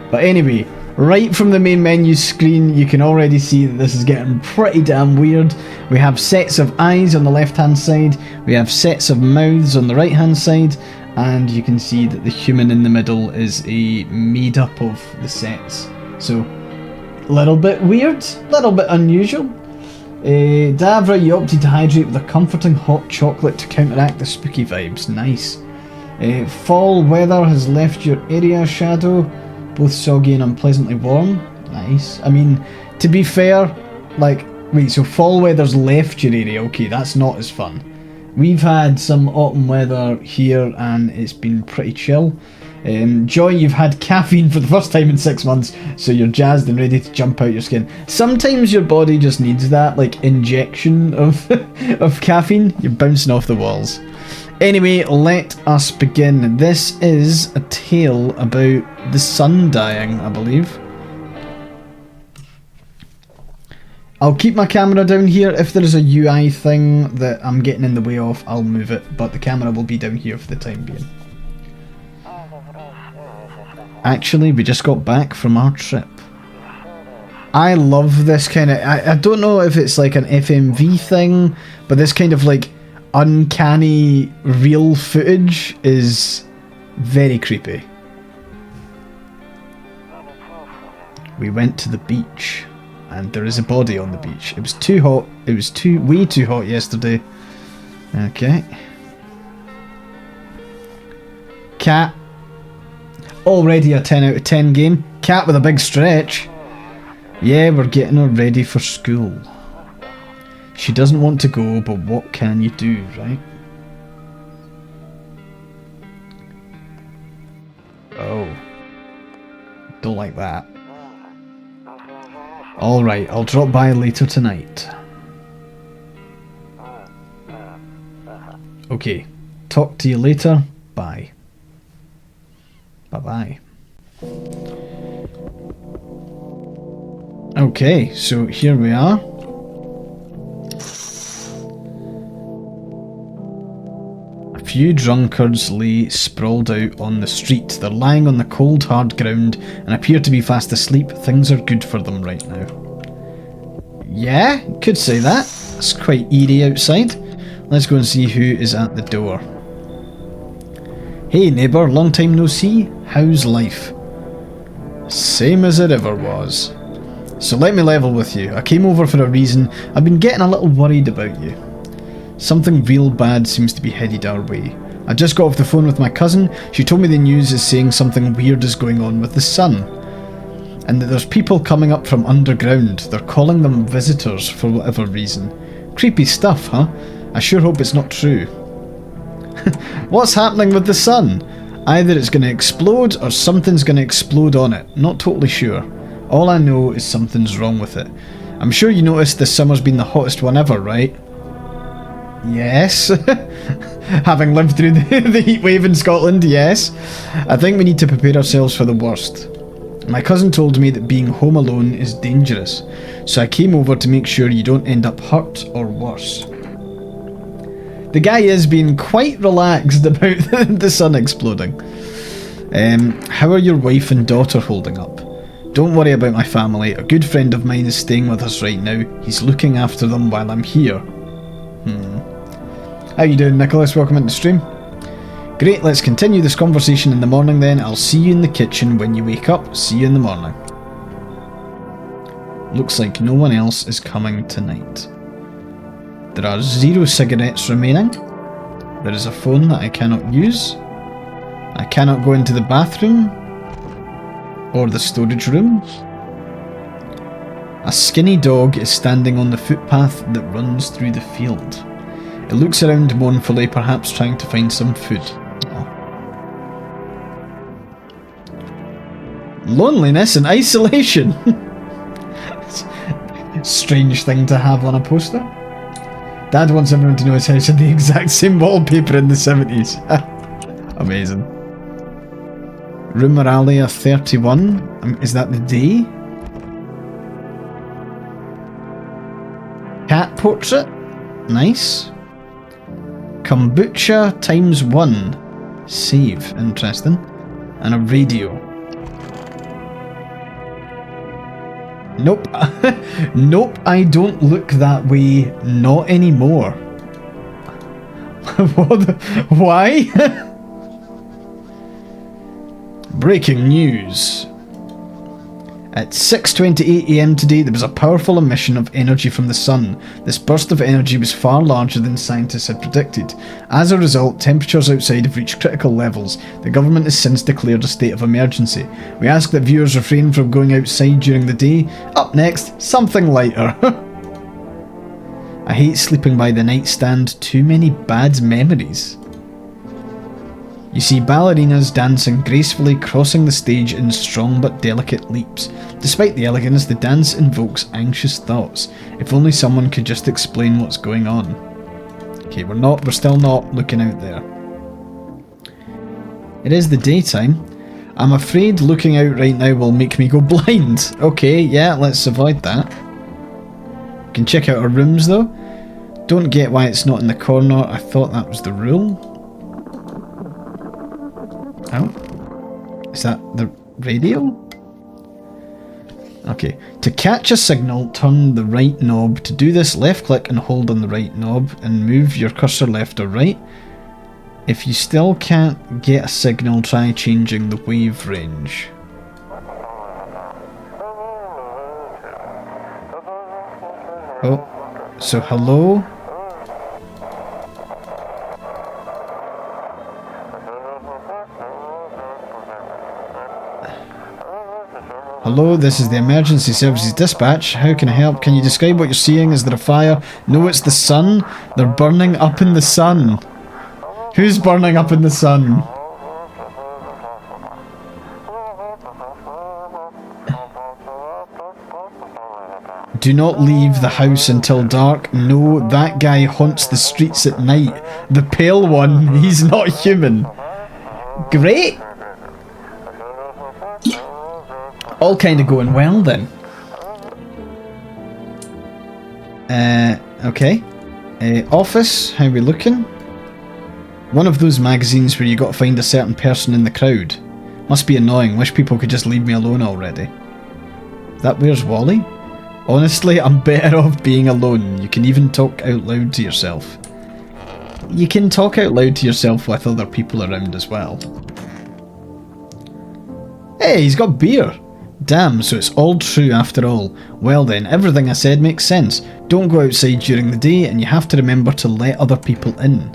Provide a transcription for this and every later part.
But anyway, right from the main menu screen, you can already see that this is getting pretty damn weird. We have sets of eyes on the left-hand side, we have sets of mouths on the right-hand side, and you can see that the human in the middle is a made-up of the sets. So, a little bit weird, a little bit unusual. Davra, you opted to hydrate with a comforting hot chocolate to counteract the spooky vibes. Nice. Fall weather has left your area, Shadow, both soggy and unpleasantly warm. Nice. I mean, to be fair, like, wait, so fall weather's left your area? Okay, that's not as fun. We've had some autumn weather here and it's been pretty chill. Joy, you've had caffeine for the first time in 6 months, so you're jazzed and ready to jump out your skin. Sometimes your body just needs that, like, injection of, of caffeine. You're bouncing off the walls. Anyway, let us begin. This is a tale about the sun dying, I believe. I'll keep my camera down here. If there's a UI thing that I'm getting in the way of, I'll move it, but the camera will be down here for the time being. Actually, we just got back from our trip. I love this kind of... I don't know if it's like an FMV thing, but this kind of like uncanny real footage is very creepy. We went to the beach, and there is a body on the beach. It was too hot. It was way too hot yesterday. Okay. Cat. Already a 10 out of 10 game. Cat with a big stretch. Yeah, we're getting her ready for school. She doesn't want to go, but what can you do, right? Oh. Don't like that. Alright, I'll drop by later tonight. Okay, talk to you later. Bye. Bye-bye. Okay, so here we are. A few drunkards lay sprawled out on the street. They're lying on the cold, hard ground and appear to be fast asleep. Things are good for them right now. Yeah, could say that. It's quite eerie outside. Let's go and see who is at the door. Hey neighbour, long time no see. How's life? Same as it ever was. So let me level with you. I came over for a reason. I've been getting a little worried about you. Something real bad seems to be headed our way. I just got off the phone with my cousin. She told me the news is saying something weird is going on with the sun. And that there's people coming up from underground. They're calling them visitors for whatever reason. Creepy stuff, huh? I sure hope it's not true. What's happening with the sun? Either it's going to explode or something's going to explode on it. Not totally sure. All I know is something's wrong with it. I'm sure you noticed this summer's been the hottest one ever, right? Yes. Having lived through the heat wave in Scotland, yes. I think we need to prepare ourselves for the worst. My cousin told me that being home alone is dangerous, so I came over to make sure you don't end up hurt or worse. The guy is being quite relaxed about the sun exploding. How are your wife and daughter holding up? Don't worry about my family. A good friend of mine is staying with us right now. He's looking after them while I'm here. How you doing, Nicholas? Welcome into the stream. Great, let's continue this conversation in the morning then. I'll see you in the kitchen when you wake up. See you in the morning. Looks like no one else is coming tonight. There are 0 cigarettes remaining. There is a phone that I cannot use. I cannot go into the bathroom or the storage room. A skinny dog is standing on the footpath that runs through the field. It looks around mournfully, perhaps trying to find some food. Oh. Loneliness and isolation. Strange thing to have on a poster. Dad wants everyone to know his house had the exact same wallpaper in the 70s. Amazing. Rumeralia 31. Is that the day? Cat portrait. Nice. Kombucha ×1. Save. Interesting. And a radio. Nope. Nope, I don't look that way. Not anymore. Why? Breaking news. At 6:28 AM today, there was a powerful emission of energy from the sun. This burst of energy was far larger than scientists had predicted. As a result, temperatures outside have reached critical levels. The government has since declared a state of emergency. We ask that viewers refrain from going outside during the day. Up next, something lighter. I hate sleeping by the nightstand. Too many bad memories. You see ballerinas dancing gracefully, crossing the stage in strong but delicate leaps. Despite the elegance, the dance invokes anxious thoughts. If only someone could just explain what's going on. Okay, we're still not looking out there. It is the daytime. I'm afraid looking out right now will make me go blind. Okay, yeah, let's avoid that. We can check out our rooms though. Don't get why it's not in the corner. I thought that was the rule. Oh, is that the radio? Okay, to catch a signal, turn the right knob. To do this, left click and hold on the right knob and move your cursor left or right. If you still can't get a signal, try changing the wave range. Oh, so hello? Hello, this is the Emergency Services Dispatch. How can I help? Can you describe what you're seeing? Is there a fire? No, it's the sun. They're burning up in the sun. Who's burning up in the sun? Do not leave the house until dark. No, that guy haunts the streets at night. The pale one, he's not human. Great. All kind of going well then. Okay. Office, how we looking? One of those magazines where you got to find a certain person in the crowd. Must be annoying, wish people could just leave me alone already. That where's Wally? Honestly, I'm better off being alone. You can even talk out loud to yourself. You can talk out loud to yourself with other people around as well. Hey, he's got beer! Damn, so it's all true after all. Well then, everything I said makes sense. Don't go outside during the day, and you have to remember to let other people in.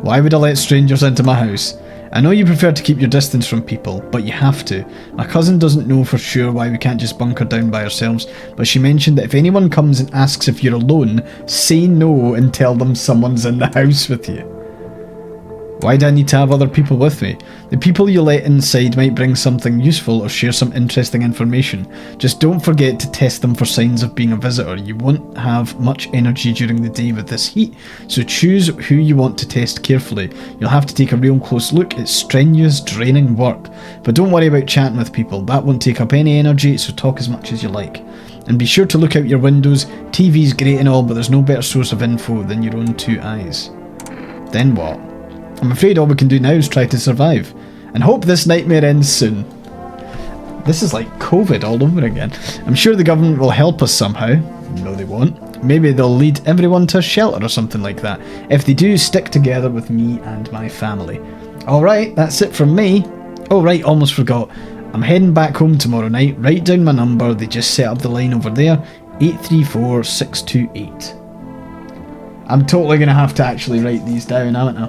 Why would I let strangers into my house? I know you prefer to keep your distance from people, but you have to. My cousin doesn't know for sure why we can't just bunker down by ourselves, but she mentioned that if anyone comes and asks if you're alone, say no and tell them someone's in the house with you. Why do I need to have other people with me? The people you let inside might bring something useful or share some interesting information. Just don't forget to test them for signs of being a visitor. You won't have much energy during the day with this heat, so choose who you want to test carefully. You'll have to take a real close look. It's strenuous, draining work. But don't worry about chatting with people. That won't take up any energy, so talk as much as you like. And be sure to look out your windows. TV's great and all, but there's no better source of info than your own two eyes. Then what? I'm afraid all we can do now is try to survive, and hope this nightmare ends soon. This is like COVID all over again. I'm sure the government will help us somehow. No, they won't. Maybe they'll lead everyone to a shelter or something like that. If they do, stick together with me and my family. Alright, that's it from me. Oh right, almost forgot. I'm heading back home tomorrow night. Write down my number. They just set up the line over there. 834628. I'm totally going to have to actually write these down, aren't I?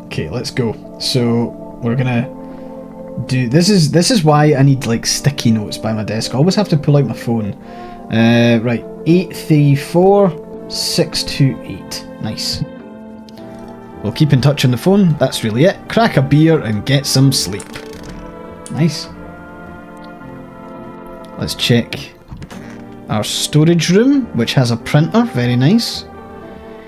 Okay, let's go. So we're gonna do this is why I need like sticky notes by my desk. I always have to pull out my phone. Right, 834628. Nice. We'll keep in touch on the phone. That's really it. Crack a beer and get some sleep. Nice. Let's check our storage room, which has a printer. Very nice.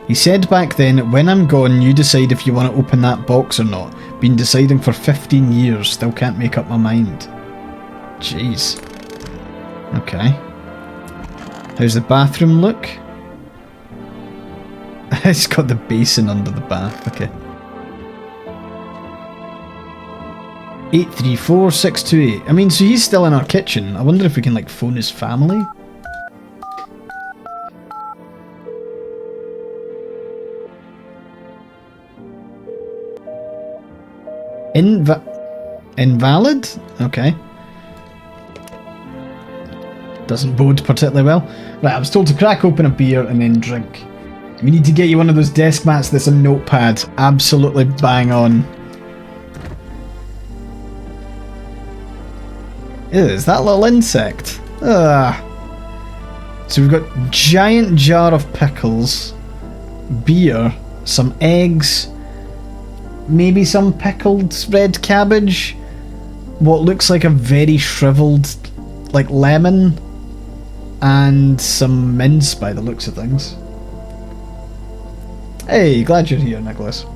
He said back then, when I'm gone, you decide if you want to open that box or not. Been deciding for 15 years, still can't make up my mind. Jeez. Okay. How's the bathroom look? It's got the basin under the bath, okay. 834628. I mean, so he's still in our kitchen. I wonder if we can, like, phone his family? Invalid? Okay. Doesn't bode particularly well. Right, I was told to crack open a beer and then drink. We need to get you one of those desk mats that's a notepad. Absolutely bang on. Ew, is that little insect? Ugh. So we've got giant jar of pickles, beer, some eggs, maybe some pickled red cabbage, what looks like a very shriveled, like, lemon, and some mince by the looks of things. Hey, glad you're here, Nicholas.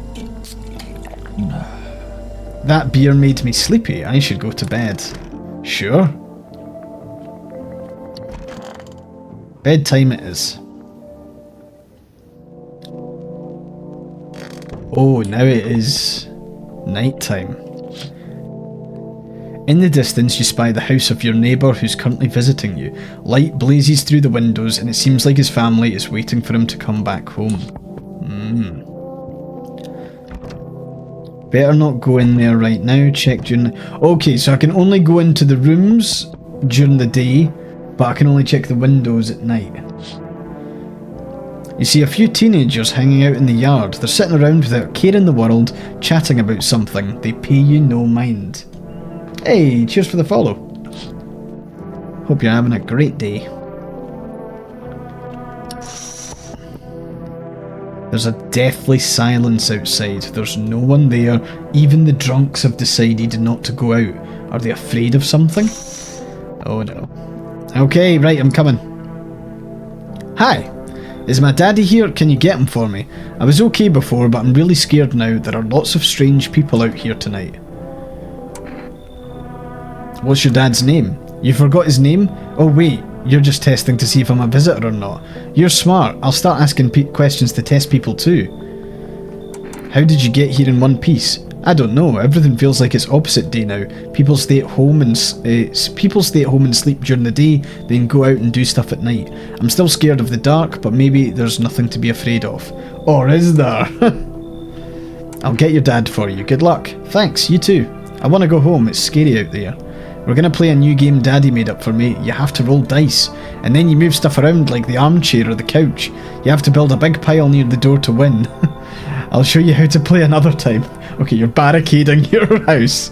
That beer made me sleepy. I should go to bed. Sure. Bedtime it is. Oh, now it is nighttime. In the distance, you spy the house of your neighbour who's currently visiting you. Light blazes through the windows, and it seems like his family is waiting for him to come back home. Better not go in there right now. Check during the... Okay, so I can only go into the rooms during the day, but I can only check the windows at night. You see a few teenagers hanging out in the yard. They're sitting around without a care in the world, chatting about something. They pay you no mind. Hey, cheers for the follow. Hope you're having a great day. There's a deathly silence outside. There's no one there. Even the drunks have decided not to go out. Are they afraid of something? Oh no. Okay, right, I'm coming. Hi. Is my daddy here? Can you get him for me? I was okay before, but I'm really scared now. There are lots of strange people out here tonight. What's your dad's name? You forgot his name? Oh wait, you're just testing to see if I'm a visitor or not. You're smart. I'll start asking questions to test people too. How did you get here in one piece? I don't know. Everything feels like it's opposite day now. People stay at home and sleep during the day, then go out and do stuff at night. I'm still scared of the dark, but maybe there's nothing to be afraid of. Or is there? I'll get your dad for you. Good luck. Thanks, you too. I want to go home. It's scary out there. We're going to play a new game Daddy made up for me. You have to roll dice, and then you move stuff around like the armchair or the couch. You have to build a big pile near the door to win. I'll show you how to play another time. Okay, you're barricading your house.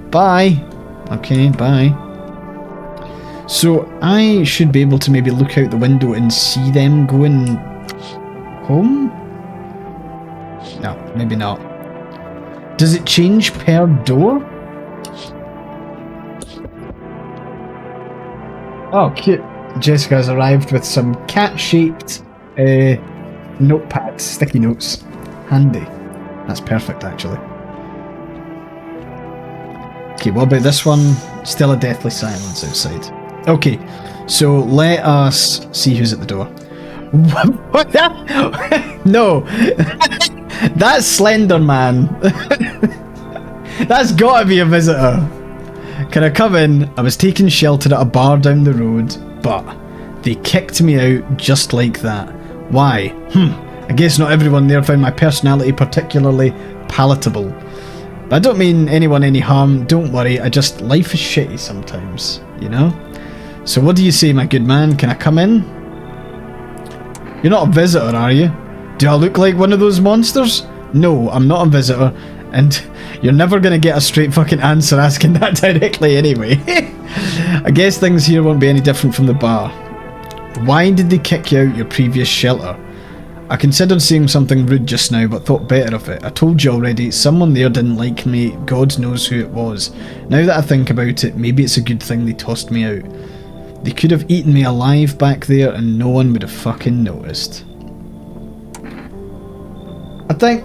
Bye. Okay, bye. So I should be able to maybe look out the window and see them going home? No, maybe not. Does it change per door? Oh, cute. Jessica has arrived with some cat-shaped notepads, sticky notes. Handy. That's perfect, actually. Okay, what about this one? Still a deathly silence outside. Okay, so let us see who's at the door. What? No! That's Slender Man. That's gotta be a visitor. Can I come in? I was taking shelter at a bar down the road, but they kicked me out just like that. Why? I guess not everyone there found my personality particularly palatable. But I don't mean anyone any harm, don't worry, life is shitty sometimes, you know? So what do you say, my good man? Can I come in? You're not a visitor, are you? Do I look like one of those monsters? No, I'm not a visitor, and you're never gonna get a straight fucking answer asking that directly anyway. I guess things here won't be any different from the bar. Why did they kick you out your previous shelter? I considered saying something rude just now, but thought better of it. I told you already, someone there didn't like me, God knows who it was. Now that I think about it, maybe it's a good thing they tossed me out. They could have eaten me alive back there and no one would have fucking noticed. I think,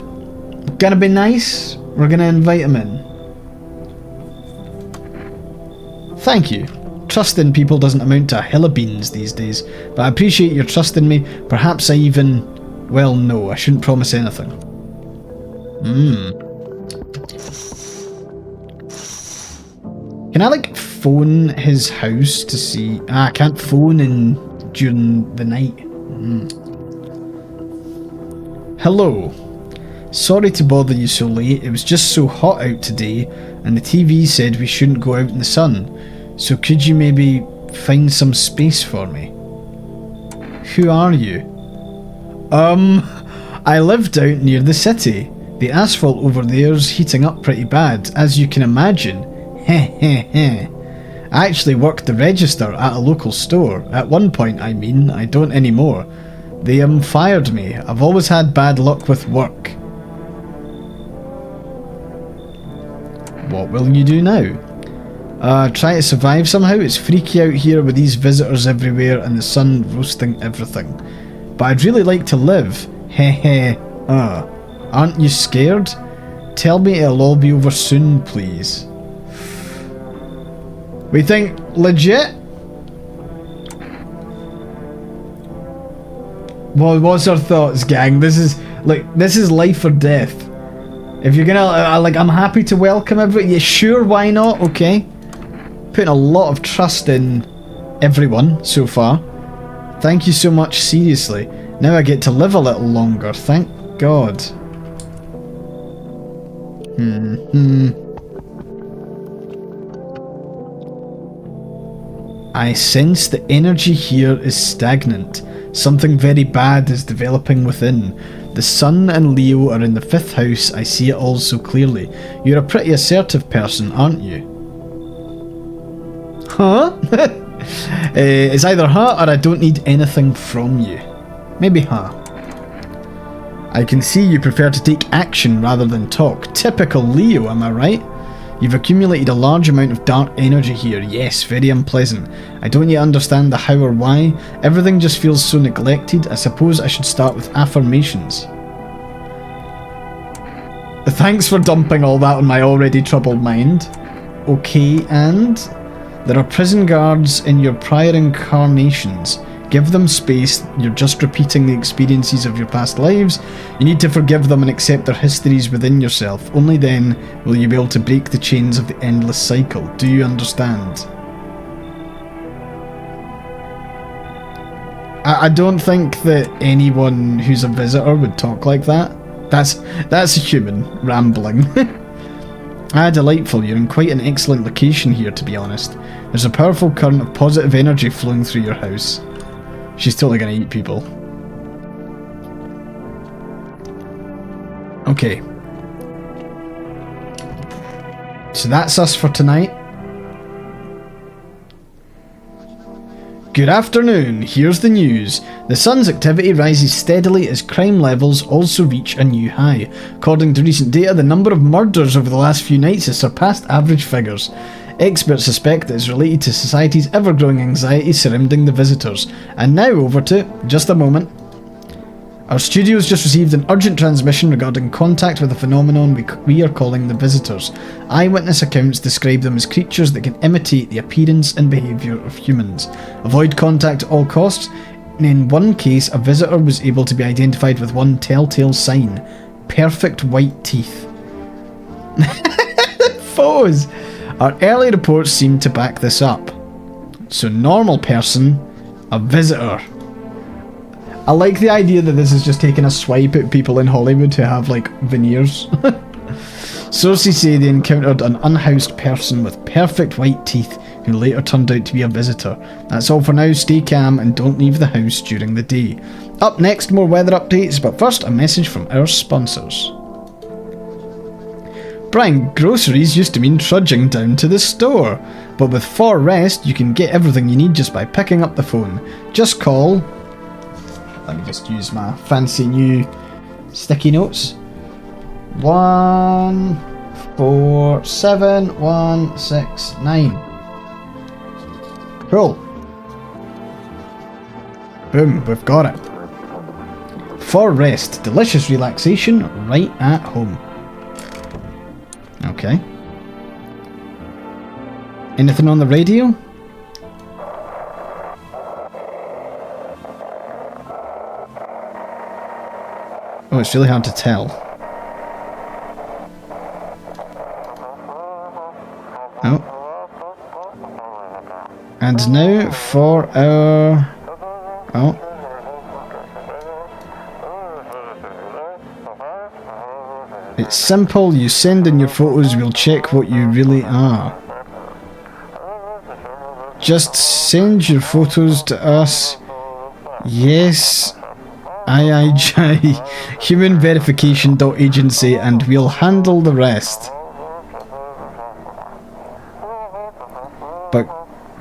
gonna be nice, we're gonna invite him in. Thank you. Trust in people doesn't amount to a hill of beans these days, but I appreciate your trust in me. Perhaps I even... Well, no, I shouldn't promise anything. Can I, like, phone his house to see... Ah, I can't phone in during the night. Hello. Sorry to bother you so late. It was just so hot out today, and the TV said we shouldn't go out in the sun. So could you maybe find some space for me? Who are you? I lived out near the city. The asphalt over there's heating up pretty bad, as you can imagine. Heh heh heh. I actually worked the register at a local store. At one point, I mean, I don't anymore. They fired me. I've always had bad luck with work. What will you do now? Try to survive somehow. It's freaky out here with these visitors everywhere and the sun roasting everything. But I'd really like to live. Heh heh. Aren't you scared? Tell me it'll all be over soon, please. We think legit? Well, what's our thoughts, gang? This is life or death. If you're gonna, I'm happy to welcome everyone. Yeah, sure, why not? Okay. Putting a lot of trust in everyone so far. Thank you so much, seriously. Now I get to live a little longer, thank God. I sense the energy here is stagnant. Something very bad is developing within. The Sun and Leo are in the 5th house. I see it all so clearly. You're a pretty assertive person, aren't you? Huh? It's either huh or I don't need anything from you. Maybe huh. I can see you prefer to take action rather than talk. Typical Leo, am I right? You've accumulated a large amount of dark energy here. Yes, very unpleasant. I don't yet understand the how or why. Everything just feels so neglected. I suppose I should start with affirmations. Thanks for dumping all that on my already troubled mind. Okay, and? There are prison guards in your prior incarnations. Give them space. You're just repeating the experiences of your past lives. You need to forgive them and accept their histories within yourself. Only then will you be able to break the chains of the endless cycle. Do you understand? I don't think that anyone who's a visitor would talk like that. That's a human rambling. Delightful. You're in quite an excellent location here, to be honest. There's a powerful current of positive energy flowing through your house. She's totally gonna eat people. Okay. So that's us for tonight. Good afternoon, here's the news. The sun's activity rises steadily as crime levels also reach a new high. According to recent data, the number of murders over the last few nights has surpassed average figures. Experts suspect that it's related to society's ever-growing anxiety surrounding the visitors. And now over to, just a moment. Our studio's just received an urgent transmission regarding contact with a phenomenon we are calling the visitors. Eyewitness accounts describe them as creatures that can imitate the appearance and behaviour of humans. Avoid contact at all costs. In one case, a visitor was able to be identified with one telltale sign. Perfect white teeth. Photos! Our early reports seem to back this up. So normal person, a visitor. I like the idea that this is just taking a swipe at people in Hollywood who have, like, veneers. Sources say they encountered an unhoused person with perfect white teeth who later turned out to be a visitor. That's all for now. Stay calm and don't leave the house during the day. Up next, more weather updates, but first a message from our sponsors. Buying groceries used to mean trudging down to the store, but with For Rest you can get everything you need just by picking up the phone. Just call... Let me just use my fancy new sticky notes. 147169. Cool. Boom, we've got it. For Rest, delicious relaxation right at home. Okay. Anything on the radio? Oh, it's really hard to tell. Oh. And now for our... Oh. It's simple, you send in your photos, we'll check what you really are. Just send your photos to us. Yes. IIJ. Human verification.agency and we'll handle the rest. But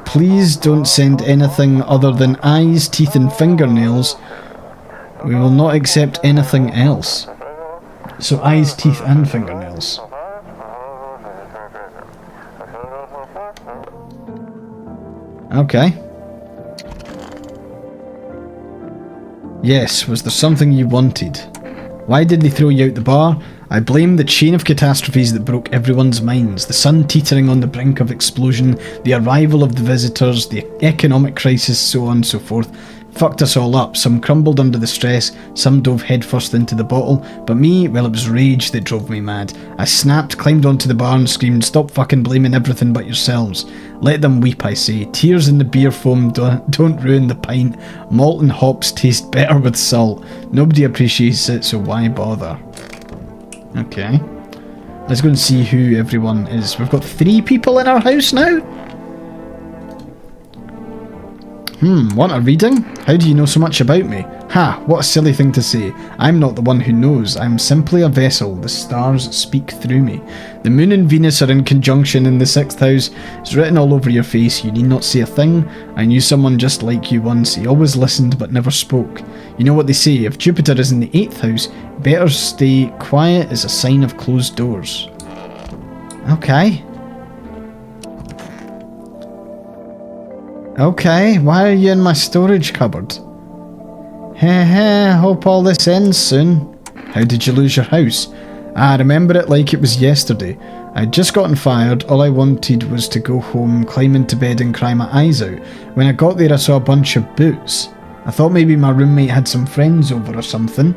please don't send anything other than eyes, teeth and fingernails. We will not accept anything else. So eyes, teeth and fingernails. Okay. Yes, was there something you wanted? Why did they throw you out the bar? I blame the chain of catastrophes that broke everyone's minds. The sun teetering on the brink of explosion, the arrival of the visitors, the economic crisis, so on and so forth. Fucked us all up. Some crumbled under the stress, some dove headfirst into the bottle, but me, well, it was rage that drove me mad. I snapped, climbed onto the bar and screamed, "Stop fucking blaming everything but yourselves. Let them weep, I say. Tears in the beer foam don't ruin the pint. Malt and hops taste better with salt. Nobody appreciates it, so why bother?" Okay. Let's go and see who everyone is. We've got 3 people in our house now? Want a reading? How do you know so much about me? Ha, what a silly thing to say. I'm not the one who knows. I'm simply a vessel. The stars speak through me. The moon and Venus are in conjunction in the 6th house. It's written all over your face. You need not say a thing. I knew someone just like you once. He always listened but never spoke. You know what they say, if Jupiter is in the 8th house, better stay quiet is a sign of closed doors. Okay. Okay, why are you in my storage cupboard? Heh, hope all this ends soon. How did you lose your house? I remember it like it was yesterday. I'd just gotten fired, all I wanted was to go home, climb into bed and cry my eyes out. When I got there I saw a bunch of boots. I thought maybe my roommate had some friends over or something,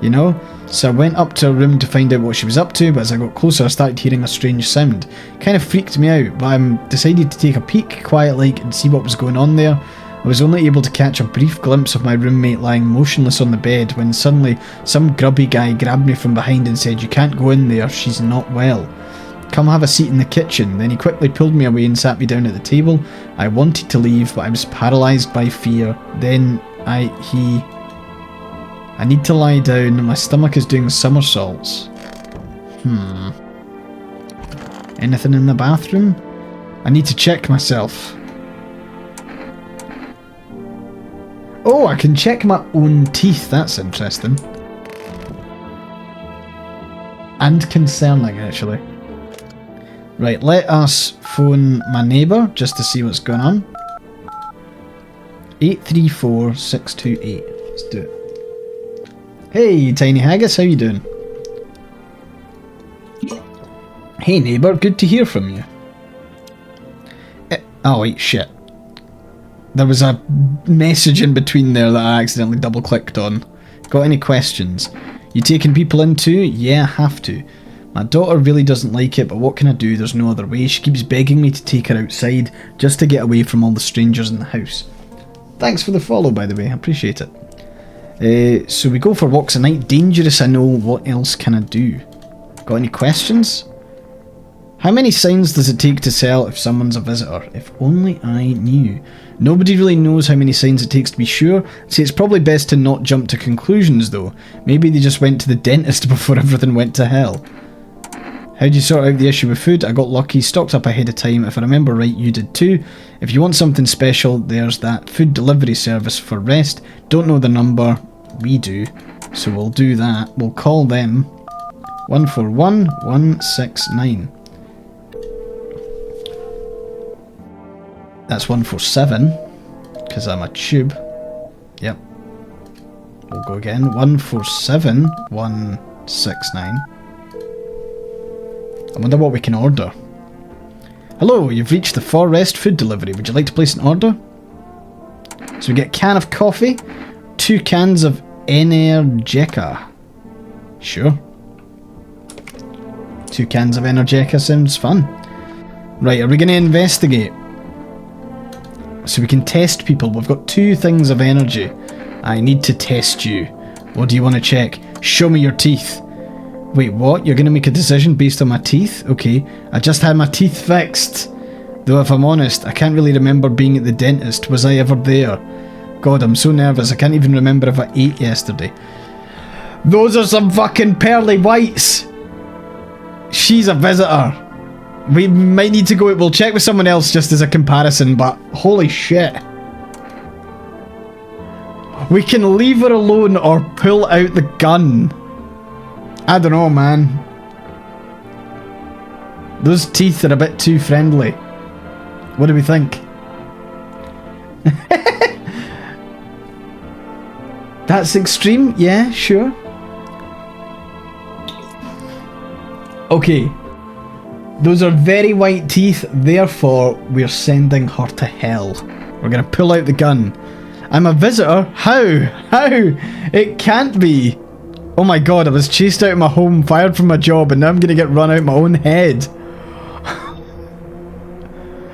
you know? So I went up to her room to find out what she was up to, but as I got closer I started hearing a strange sound. Kind of freaked me out, but I decided to take a peek, quiet-like, and see what was going on there. I was only able to catch a brief glimpse of my roommate lying motionless on the bed when suddenly some grubby guy grabbed me from behind and said, "You can't go in there, she's not well. Come have a seat in the kitchen." Then he quickly pulled me away and sat me down at the table. I wanted to leave, but I was paralysed by fear. Then I need to lie down, my stomach is doing somersaults. Anything in the bathroom? I need to check myself. Oh, I can check my own teeth, that's interesting. And concerning, actually. Right, let us phone my neighbour, just to see what's going on. 834628, let's do it. Hey, Tiny Haggis, how you doing? Hey neighbour, good to hear from you. Oh wait, shit. There was a message in between there that I accidentally double clicked on. Got any questions? You taking people in too? Yeah, I have to. My daughter really doesn't like it, but what can I do? There's no other way. She keeps begging me to take her outside, just to get away from all the strangers in the house. Thanks for the follow, by the way, I appreciate it. So we go for walks at night. Dangerous, I know. What else can I do? Got any questions? How many signs does it take to sell if someone's a visitor? If only I knew. Nobody really knows how many signs it takes to be sure. See, it's probably best to not jump to conclusions though. Maybe they just went to the dentist before everything went to hell. How'd you sort out the issue with food? I got lucky, stocked up ahead of time. If I remember right, you did too. If you want something special, there's that food delivery service. For rest, don't know the number. We do. So we'll do that. We'll call them 141169. That's 147, because I'm a tube. Yep. We'll go again. 147169. I wonder what we can order. Hello, you've reached the Forest Food Delivery. Would you like to place an order? So we get a can of coffee, 2 cans of Energeca. Sure. 2 cans of Energeca sounds fun. Right, are we going to investigate? So we can test people. We've got 2 things of energy. I need to test you. What do you want to check? Show me your teeth. Wait, what? You're going to make a decision based on my teeth? Okay. I just had my teeth fixed. Though if I'm honest, I can't really remember being at the dentist. Was I ever there? God, I'm so nervous. I can't even remember if I ate yesterday. Those are some fucking pearly whites. She's a visitor. We might need to go. We'll check with someone else just as a comparison, but holy shit. We can leave her alone or pull out the gun. I don't know, man. Those teeth are a bit too friendly. What do we think? That's extreme? Yeah, sure. Okay. Those are very white teeth, therefore we're sending her to hell. We're gonna pull out the gun. I'm a visitor? How? How? It can't be. Oh my god, I was chased out of my home, fired from my job, and now I'm gonna get run out of my own head.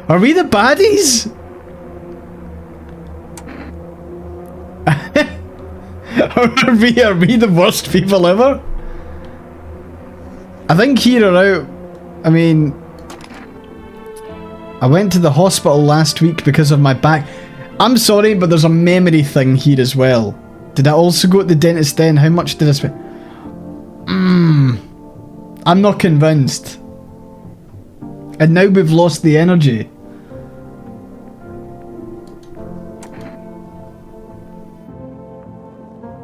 Are we the baddies? Are we the worst people ever? I think here or out. I mean, I went to the hospital last week because of my back. I'm sorry, but there's a memory thing here as well. Did I also go to the dentist then? How much did I spend? I'm not convinced. And now we've lost the energy.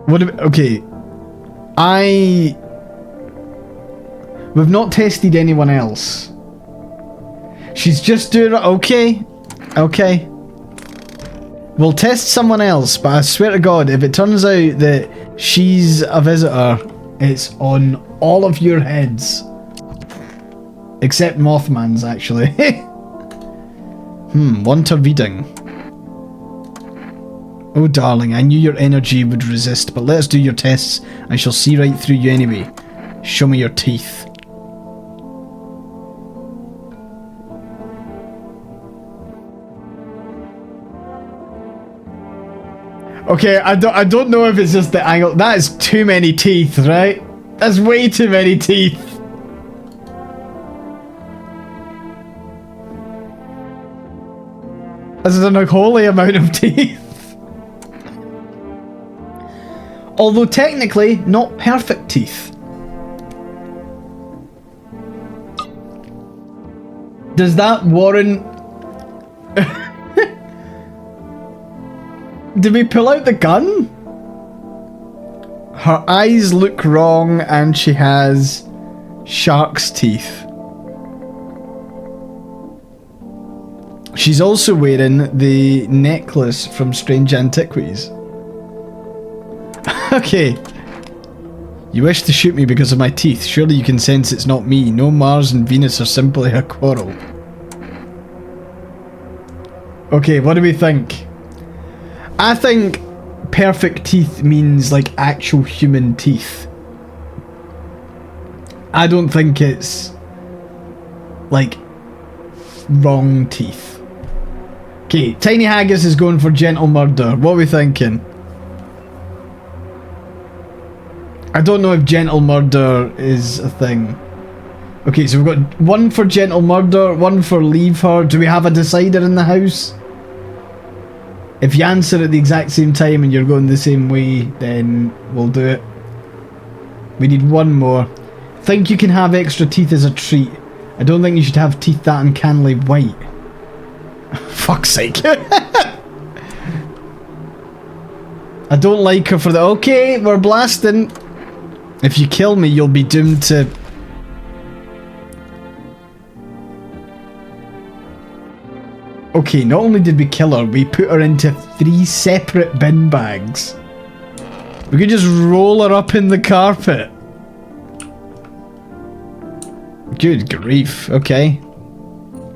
What? Okay. We've not tested anyone else. She's just doing it. Okay. Okay. We'll test someone else, but I swear to God, if it turns out that she's a visitor, it's on all of your heads. Except Mothman's, actually. Want a reading. Oh, darling, I knew your energy would resist, but let us do your tests. I shall see right through you anyway. Show me your teeth. Okay, I don't know if it's just the angle. That is too many teeth, right? That's way too many teeth. This is an unholy amount of teeth. Although technically, not perfect teeth. Does that warrant... Did we pull out the gun? Her eyes look wrong and she has shark's teeth. She's also wearing the necklace from Strange Antiquities. Okay. You wish to shoot me because of my teeth. Surely you can sense it's not me. No, Mars and Venus are simply a quarrel. Okay, what do we think? I think perfect teeth means like actual human teeth. I don't think it's like wrong teeth. Okay, Tiny Haggis is going for gentle murder. What are we thinking? I don't know if gentle murder is a thing. Okay, so we've got one for gentle murder, one for leave her. Do we have a decider in the house? If you answer at the exact same time and you're going the same way, then we'll do it. We need one more. Think you can have extra teeth as a treat. I don't think you should have teeth that uncannily white. Fuck's sake. I don't like her for the... Okay, we're blasting. If you kill me, you'll be doomed to... Okay, not only did we kill her, we put her into 3 separate bin bags. We could just roll her up in the carpet. Good grief, okay.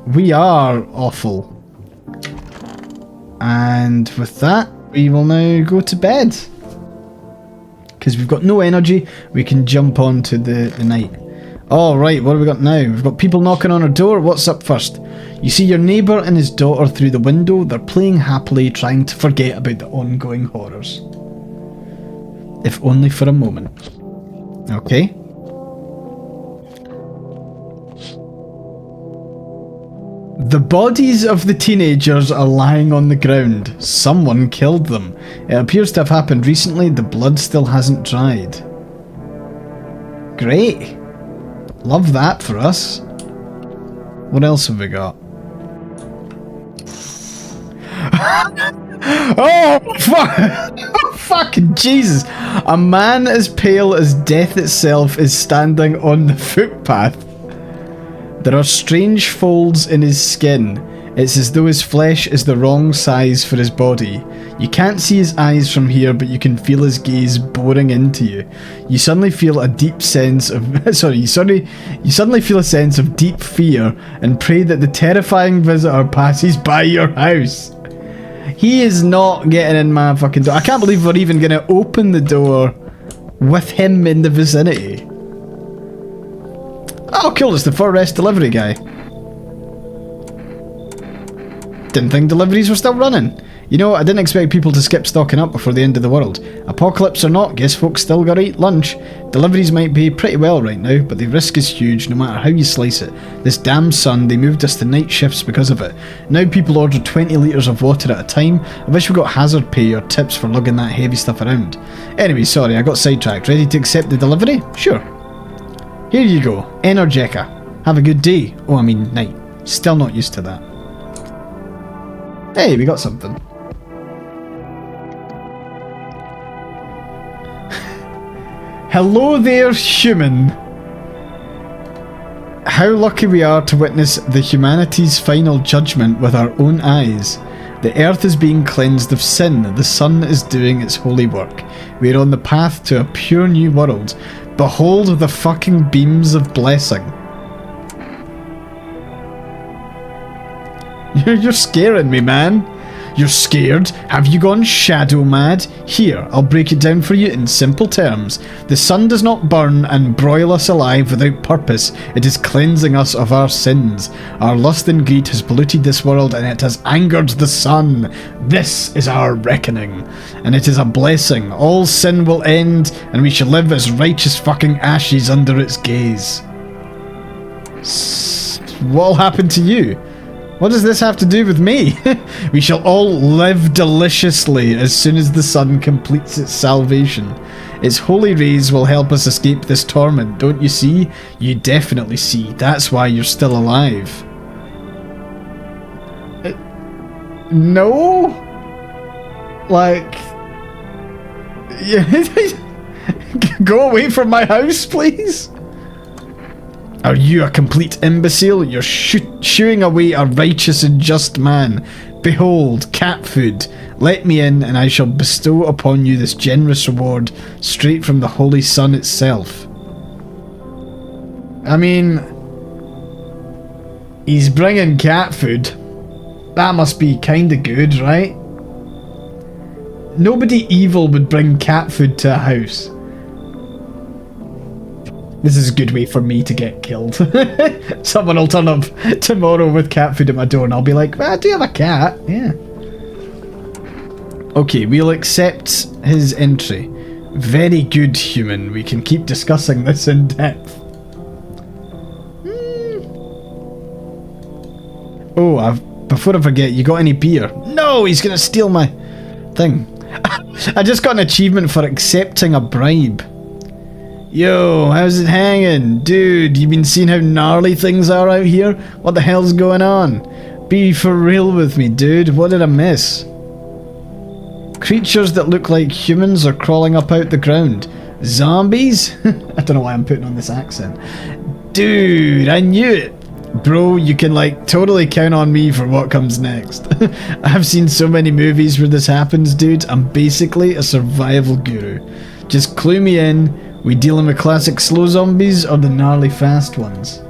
We are awful. And with that, we will now go to bed. Because we've got no energy, we can jump on to the night. All right, what have we got now? We've got people knocking on our door. What's up first? You see your neighbour and his daughter through the window. They're playing happily, trying to forget about the ongoing horrors. If only for a moment. Okay. The bodies of the teenagers are lying on the ground. Someone killed them. It appears to have happened recently. The blood still hasn't dried. Great. Love that for us. What else have we got? Oh, fuck! Fucking Jesus! A man as pale as death itself is standing on the footpath. There are strange folds in his skin. It's as though his flesh is the wrong size for his body. You can't see his eyes from here, but you can feel his gaze boring into you. You suddenly feel a deep sense of... you suddenly feel a sense of deep fear and pray that the terrifying visitor passes by your house. He is not getting in my fucking door. I can't believe we're even going to open the door with him in the vicinity. Oh, cool, it's the Fur Rest delivery guy. Didn't think deliveries were still running. You know, I didn't expect people to skip stocking up before the end of the world. Apocalypse or not, guess folks still gotta eat lunch. Deliveries might pay pretty well right now, but the risk is huge no matter how you slice it. This damn sun, they moved us to night shifts because of it. Now people order 20 litres of water at a time. I wish we got hazard pay or tips for lugging that heavy stuff around. Anyway, sorry, I got sidetracked. Ready to accept the delivery? Sure. Here you go. Energeca. Have a good day. Oh, I mean night. Still not used to that. Hey, we got something. Hello there, human. How lucky we are to witness the humanity's final judgment with our own eyes. The earth is being cleansed of sin. The sun is doing its holy work. We are on the path to a pure new world. Behold the fucking beams of blessing. You're scaring me, man. You're scared? Have you gone shadow mad? Here, I'll break it down for you in simple terms. The sun does not burn and broil us alive without purpose. It is cleansing us of our sins. Our lust and greed has polluted this world and it has angered the sun. This is our reckoning. And it is a blessing. All sin will end and we shall live as righteous fucking ashes under its gaze. What'll happen to you? What does this have to do with me? We shall all live deliciously as soon as the sun completes its salvation. Its holy rays will help us escape this torment, don't you see? You definitely see. That's why you're still alive. No? Like... Go away from my house, please? Are you a complete imbecile? You're shooing away a righteous and just man. Behold, cat food. Let me in, and I shall bestow upon you this generous reward straight from the holy sun itself. I mean, he's bringing cat food. That must be kinda good, right? Nobody evil would bring cat food to a house. This is a good way for me to get killed. Someone will turn up tomorrow with cat food at my door and I'll be like, well, I do have a cat. Yeah. Okay, we'll accept his entry. Very good, human. We can keep discussing this in depth. Oh, before I forget, you got any beer? No, he's going to steal my thing. I just got an achievement for accepting a bribe. Yo, how's it hanging? Dude, you been seeing how gnarly things are out here? What the hell's going on? Be for real with me, dude. What did I miss? Creatures that look like humans are crawling up out the ground. Zombies? I don't know why I'm putting on this accent. Dude, I knew it. Bro, you can like totally count on me for what comes next. I've seen so many movies where this happens, dude. I'm basically a survival guru. Just clue me in. We dealing with classic slow zombies or the gnarly fast ones?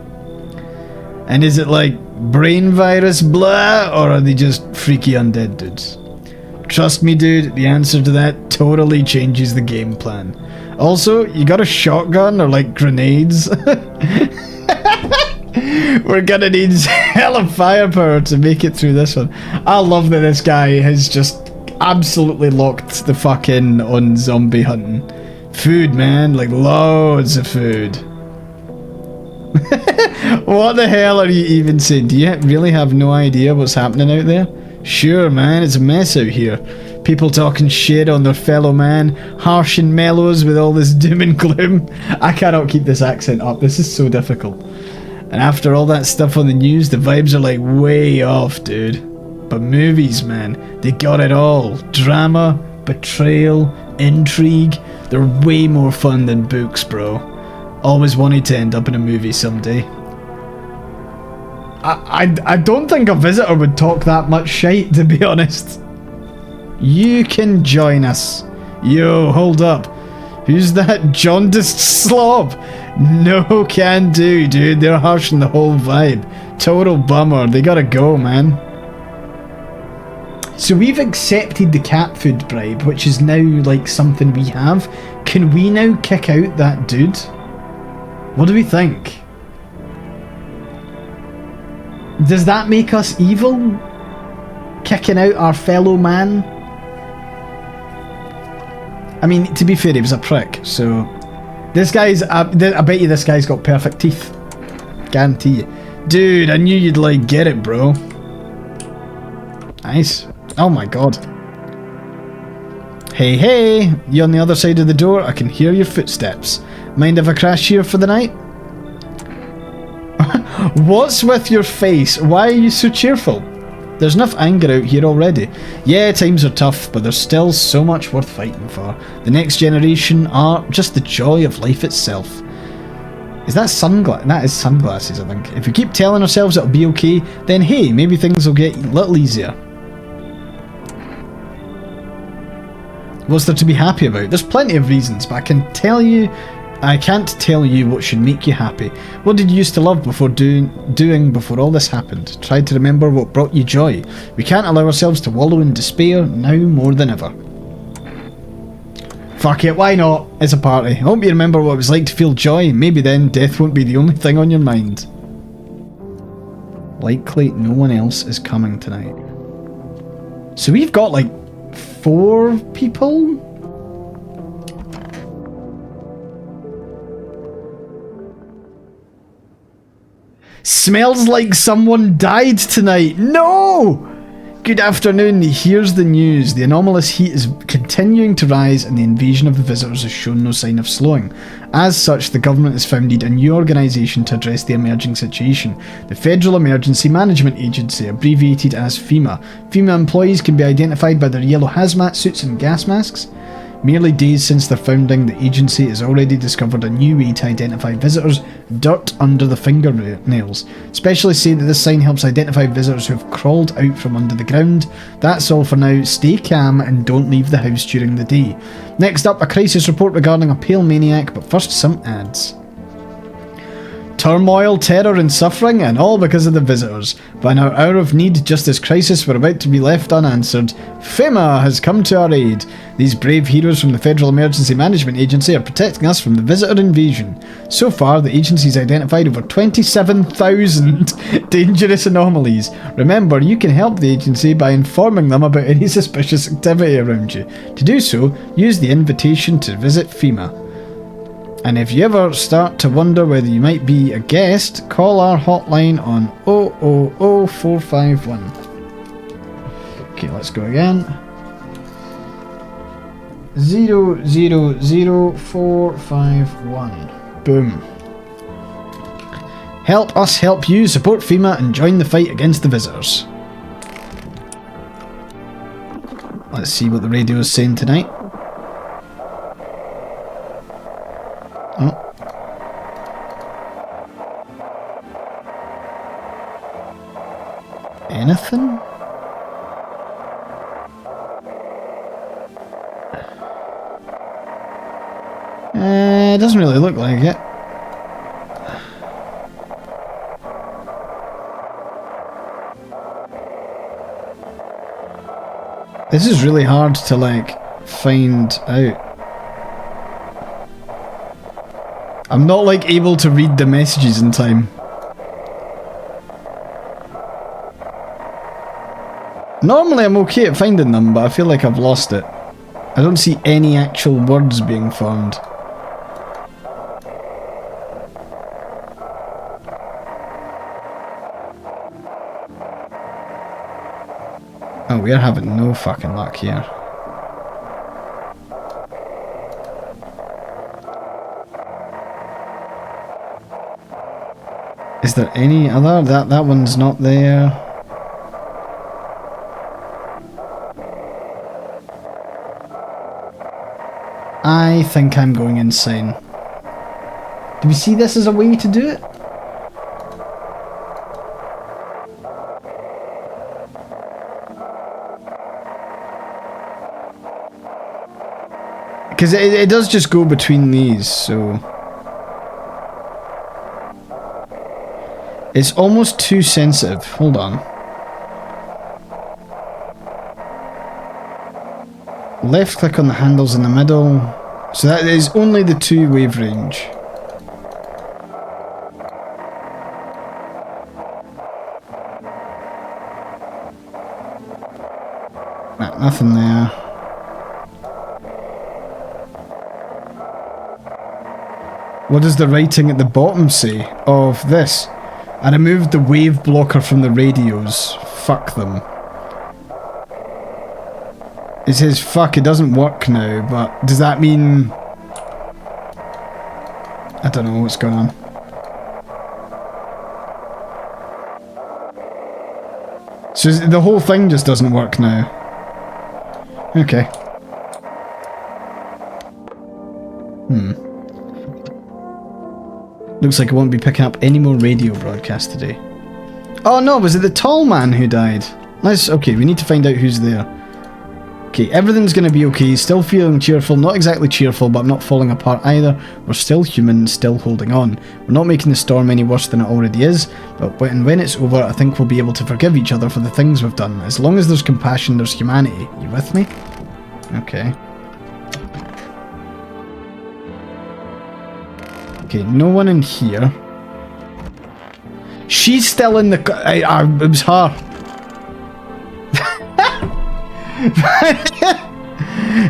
And is it like brain virus blah, or are they just freaky undead dudes? Trust me, dude, the answer to that totally changes the game plan. Also, you got a shotgun or like grenades? We're gonna need hella firepower to make it through this one. I love that this guy has just absolutely locked the fuck in on zombie hunting. Food, man, like loads of food. What the hell are you even saying? Do you really have no idea what's happening out there? Sure, man, it's a mess out here. People talking shit on their fellow man, harsh and mellows with all this doom and gloom. I cannot keep this accent up, this is so difficult. And after all that stuff on the news, the vibes are like way off, dude. But movies, man, they got it all. Drama, betrayal, intrigue. They're way more fun than books, bro. Always wanted to end up in a movie someday. I don't think a visitor would talk that much shite, to be honest. You can join us. Yo, hold up. Who's that jaundiced slob? No can do, dude. They're harshing the whole vibe. Total bummer. They gotta go, man. So we've accepted the cat food bribe, which is now like something we have. Can we now kick out that dude? What do we think? Does that make us evil? Kicking out our fellow man? I mean, to be fair, he was a prick, so... This guy's... I bet you this guy's got perfect teeth. Guarantee you. Dude, I knew you'd like get it, bro. Nice. Oh my god. Hey, hey! You on the other side of the door? I can hear your footsteps. Mind if I crash here for the night? What's with your face? Why are you so cheerful? There's enough anger out here already. Yeah, times are tough, but there's still so much worth fighting for. The next generation are just the joy of life itself. Is that sunglasses? That is sunglasses, I think. If we keep telling ourselves it'll be okay, then hey, maybe things will get a little easier. What's there to be happy about? There's plenty of reasons, but I can't tell you what should make you happy. What did you used to love before doing before all this happened? Try to remember what brought you joy. We can't allow ourselves to wallow in despair now more than ever. Fuck it, why not? It's a party. I hope you remember what it was like to feel joy. Maybe then death won't be the only thing on your mind. Likely no one else is coming tonight. So we've got like 4 people? Smells like someone died tonight. No! Good afternoon. Here's the news. The anomalous heat is continuing to rise and the invasion of the visitors has shown no sign of slowing. As such, the government has founded a new organisation to address the emerging situation. The Federal Emergency Management Agency, abbreviated as FEMA. FEMA employees can be identified by their yellow hazmat suits and gas masks. Merely days since their founding, the agency has already discovered a new way to identify visitors: dirt under the fingernails. Specialists say that this sign helps identify visitors who have crawled out from under the ground. That's all for now. Stay calm and don't leave the house during the day. Next up, a crisis report regarding a pale maniac, but first some ads. Turmoil, terror and suffering, and all because of the visitors. But in our hour of need, just as crisis were about to be left unanswered, FEMA has come to our aid. These brave heroes from the Federal Emergency Management Agency are protecting us from the visitor invasion. So far, the agency's identified over 27,000 dangerous anomalies. Remember, you can help the agency by informing them about any suspicious activity around you. To do so, use the invitation to visit FEMA. And if you ever start to wonder whether you might be a guest, call our hotline on 000451. Okay, let's go again. 000451. Boom. Help us help you, support FEMA and join the fight against the visitors. Let's see what the radio is saying tonight. Oh. Anything? It doesn't really look like it. This is really hard to like find out. I'm not like able to read the messages in time. Normally I'm okay at finding them, but I feel like I've lost it. I don't see any actual words being formed. Oh, we're having no fucking luck here. Is there any other? That one's not there. I think I'm going insane. Do we see this as a way to do it? Because it does just go between these, so... It's almost too sensitive. Hold on. Left click on the handles in the middle. So that is only the 2 wave range. Nah, nothing there. What does the writing at the bottom say of this? I removed the wave blocker from the radios. Fuck them. It says fuck, it doesn't work now, but does that mean... I don't know what's going on. So the whole thing just doesn't work now. Okay. Looks like I won't be picking up any more radio broadcasts today. Oh no, was it the tall man who died? Nice, okay, we need to find out who's there. Okay, everything's gonna be okay, still feeling cheerful, not exactly cheerful, but I'm not falling apart either. We're still human, still holding on. We're not making the storm any worse than it already is, but when it's over, I think we'll be able to forgive each other for the things we've done. As long as there's compassion, there's humanity. You with me? Okay. Okay, no one in here. She's still in the... it was her.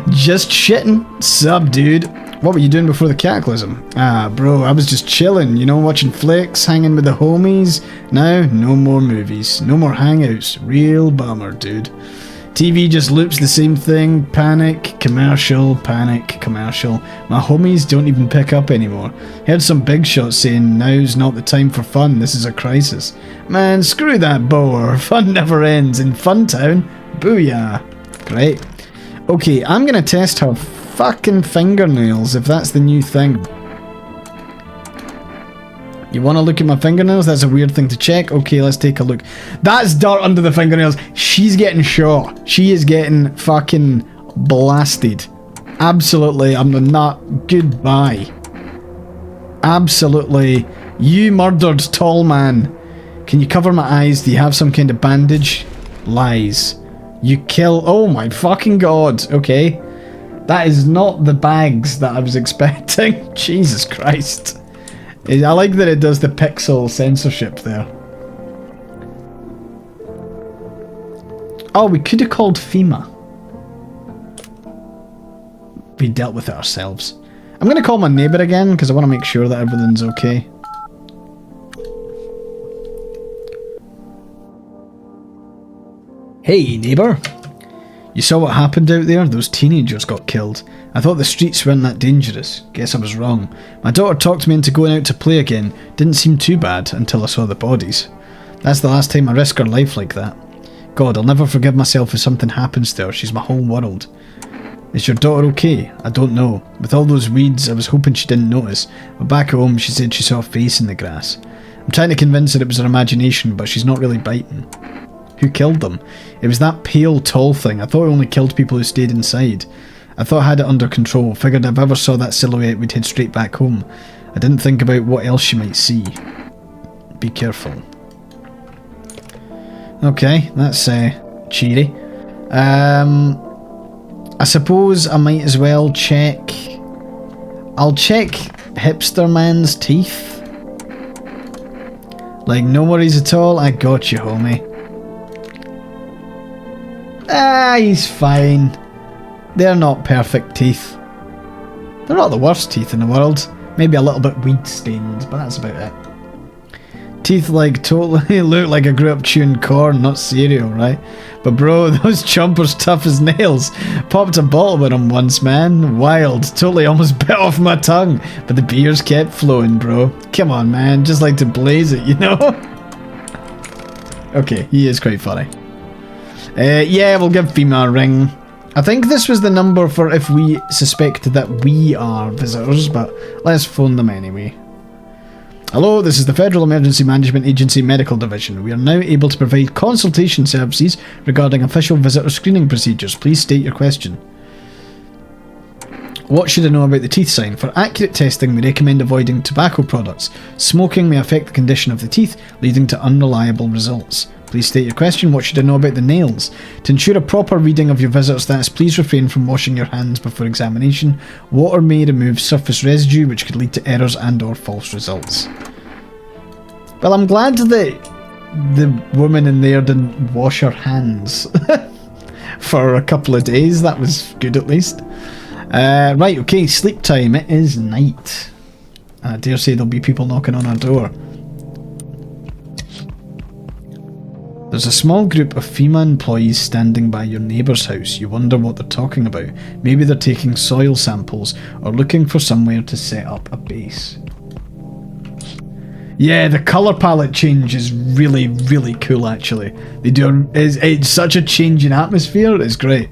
Just shitting. Sup, dude? What were you doing before the cataclysm? Ah, bro, I was just chilling, you know, watching flicks, hanging with the homies. Now, no more movies. No more hangouts. Real bummer, dude. TV just loops the same thing. Panic, commercial, panic, commercial. My homies don't even pick up anymore. Heard some big shots saying, now's not the time for fun, this is a crisis. Man, screw that bore. Fun never ends in Funtown. Booyah. Great. Okay, I'm gonna test her fucking fingernails, if that's the new thing. You want to look at my fingernails? That's a weird thing to check. Okay, let's take a look. That's dirt under the fingernails. She's getting shot. She is getting fucking blasted. Absolutely, I'm the nut. Goodbye. Absolutely. You murdered tall man. Can you cover my eyes? Do you have some kind of bandage? Lies. You kill... Oh my fucking god. Okay. That is not the bags that I was expecting. Jesus Christ. I like that it does the pixel censorship there. Oh, we could have called FEMA. We dealt with it ourselves. I'm going to call my neighbour again because I want to make sure that everything's okay. Hey, neighbour. You saw what happened out there? Those teenagers got killed. I thought the streets weren't that dangerous. Guess I was wrong. My daughter talked me into going out to play again. Didn't seem too bad until I saw the bodies. That's the last time I risk her life like that. God, I'll never forgive myself if something happens to her. She's my whole world. Is your daughter okay? I don't know. With all those weeds, I was hoping she didn't notice. But back at home, she said she saw a face in the grass. I'm trying to convince her it was her imagination, but she's not really biting. Who killed them? It was that pale, tall thing. I thought it only killed people who stayed inside. I thought I had it under control. Figured if I ever saw that silhouette, we'd head straight back home. I didn't think about what else she might see. Be careful. Okay, that's cheery. I suppose I might as well check... I'll check Hipster Man's teeth. Like, no worries at all. I got you, homie. Ah, he's fine. They're not perfect teeth. They're not the worst teeth in the world. Maybe a little bit weed stained, but that's about it. Teeth like totally look like I grew up chewing corn, not cereal, right? But bro, those chompers tough as nails. Popped a bottle with them once, man. Wild. Totally almost bit off my tongue. But the beers kept flowing, bro. Come on, man. Just like to blaze it, you know? Okay, he is quite funny. Yeah, we'll give Fema a ring. I think this was the number for if we suspect that we are visitors, but let's phone them anyway. Hello, this is the Federal Emergency Management Agency Medical Division. We are now able to provide consultation services regarding official visitor screening procedures. Please state your question. What should I know about the teeth sign? For accurate testing, we recommend avoiding tobacco products. Smoking may affect the condition of the teeth, leading to unreliable results. Please state your question. What should I know about the nails? To ensure a proper reading of your visitor status, please refrain from washing your hands before examination. Water may remove surface residue, which could lead to errors and/or false results. Well, I'm glad that the woman in there didn't wash her hands for a couple of days. That was good, at least. Right, okay, sleep time. It is night. I dare say there'll be people knocking on our door. There's a small group of FEMA employees standing by your neighbour's house. You wonder what they're talking about. Maybe they're taking soil samples or looking for somewhere to set up a base. Yeah, the colour palette change is really, really cool actually. They do it's such a change in atmosphere, it's great.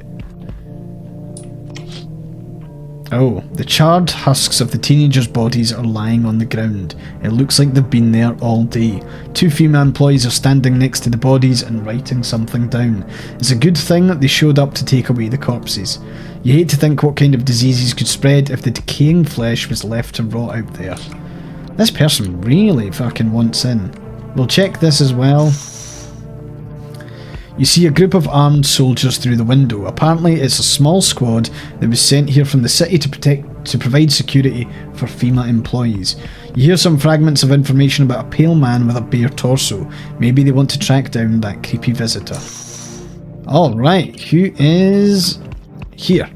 Oh, the charred husks of the teenagers' bodies are lying on the ground. It looks like they've been there all day. Two female employees are standing next to the bodies and writing something down. It's a good thing that they showed up to take away the corpses. You hate to think what kind of diseases could spread if the decaying flesh was left to rot out there. This person really fucking wants in. We'll check this as well. You see a group of armed soldiers through the window. Apparently it's a small squad that was sent here from the city to provide security for FEMA employees. You hear some fragments of information about a pale man with a bare torso. Maybe they want to track down that creepy visitor. Alright, who is here?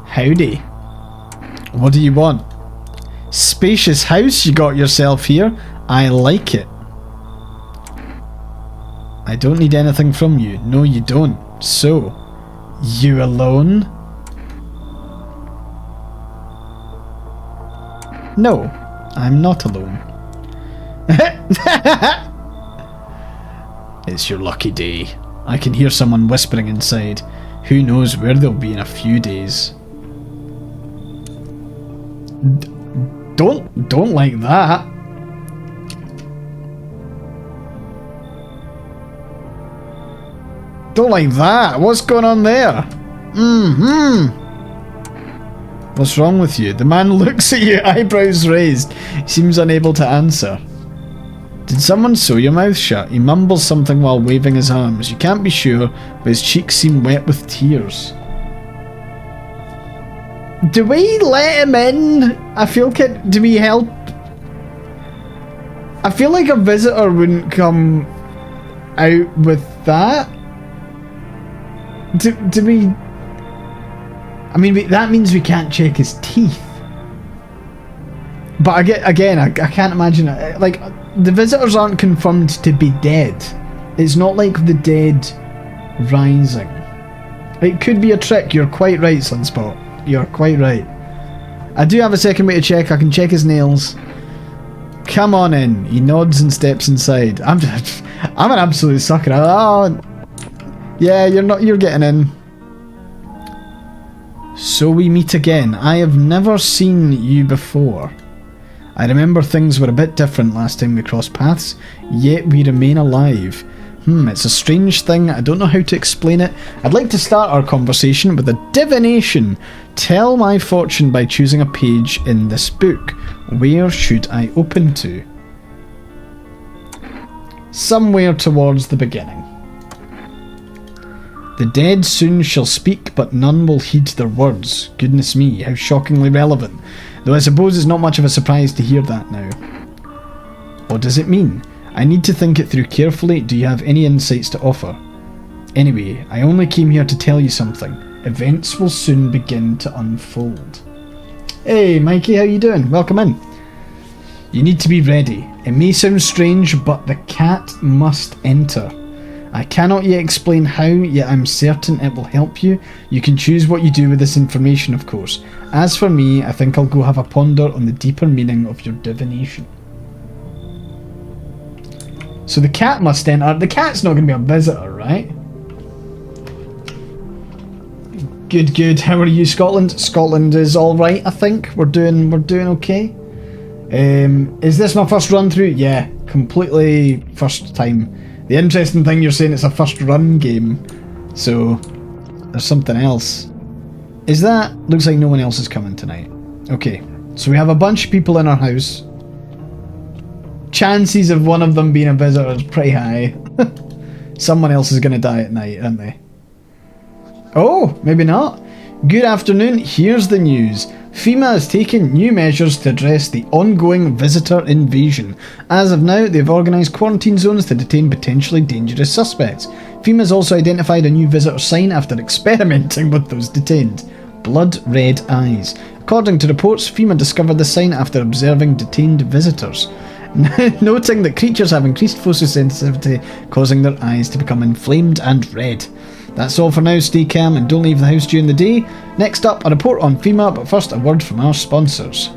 Howdy. What do you want? Spacious house you got yourself here. I like it. I don't need anything from you. No, you don't. So, you alone? No, I'm not alone. It's your lucky day. I can hear someone whispering inside. Who knows where they'll be in a few days. Don't like that. Don't like that. What's going on there? What's wrong with you? The man looks at you, eyebrows raised. He seems unable to answer. Did someone sew your mouth shut? He mumbles something while waving his arms. You can't be sure, but his cheeks seem wet with tears. Do we let him in? I feel do we help? I feel like a visitor wouldn't come out with that. Do we... I mean, that means we can't check his teeth. But again, I can't imagine it. Like, the visitors aren't confirmed to be dead. It's not like the dead rising. It could be a trick. You're quite right, Sunspot. You're quite right. I do have a second way to check. I can check his nails. Come on in. He nods and steps inside. I'm an absolute sucker. Oh, yeah, you're getting in. So we meet again. I have never seen you before. I remember things were a bit different last time we crossed paths, yet we remain alive. It's a strange thing. I don't know how to explain it. I'd like to start our conversation with a divination. Tell my fortune by choosing a page in this book. Where should I open to? Somewhere towards the beginning. The dead soon shall speak, but none will heed their words. Goodness me, how shockingly relevant. Though I suppose it's not much of a surprise to hear that now. What does it mean? I need to think it through carefully. Do you have any insights to offer? Anyway, I only came here to tell you something. Events will soon begin to unfold. Hey, Mikey, how you doing? Welcome in. You need to be ready. It may sound strange, but the cat must enter. I cannot yet explain how, yet I'm certain it will help you. You can choose what you do with this information, of course. As for me, I think I'll go have a ponder on the deeper meaning of your divination. So the cat must enter. The cat's not going to be a visitor, right? Good, good. How are you, Scotland? Scotland is all right, I think. We're doing okay. Is this my first run through? Yeah, completely first time. The interesting thing, you're saying it's a first run game, so there's something else. Is that... Looks like no one else is coming tonight. Okay, so we have a bunch of people in our house. Chances of one of them being a visitor is pretty high. Someone else is going to die at night, aren't they? Oh, maybe not. Good afternoon, here's the news. FEMA has taken new measures to address the ongoing visitor invasion. As of now, they've organised quarantine zones to detain potentially dangerous suspects. FEMA has also identified a new visitor sign after experimenting with those detained. Blood red eyes. According to reports, FEMA discovered the sign after observing detained visitors, noting that creatures have increased photosensitivity, causing their eyes to become inflamed and red. That's all for now, stay calm and don't leave the house during the day. Next up, a report on FEMA, but first a word from our sponsors.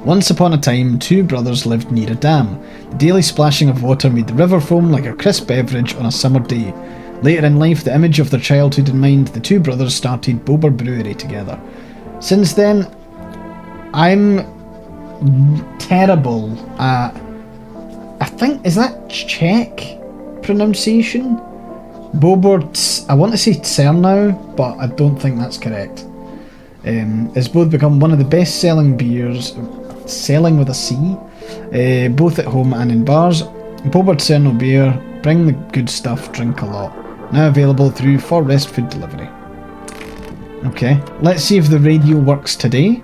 Once upon a time, two brothers lived near a dam. The daily splashing of water made the river foam like a crisp beverage on a summer day. Later in life, the image of their childhood in mind, the two brothers started Bober Brewery together. Since then, I'm terrible at... I think, is that Czech pronunciation? Bober, I want to say Cernau, but I don't think that's correct. It's both become one of the best-selling beers, selling with a C, both at home and in bars. Bober Cernau beer, bring the good stuff, drink a lot. Now available through Forest Food Delivery. Okay, let's see if the radio works today.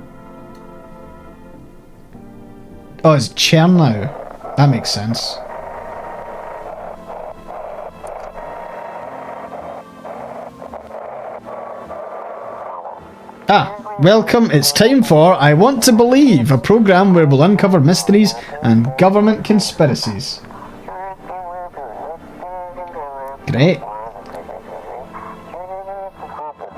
Oh, it's Chernau. That makes sense. Ah, welcome. It's time for I Want to Believe, a programme where we'll uncover mysteries and government conspiracies. Great.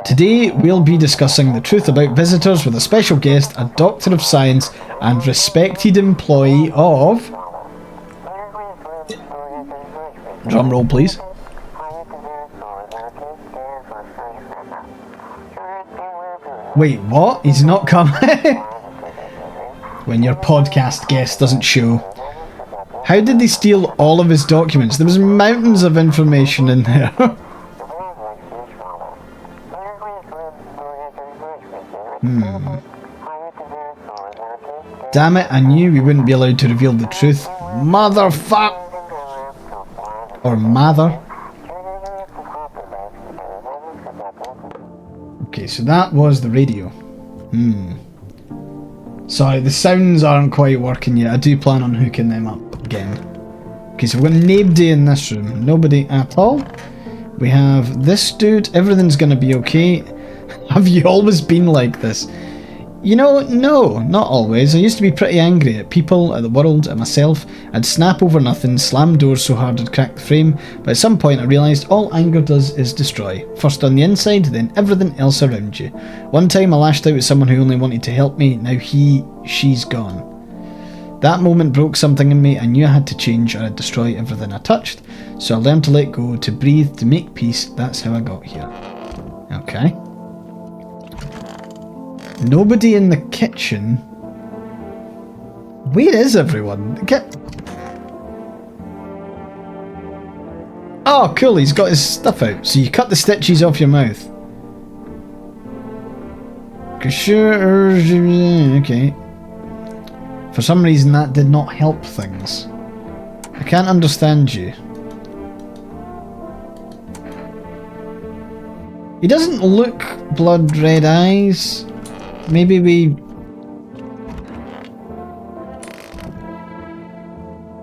Today we'll be discussing the truth about visitors with a special guest, a Doctor of Science and respected employee of... Drum roll, please. Wait, what? He's not coming? When your podcast guest doesn't show. How did they steal all of his documents? There was mountains of information in there. Damn it, I knew we wouldn't be allowed to reveal the truth. Motherfuck! Or mather. Okay, so that was the radio. Sorry, the sounds aren't quite working yet. I do plan on hooking them up again. Okay, so we've got nobody in this room. Nobody at all. We have this dude. Everything's gonna be okay. Have you always been like this? You know, no, not always. I used to be pretty angry at people, at the world, at myself. I'd snap over nothing, slam doors so hard I'd crack the frame, but at some point I realised all anger does is destroy. First on the inside, then everything else around you. One time I lashed out at someone who only wanted to help me, now she's gone. That moment broke something in me. I knew I had to change or I'd destroy everything I touched, so I learned to let go, to breathe, to make peace. That's how I got here. Okay. Nobody in the kitchen. Where is everyone? Oh, cool, he's got his stuff out. So you cut the stitches off your mouth. Okay. For some reason that did not help things. I can't understand you. He doesn't look blood red eyes. Maybe we...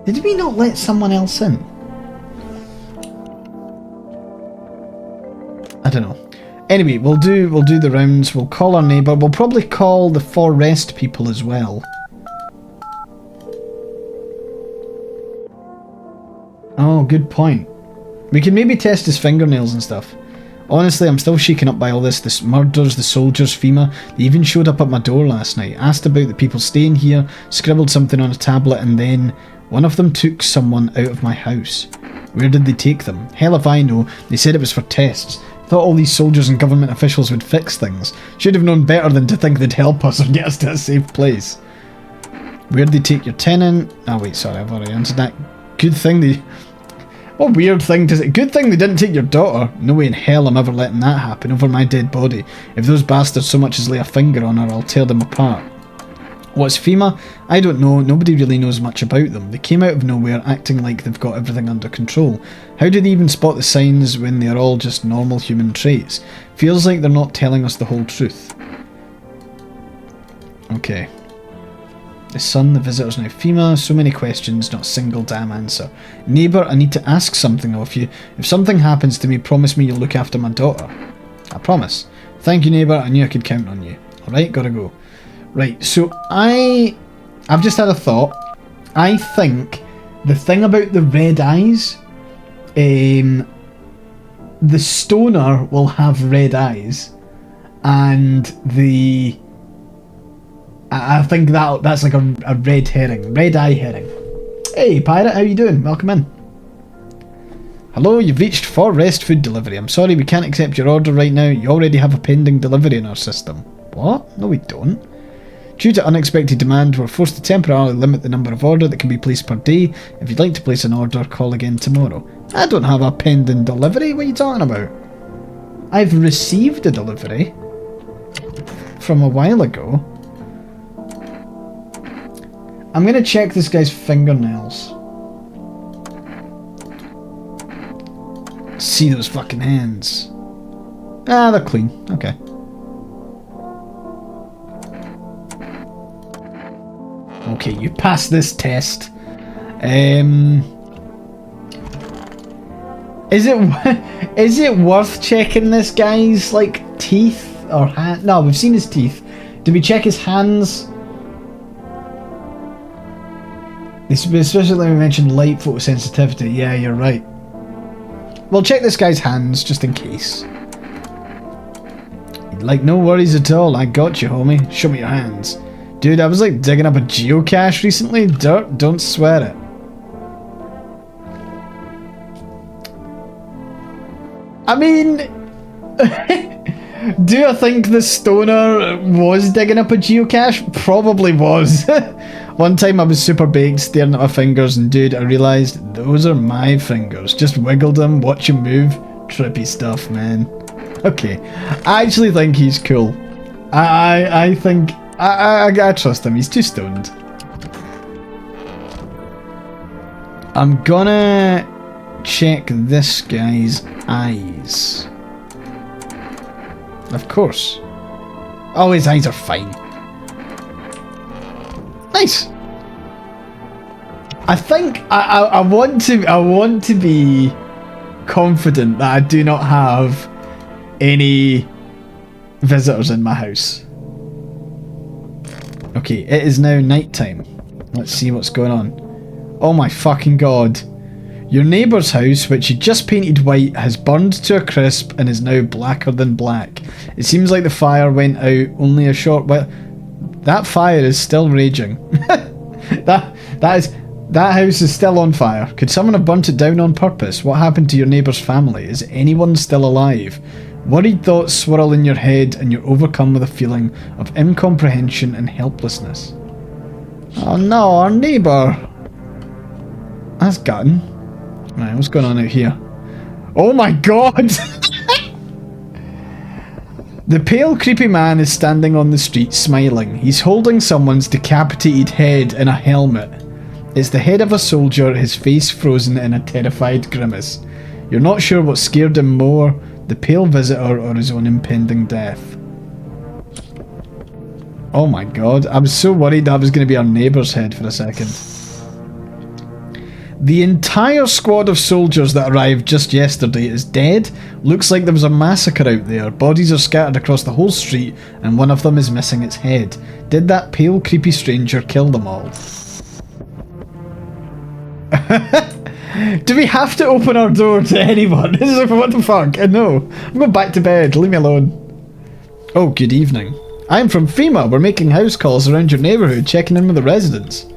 Did we not let someone else in? Anyway, we'll do the rounds. We'll call our neighbour. We'll probably call the forest people as well. Oh, good point. We can maybe test his fingernails and stuff. Honestly, I'm still shaken up by all this murders, the soldiers, FEMA. They even showed up at my door last night, asked about the people staying here, scribbled something on a tablet, and then one of them took someone out of my house. Where did they take them? Hell if I know. They said it was for tests. Thought all these soldiers and government officials would fix things. Should have known better than to think they'd help us or get us to a safe place. Where'd they take your tenant? Oh wait, sorry, I've already answered that. Good thing they... What weird thing to say. Good thing they didn't take your daughter. No way in hell I'm ever letting that happen over my dead body. If those bastards so much as lay a finger on her, I'll tear them apart. What's FEMA? I don't know. Nobody really knows much about them. They came out of nowhere acting like they've got everything under control. How do they even spot the signs when they are all just normal human traits? Feels like they're not telling us the whole truth. Okay. The son, the visitor's now FEMA. So many questions, not a single damn answer. Neighbour, I need to ask something of you. If something happens to me, promise me you'll look after my daughter. I promise. Thank you, neighbour. I knew I could count on you. Alright, gotta go. Right, so I've just had a thought. I think the thing about the red eyes, the stoner will have red eyes, and I think that's like a red herring, red eye herring. Hey pirate, how you doing? Welcome in. Hello, you've reached Forest Food Delivery. I'm sorry we can't accept your order right now. You already have a pending delivery in our system. What? No we don't. Due to unexpected demand, we're forced to temporarily limit the number of orders that can be placed per day. If you'd like to place an order, call again tomorrow. I don't have a pending delivery, what are you talking about? I've received a delivery from a while ago. I'm going to check this guy's fingernails. See those fucking hands. Ah, they're clean. Okay. Okay, you passed this test. Is it worth checking this guy's like teeth or hand? No, we've seen his teeth. Did we check his hands? Especially when we mentioned light photosensitivity. Yeah, you're right. We'll check this guy's hands just in case. Like, no worries at all. I got you, homie. Show me your hands. Dude, I was like digging up a geocache recently. Don't swear it. I mean, do I think the stoner was digging up a geocache? Probably was. One time I was super baked staring at my fingers and dude, I realised those are my fingers. Just wiggled them, watch him move. Trippy stuff, man. Okay, I actually think he's cool. I think... I trust him, he's too stoned. I'm gonna check this guy's eyes. Of course. Oh, his eyes are fine. Nice. I think I want to be confident that I do not have any visitors in my house. Okay, it is now night time. Let's see what's going on. Oh my fucking god. Your neighbour's house, which you just painted white, has burned to a crisp and is now blacker than black. It seems like the fire went out only a short while. That fire is still raging. That house is still on fire. Could someone have burnt it down on purpose? What happened to your neighbour's family? Is anyone still alive? Worried thoughts swirl in your head and you're overcome with a feeling of incomprehension and helplessness. Oh no, our neighbour! That's gutting. Right, what's going on out here? Oh my god! The pale, creepy man is standing on the street smiling. He's holding someone's decapitated head in a helmet. It's the head of a soldier, his face frozen in a terrified grimace. You're not sure what scared him more, the pale visitor or his own impending death. Oh my god, I was so worried that was going to be our neighbour's head for a second. The entire squad of soldiers that arrived just yesterday is dead. Looks like there was a massacre out there. Bodies are scattered across the whole street, and one of them is missing its head. Did that pale, creepy stranger kill them all? Do we have to open our door to anyone? What the fuck? No. I'm going back to bed. Leave me alone. Oh, good evening. I'm from FEMA. We're making house calls around your neighbourhood, checking in with the residents.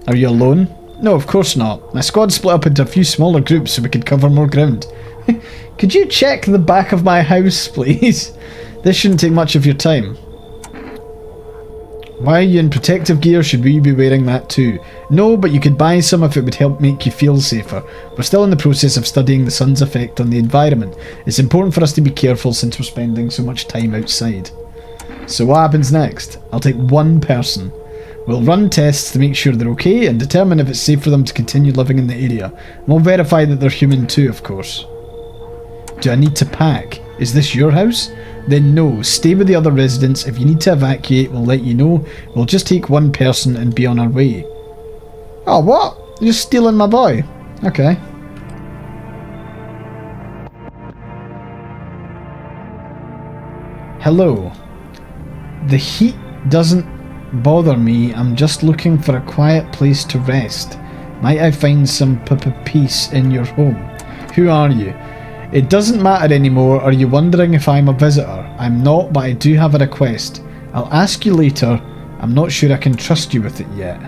Are you alone? No, of course not. My squad split up into a few smaller groups so we could cover more ground. Could you check the back of my house, please? This shouldn't take much of your time. Why are you in protective gear? Should we be wearing that too? No, but you could buy some if it would help make you feel safer. We're still in the process of studying the sun's effect on the environment. It's important for us to be careful since we're spending so much time outside. So what happens next? I'll take one person. We'll run tests to make sure they're okay and determine if it's safe for them to continue living in the area. And we'll verify that they're human too, of course. Do I need to pack? Is this your house? Then no, stay with the other residents. If you need to evacuate, we'll let you know. We'll just take one person and be on our way. Oh, what? You're stealing my boy. Okay. Hello. The heat doesn't bother me. I'm just looking for a quiet place to rest. Might I find some peace in your home? Who are you? It doesn't matter anymore. Are you wondering if I'm a visitor? I'm not, but I do have a request. I'll ask you later. I'm not sure I can trust you with it yet.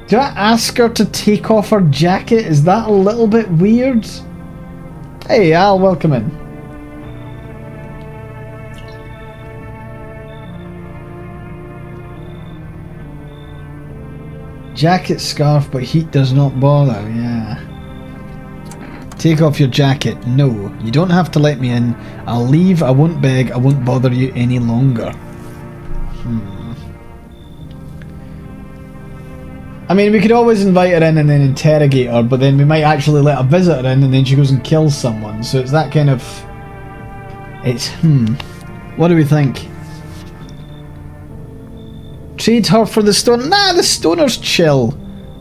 Do I ask her to take off her jacket? Is that a little bit weird? Hey Al, welcome in. Jacket, scarf, but heat does not bother, yeah. Take off your jacket. No, you don't have to let me in. I'll leave, I won't beg, I won't bother you any longer. I mean, we could always invite her in and then interrogate her, but then we might actually let a visitor in and then she goes and kills someone. So it's that kind of... It's, What do we think? Trade her for the stoner? Nah, the stoner's chill.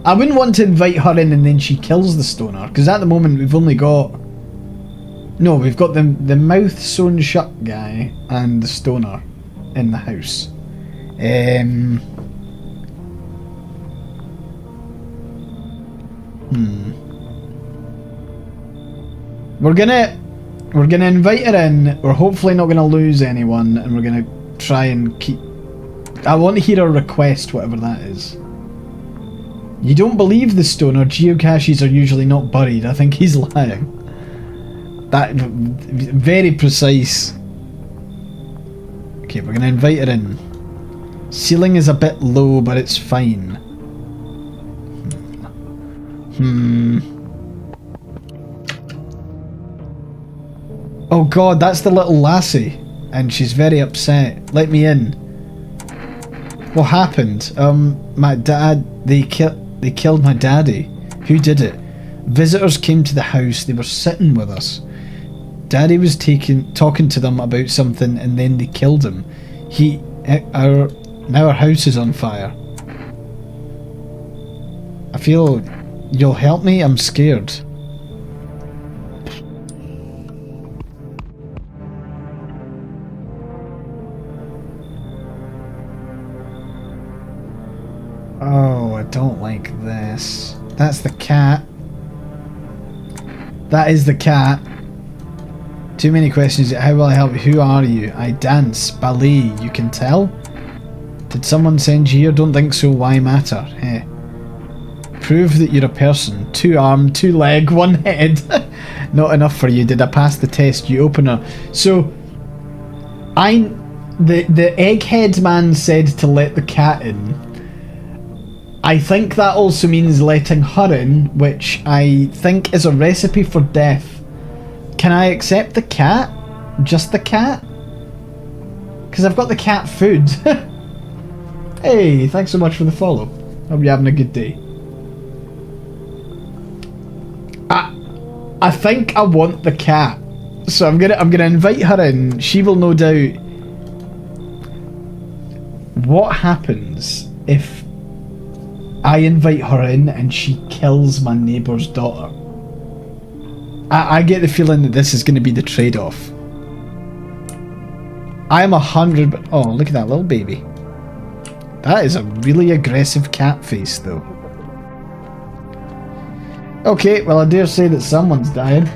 I wouldn't want to invite her in and then she kills the stoner, because at the moment we've only got... No, we've got the mouth sewn shut guy and the stoner in the house. We're gonna invite her in. We're hopefully not gonna lose anyone, and we're gonna try and keep... I want to hear her request, whatever that is. You don't believe the stoner? Geocaches are usually not buried. I think he's lying. That... very precise. Okay, we're gonna invite her in. Ceiling is a bit low, but it's fine. Oh god, that's the little lassie. And she's very upset. Let me in. What happened? My dad... They killed my daddy. Who did it? Visitors came to the house. They were sitting with us. Daddy was talking to them about something and then they killed him. Now our house is on fire. I feel... You'll help me? I'm scared. Oh, I don't like this. That's the cat. That is the cat. Too many questions. How will I help you? Who are you? I dance. Ballet. You can tell? Did someone send you here? Don't think so. Why matter? Heh. Prove that you're a person. 2 arm, 2 leg, 1 head. Not enough for you. Did I pass the test? You open her. So, the egghead man said to let the cat in. I think that also means letting her in, which I think is a recipe for death. Can I accept the cat? Just the cat? Because I've got the cat food. Hey, thanks so much for the follow. Hope you're having a good day. I think I want the cat. So I'm gonna invite her in. She will no doubt What happens if I invite her in and she kills my neighbour's daughter? I get the feeling that this is going to be the trade-off. I'm 100... Oh, look at that little baby. That is a really aggressive cat face, though. Okay, well, I dare say that someone's died.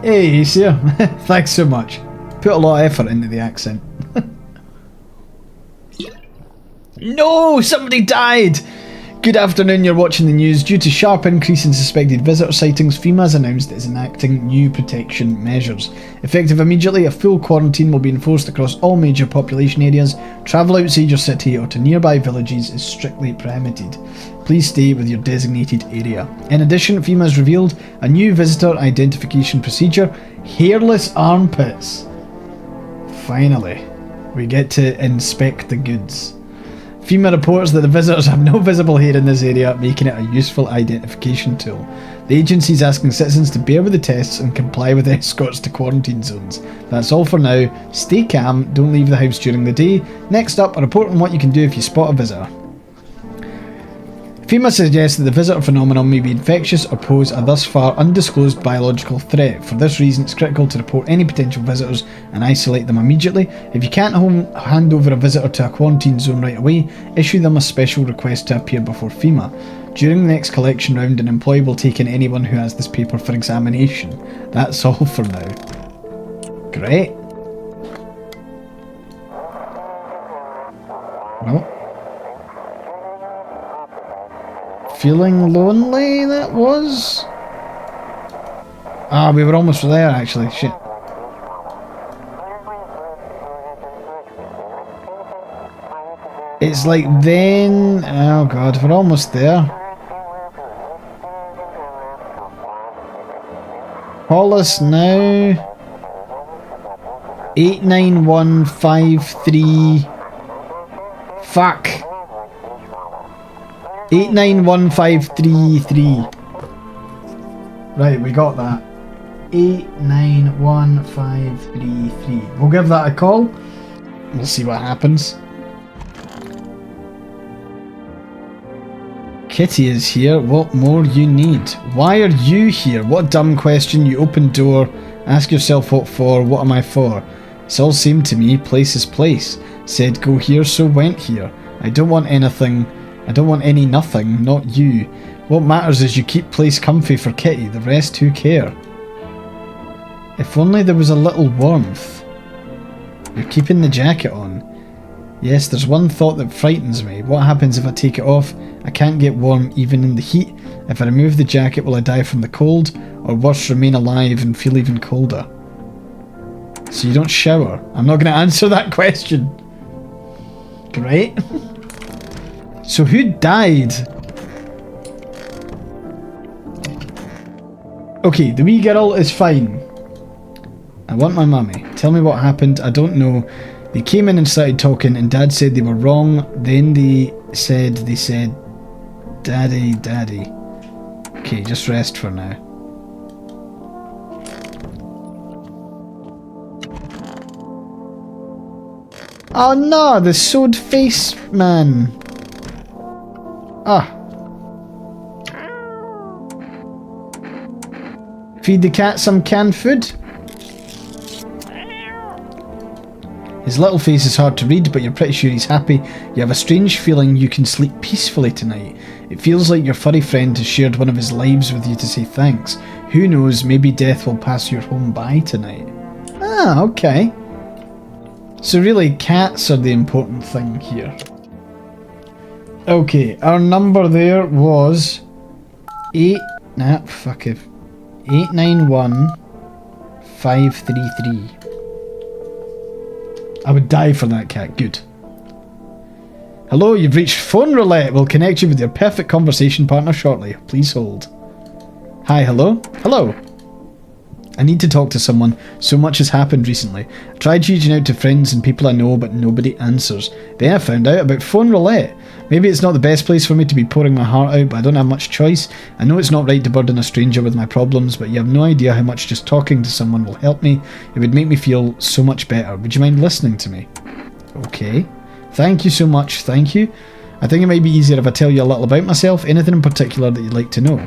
Hey, sir. Thanks so much. Put a lot of effort into the accent. No! Somebody died! Good afternoon, you're watching the news. Due to sharp increase in suspected visitor sightings, FEMA has announced it is enacting new protection measures. Effective immediately, a full quarantine will be enforced across all major population areas. Travel outside your city or to nearby villages is strictly prohibited. Please stay with your designated area. In addition, FEMA has revealed a new visitor identification procedure: hairless armpits. Finally, we get to inspect the goods. FEMA reports that the visitors have no visible hair in this area, making it a useful identification tool. The agency is asking citizens to bear with the tests and comply with escorts to quarantine zones. That's all for now. Stay calm, don't leave the house during the day. Next up, a report on what you can do if you spot a visitor. FEMA suggests that the visitor phenomenon may be infectious or pose a thus far undisclosed biological threat. For this reason, it's critical to report any potential visitors and isolate them immediately. If you can't hand over a visitor to a quarantine zone right away, issue them a special request to appear before FEMA. During the next collection round, an employee will take in anyone who has this paper for examination. That's all for now. Great. Well. Feeling lonely, that was? Ah, we were almost there, actually. Shit. It's like then... Oh god, we're almost there. Call us now. 89153... Fuck. 891533. Right, we got that. 891533. We'll give that a call. We'll see what happens. Kitty is here. What more you need? Why are you here? What dumb question. You open door. Ask yourself what for. What am I for? It's all same to me. Place is place. Said go here, so went here. I don't want anything. I don't want any nothing, not you. What matters is you keep place comfy for Kitty, the rest who care? If only there was a little warmth. You're keeping the jacket on. Yes, there's one thought that frightens me. What happens if I take it off? I can't get warm even in the heat. If I remove the jacket, will I die from the cold? Or worse, remain alive and feel even colder? So you don't shower? I'm not going to answer that question. Great. So who died? Okay, the wee girl is fine. I want my mummy. Tell me what happened. I don't know. They came in and started talking and Dad said they were wrong. Then they said, Daddy, Daddy. Okay, just rest for now. Oh no, the sewed face man. Ah. Feed the cat some canned food. His little face is hard to read, but you're pretty sure he's happy. You have a strange feeling you can sleep peacefully tonight. It feels like your furry friend has shared one of his lives with you to say thanks. Who knows, maybe death will pass your home by tonight. Ah, okay. So really, cats are the important thing here. Okay, our number there was 891533. I would die for that cat. Good. Hello, you've reached phone roulette. We'll connect you with your perfect conversation partner shortly. Please hold. Hi, hello? Hello. I need to talk to someone. So much has happened recently. I tried reaching out to friends and people I know, but nobody answers. Then I found out about phone roulette. Maybe it's not the best place for me to be pouring my heart out, but I don't have much choice. I know it's not right to burden a stranger with my problems, but you have no idea how much just talking to someone will help me. It would make me feel so much better. Would you mind listening to me? Okay. Thank you so much, thank you. I think it might be easier if I tell you a little about myself. Anything in particular that you'd like to know?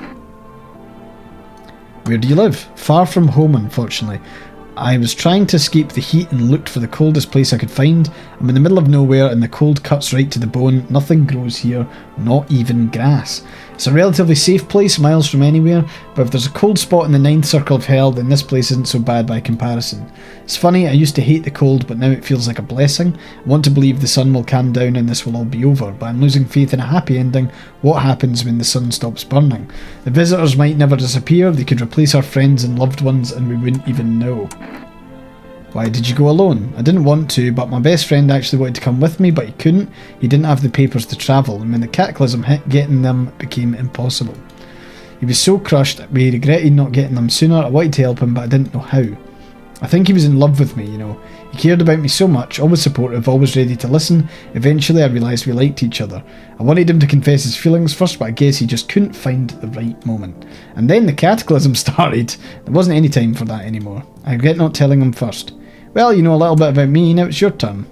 Where do you live? Far from home, unfortunately. I was trying to escape the heat and looked for the coldest place I could find. I'm in the middle of nowhere and the cold cuts right to the bone. Nothing grows here, not even grass. It's a relatively safe place, miles from anywhere, but if there's a cold spot in the ninth circle of hell, then this place isn't so bad by comparison. It's funny, I used to hate the cold, but now it feels like a blessing. I want to believe the sun will calm down and this will all be over, but I'm losing faith in a happy ending. What happens when the sun stops burning? The visitors might never disappear, they could replace our friends and loved ones and we wouldn't even know. Why did you go alone? I didn't want to, but my best friend actually wanted to come with me, but he couldn't. He didn't have the papers to travel, and when the cataclysm hit, getting them became impossible. He was so crushed, we regretted not getting them sooner. I wanted to help him, but I didn't know how. I think he was in love with me, you know. He cared about me so much, always supportive, always ready to listen. Eventually I realised we liked each other. I wanted him to confess his feelings first, but I guess he just couldn't find the right moment. And then the cataclysm started. There wasn't any time for that anymore. I regret not telling him first. Well, you know a little bit about me, now it's your turn.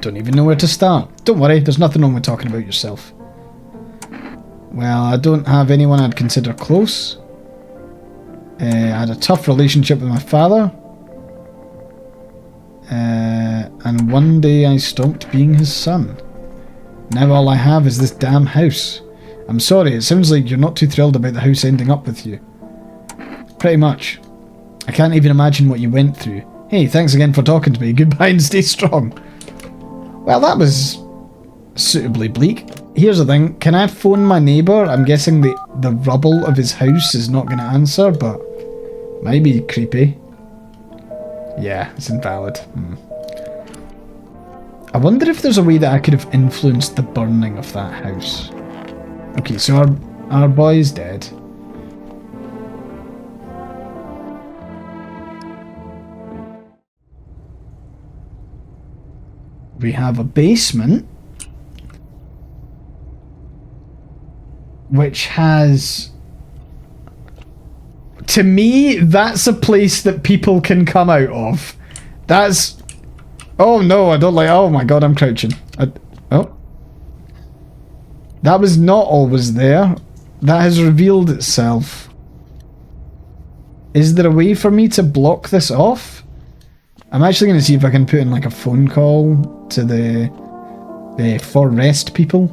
Don't even know where to start. Don't worry, there's nothing wrong with talking about yourself. Well, I don't have anyone I'd consider close. I had a tough relationship with my father. And one day I stopped being his son. Now all I have is this damn house. I'm sorry, it sounds like you're not too thrilled about the house ending up with you. Pretty much. I can't even imagine what you went through. Hey, thanks again for talking to me. Goodbye and stay strong. Well, that was suitably bleak. Here's the thing. Can I phone my neighbour? I'm guessing the rubble of his house is not going to answer, but might be creepy. Yeah, it's invalid. I wonder if there's a way that I could have influenced the burning of that house. Okay, so our boy's dead. We have a basement which has, to me, that's a place that people can come out of. That's, oh no, I don't like, oh my god, I'm crouching. Oh. That was not always there. That has revealed itself. Is there a way for me to block this off? I'm actually going to see if I can put in like a phone call to the For Rest people.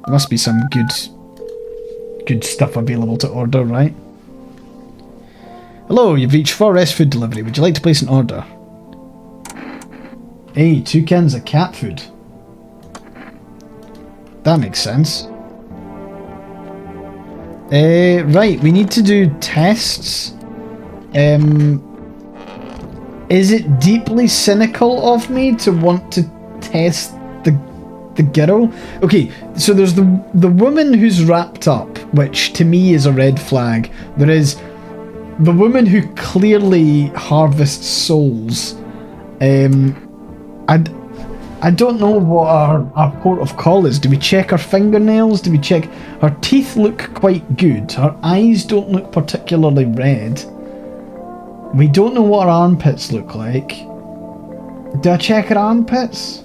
There must be some good stuff available to order, right? Hello, you've reached For Rest Food Delivery. Would you like to place an order? Hey, 2 cans of cat food. That makes sense. Right, we need to do tests. Is it deeply cynical of me to want to test the girl? Okay, so there's the woman who's wrapped up, which to me is a red flag. There is the woman who clearly harvests souls. I don't know what our port of call is. Do we check her fingernails? Do we check... Her teeth look quite good. Her eyes don't look particularly red. We don't know what her armpits look like. Do I check her armpits?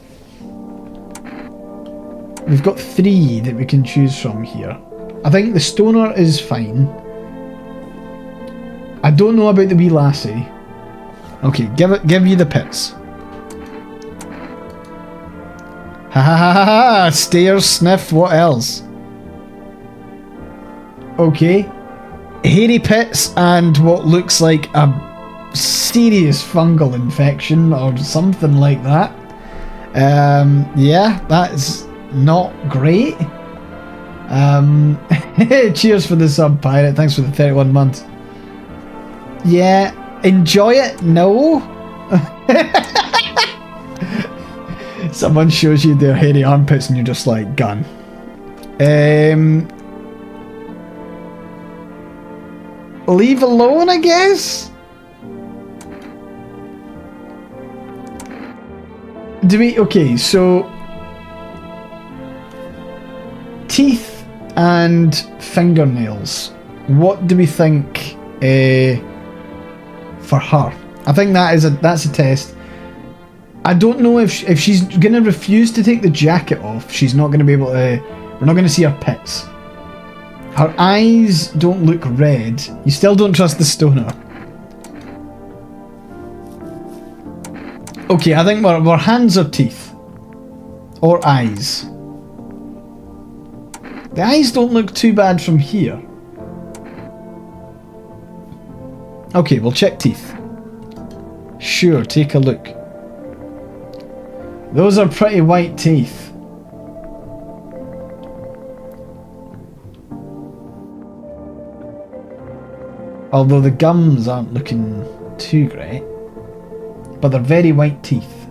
We've got 3 that we can choose from here. I think the stoner is fine. I don't know about the wee lassie. Okay, give you the pits. Ha ha ha ha ha! Stare, sniff, what else? Okay. Hairy pits and what looks like a serious fungal infection or something like that. Yeah, that's not great. Cheers for the sub, Pirate. Thanks for the 31 months. Yeah, enjoy it? No? Someone shows you their hairy armpits and you're just like, gun. Leave alone, I guess? Do we... Okay, so... Teeth and fingernails. What do we think for her? I think that's a test. I don't know if she's going to refuse to take the jacket off. She's not going to be able to... We're not going to see her pits. Her eyes don't look red. You still don't trust the stoner. Okay, I think we're hands or teeth. Or eyes. The eyes don't look too bad from here. Okay, we'll check teeth. Sure, take a look. Those are pretty white teeth. Although the gums aren't looking too great. But they're very white teeth.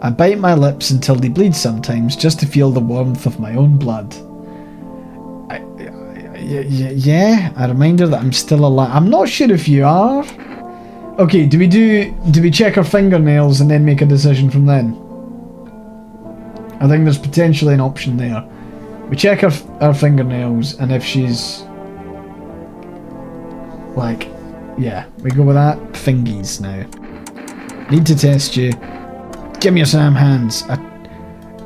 I bite my lips until they bleed sometimes, just to feel the warmth of my own blood. Yeah, a reminder that I'm still alive. I'm not sure if you are. Okay, do we check her fingernails and then make a decision from then? I think there's potentially an option there. We check her fingernails, and if she's like, yeah, we go with that. Fingies now. Need to test you. Give me your Sam hands.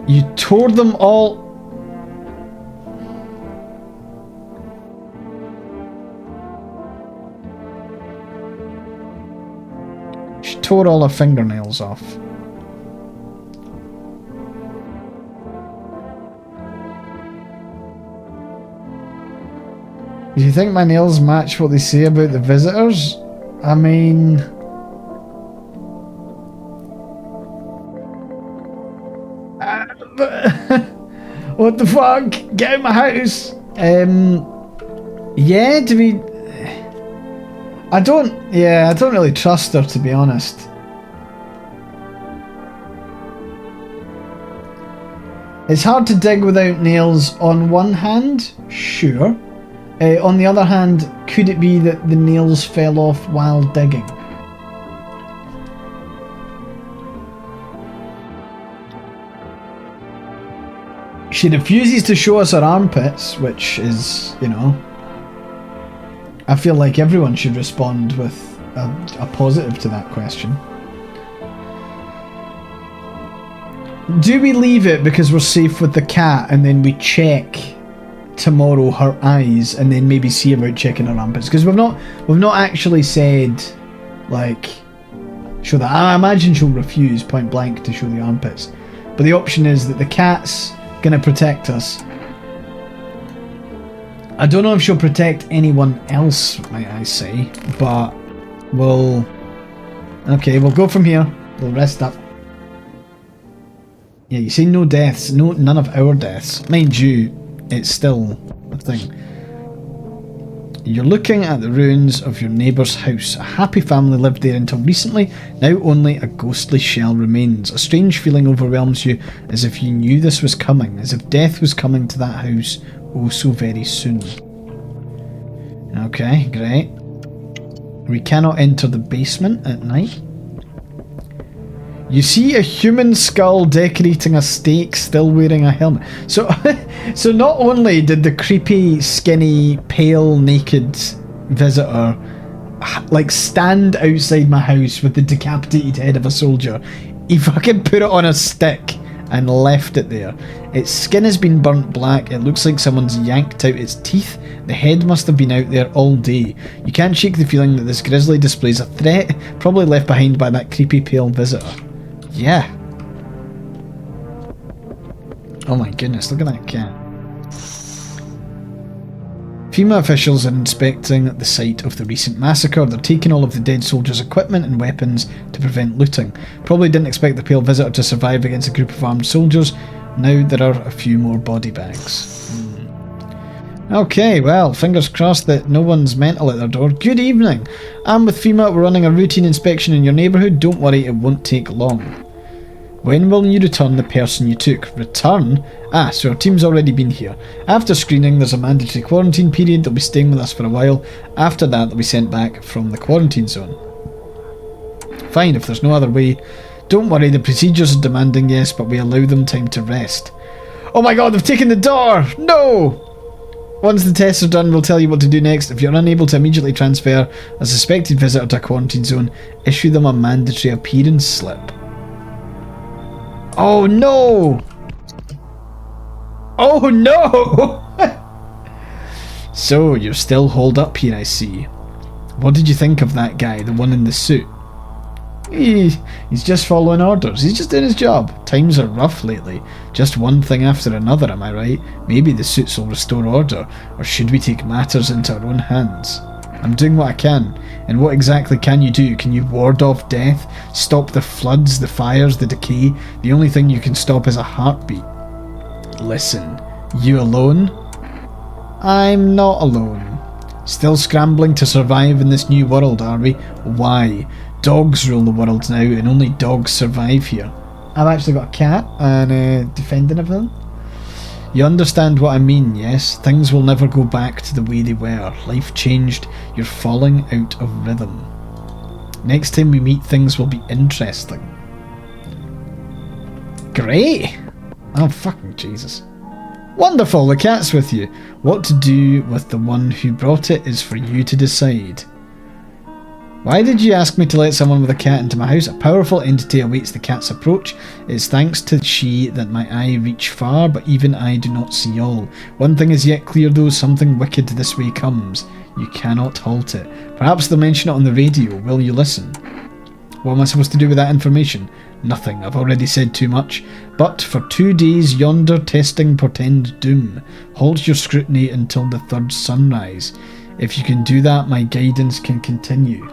You tore them all. She tore all her fingernails off. Do you think my nails match what they say about the visitors? I mean... what the fuck? Get out of my house! Yeah, do we... I don't really trust her, to be honest. It's hard to dig without nails on one hand, sure. On the other hand, could it be that the nails fell off while digging? She refuses to show us her armpits, which is, you know... I feel like everyone should respond with a positive to that question. Do we leave it because we're safe with the cat and then we check tomorrow her eyes and then maybe see about checking her armpits? Because we've not actually said, like, show that. I imagine she'll refuse point blank to show the armpits. But the option is that the cat's gonna protect us. I don't know if she'll protect anyone else, might I say, but we'll... Okay, we'll go from here. We'll rest up. Yeah, you say no deaths. None of our deaths. Mind you, it's still a thing. You're looking at the ruins of your neighbour's house. A happy family lived there until recently. Now only a ghostly shell remains. A strange feeling overwhelms you, as if you knew this was coming, as if death was coming to that house oh so very soon. Okay, great. We cannot enter the basement at night. You see a human skull decorating a stake, still wearing a helmet. So, so not only did the creepy, skinny, pale, naked visitor like stand outside my house with the decapitated head of a soldier, he fucking put it on a stick and left it there. Its skin has been burnt black. It looks like someone's yanked out its teeth. The head must have been out there all day. You can't shake the feeling that this grisly displays a threat, probably left behind by that creepy pale visitor. Yeah. Oh my goodness, look at that cat. FEMA officials are inspecting the site of the recent massacre. They're taking all of the dead soldiers' equipment and weapons to prevent looting. Probably didn't expect the pale visitor to survive against a group of armed soldiers. Now there are a few more body bags. Okay, well, fingers crossed that no one's mental at their door. Good evening. I'm with FEMA. We're running a routine inspection in your neighbourhood. Don't worry, it won't take long. When will you return the person you took? Return? Ah, so our team's already been here. After screening, there's a mandatory quarantine period. They'll be staying with us for a while. After that, they'll be sent back from the quarantine zone. Fine, if there's no other way. Don't worry, the procedures are demanding, yes, but we allow them time to rest. Oh my god, they've taken the door! No! Once the tests are done, we'll tell you what to do next. If you're unable to immediately transfer a suspected visitor to a quarantine zone, issue them a mandatory appearance slip. Oh no! Oh no! So, you're still holed up here, I see. What did you think of that guy, the one in the suit? He's just following orders. He's just doing his job. Times are rough lately. Just one thing after another, am I right? Maybe the suits will restore order, or should we take matters into our own hands? I'm doing what I can. And what exactly can you do? Can you ward off death? Stop the floods, the fires, the decay? The only thing you can stop is a heartbeat. Listen, you alone? I'm not alone. Still scrambling to survive in this new world, are we? Why? Dogs rule the world now, and only dogs survive here. I've actually got a cat, and defending everything. You understand what I mean, yes? Things will never go back to the way they were. Life changed. You're falling out of rhythm. Next time we meet, things will be interesting. Great! Oh, fucking Jesus. Wonderful, the cat's with you. What to do with the one who brought it is for you to decide. Why did you ask me to let someone with a cat into my house? A powerful entity awaits the cat's approach. It's thanks to she that my eye reach far, but even I do not see all. One thing is yet clear though, something wicked this way comes. You cannot halt it. Perhaps they'll mention it on the radio. Will you listen? What am I supposed to do with that information? Nothing. I've already said too much. But for 2 days yonder testing portend doom. Halt your scrutiny until the third sunrise. If you can do that, my guidance can continue.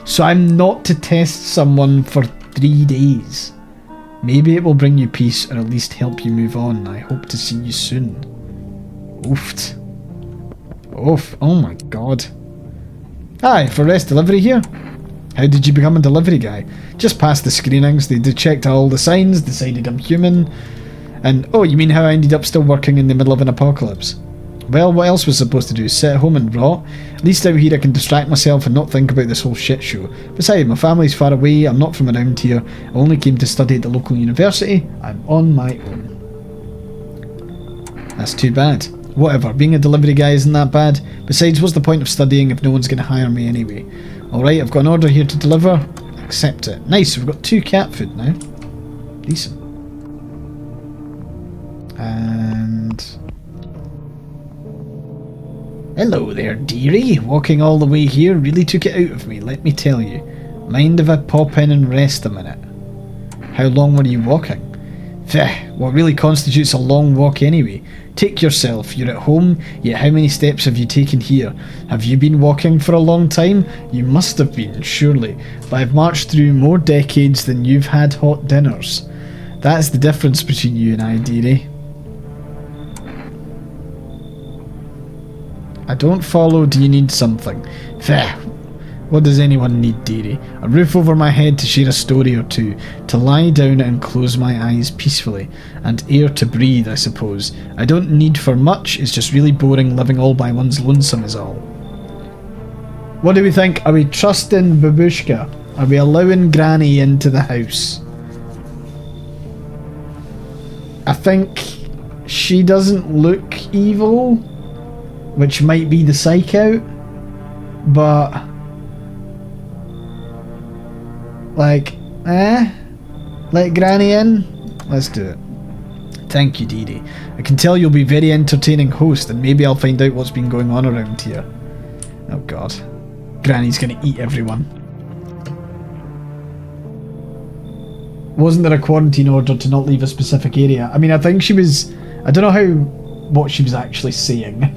So I'm not to test someone for 3 days. Maybe it will bring you peace, or at least help you move on. I hope to see you soon. Oofed. Oof. Oh my god. Hi, for rest delivery here. How did you become a delivery guy? Just passed the screenings, they checked all the signs, decided I'm human. And, oh, you mean how I ended up still working in the middle of an apocalypse? Well, what else was I supposed to do? Sit at home and rot? At least out here I can distract myself and not think about this whole shit show. Besides, my family's far away, I'm not from around here, I only came to study at the local university, I'm on my own. That's too bad. Whatever, being a delivery guy isn't that bad. Besides, what's the point of studying if no one's going to hire me anyway? Alright, I've got an order here to deliver. Accept it. Nice, we've got 2 cat food now. Decent. And... hello there, dearie. Walking all the way here really took it out of me, let me tell you. Mind if I pop in and rest a minute? How long were you walking? What really constitutes a long walk anyway? Take yourself, you're at home, yet how many steps have you taken here? Have you been walking for a long time? You must have been, surely. But I've marched through more decades than you've had hot dinners. That's the difference between you and I, dearie. I don't follow, do you need something? What does anyone need, dearie? A roof over my head to share a story or two, to lie down and close my eyes peacefully, and air to breathe, I suppose. I don't need for much, it's just really boring living all by one's lonesome is all. What do we think? Are we trusting Babushka? Are we allowing Granny into the house? I think she doesn't look evil, which might be the psych out, but... like, let Granny in? Let's do it. Thank you, Dee Dee. I can tell you'll be a very entertaining host, and maybe I'll find out what's been going on around here. Oh god. Granny's gonna eat everyone. Wasn't there a quarantine order to not leave a specific area? I mean, I think she was... I don't know what she was actually saying.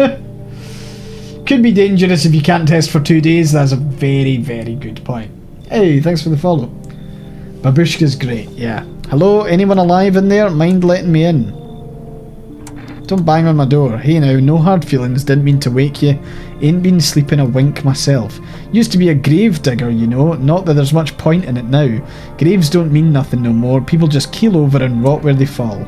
Could be dangerous if you can't test for 2 days. That's a very, very good point. Hey, thanks for the follow. Babushka's great, yeah. Hello, anyone alive in there? Mind letting me in? Don't bang on my door. Hey now, no hard feelings, didn't mean to wake you. Ain't been sleeping a wink myself. Used to be a grave digger, you know, not that there's much point in it now. Graves don't mean nothing no more, people just keel over and rot where they fall.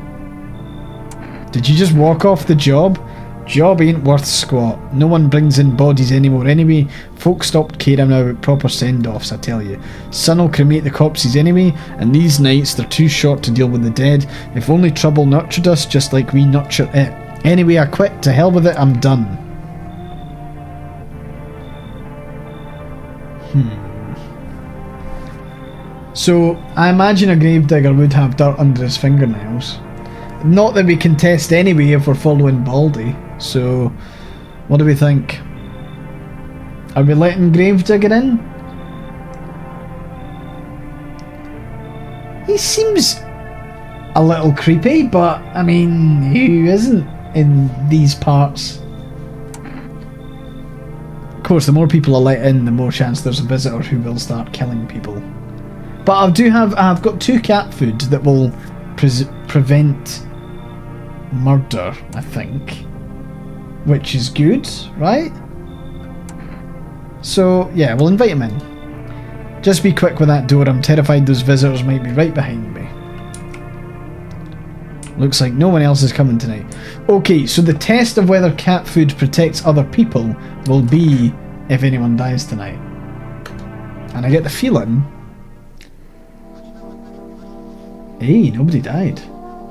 Did you just walk off the job? Job ain't worth squat. No one brings in bodies anymore anyway. Folk stopped caring about proper send-offs, I tell you. Son'll cremate the corpses anyway, and these nights they're too short to deal with the dead. If only trouble nurtured us just like we nurture it. Anyway, I quit. To hell with it, I'm done. So, I imagine a gravedigger would have dirt under his fingernails. Not that we can test anyway if we're following Baldy. So, what do we think? Are we letting Gravedigger in? He seems a little creepy, but I mean, who isn't in these parts? Of course, the more people are let in, the more chance there's a visitor who will start killing people. But I've got 2 cat food that will prevent murder, I think, which is good, right? So yeah, we'll invite him in. Just be quick with that door. I'm terrified those visitors might be right behind me. Looks like no one else is coming tonight. Okay, so the test of whether cat food protects other people will be if anyone dies tonight. And I get the feeling... Hey, nobody died.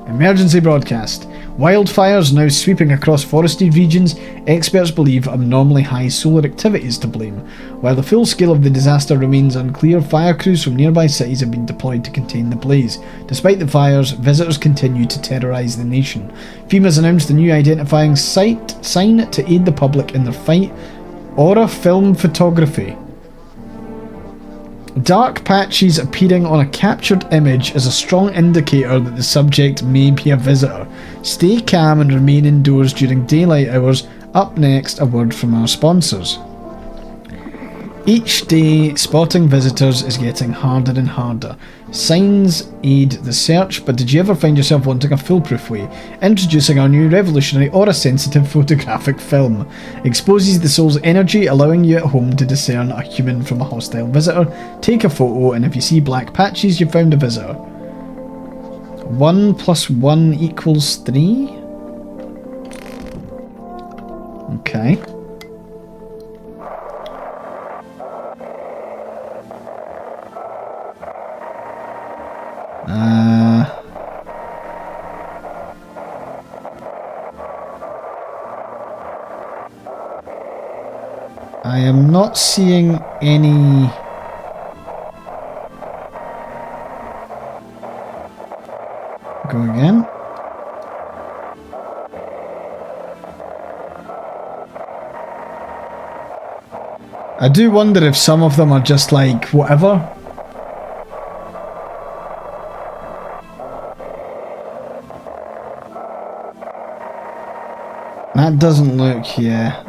Emergency broadcast. Wildfires now sweeping across forested regions. Experts believe abnormally high solar activity is to blame. While the full scale of the disaster remains unclear, fire crews from nearby cities have been deployed to contain the blaze. Despite the fires, visitors continue to terrorise the nation. FEMA's announced a new identifying sign to aid the public in their fight. Aura film photography. Dark patches appearing on a captured image is a strong indicator that the subject may be a visitor. Stay calm and remain indoors during daylight hours. Up next, a word from our sponsors. Each day, spotting visitors is getting harder and harder. Signs aid the search, but did you ever find yourself wanting a foolproof way? Introducing our new revolutionary aura-sensitive photographic film. Exposes the soul's energy, allowing you at home to discern a human from a hostile visitor. Take a photo, and if you see black patches, you've found a visitor. 1 + 1 = 3? Okay. I am not seeing any... Go again. I do wonder if some of them are just like, whatever. That doesn't look, yeah.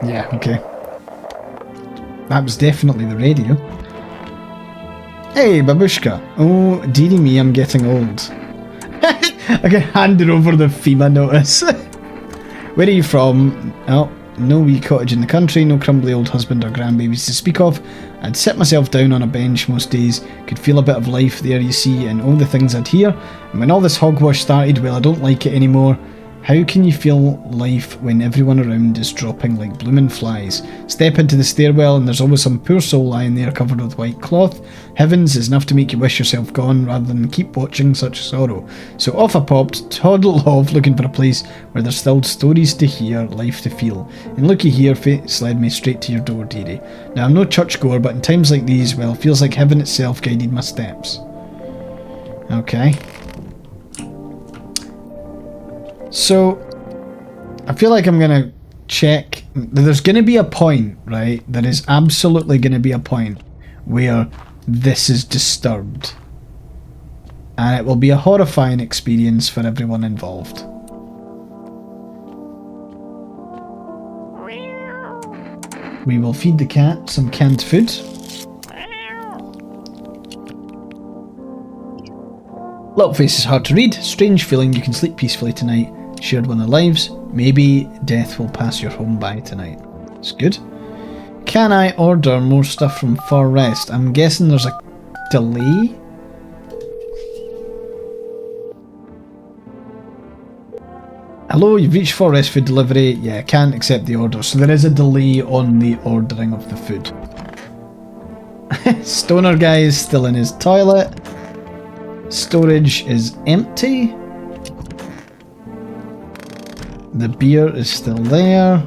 Yeah, okay. That was definitely the radio. Hey, babushka. Oh, dearie me, I'm getting old. I get handed over the FEMA notice. Where are you from? Oh, no wee cottage in the country, no crumbly old husband or grandbabies to speak of. I'd sit myself down on a bench most days, could feel a bit of life there, you see, and all the things I'd hear. And when all this hogwash started, well, I don't like it anymore. How can you feel life when everyone around is dropping like bloomin' flies? Step into the stairwell and there's always some poor soul lying there covered with white cloth. Heavens is enough to make you wish yourself gone rather than keep watching such sorrow. So off I popped, toddled off looking for a place where there's still stories to hear, life to feel. And looky here, fate led me straight to your door, dearie. Now I'm no churchgoer, but in times like these, well, it feels like heaven itself guided my steps. Okay. So, I feel like I'm going to check. There's going to be a point, right? There is absolutely going to be a point where this is disturbed. And it will be a horrifying experience for everyone involved. We will feed the cat some canned food. Little face is hard to read. Strange feeling you can sleep peacefully tonight. Shared one of their lives. Maybe death will pass your home by tonight. It's good. Can I order more stuff from Far Rest? I'm guessing there's a delay. Hello, you've reached Far Rest food delivery. Yeah, I can't accept the order. So there is a delay on the ordering of the food. Stoner guy is still in his toilet. Storage is empty. The beer is still there.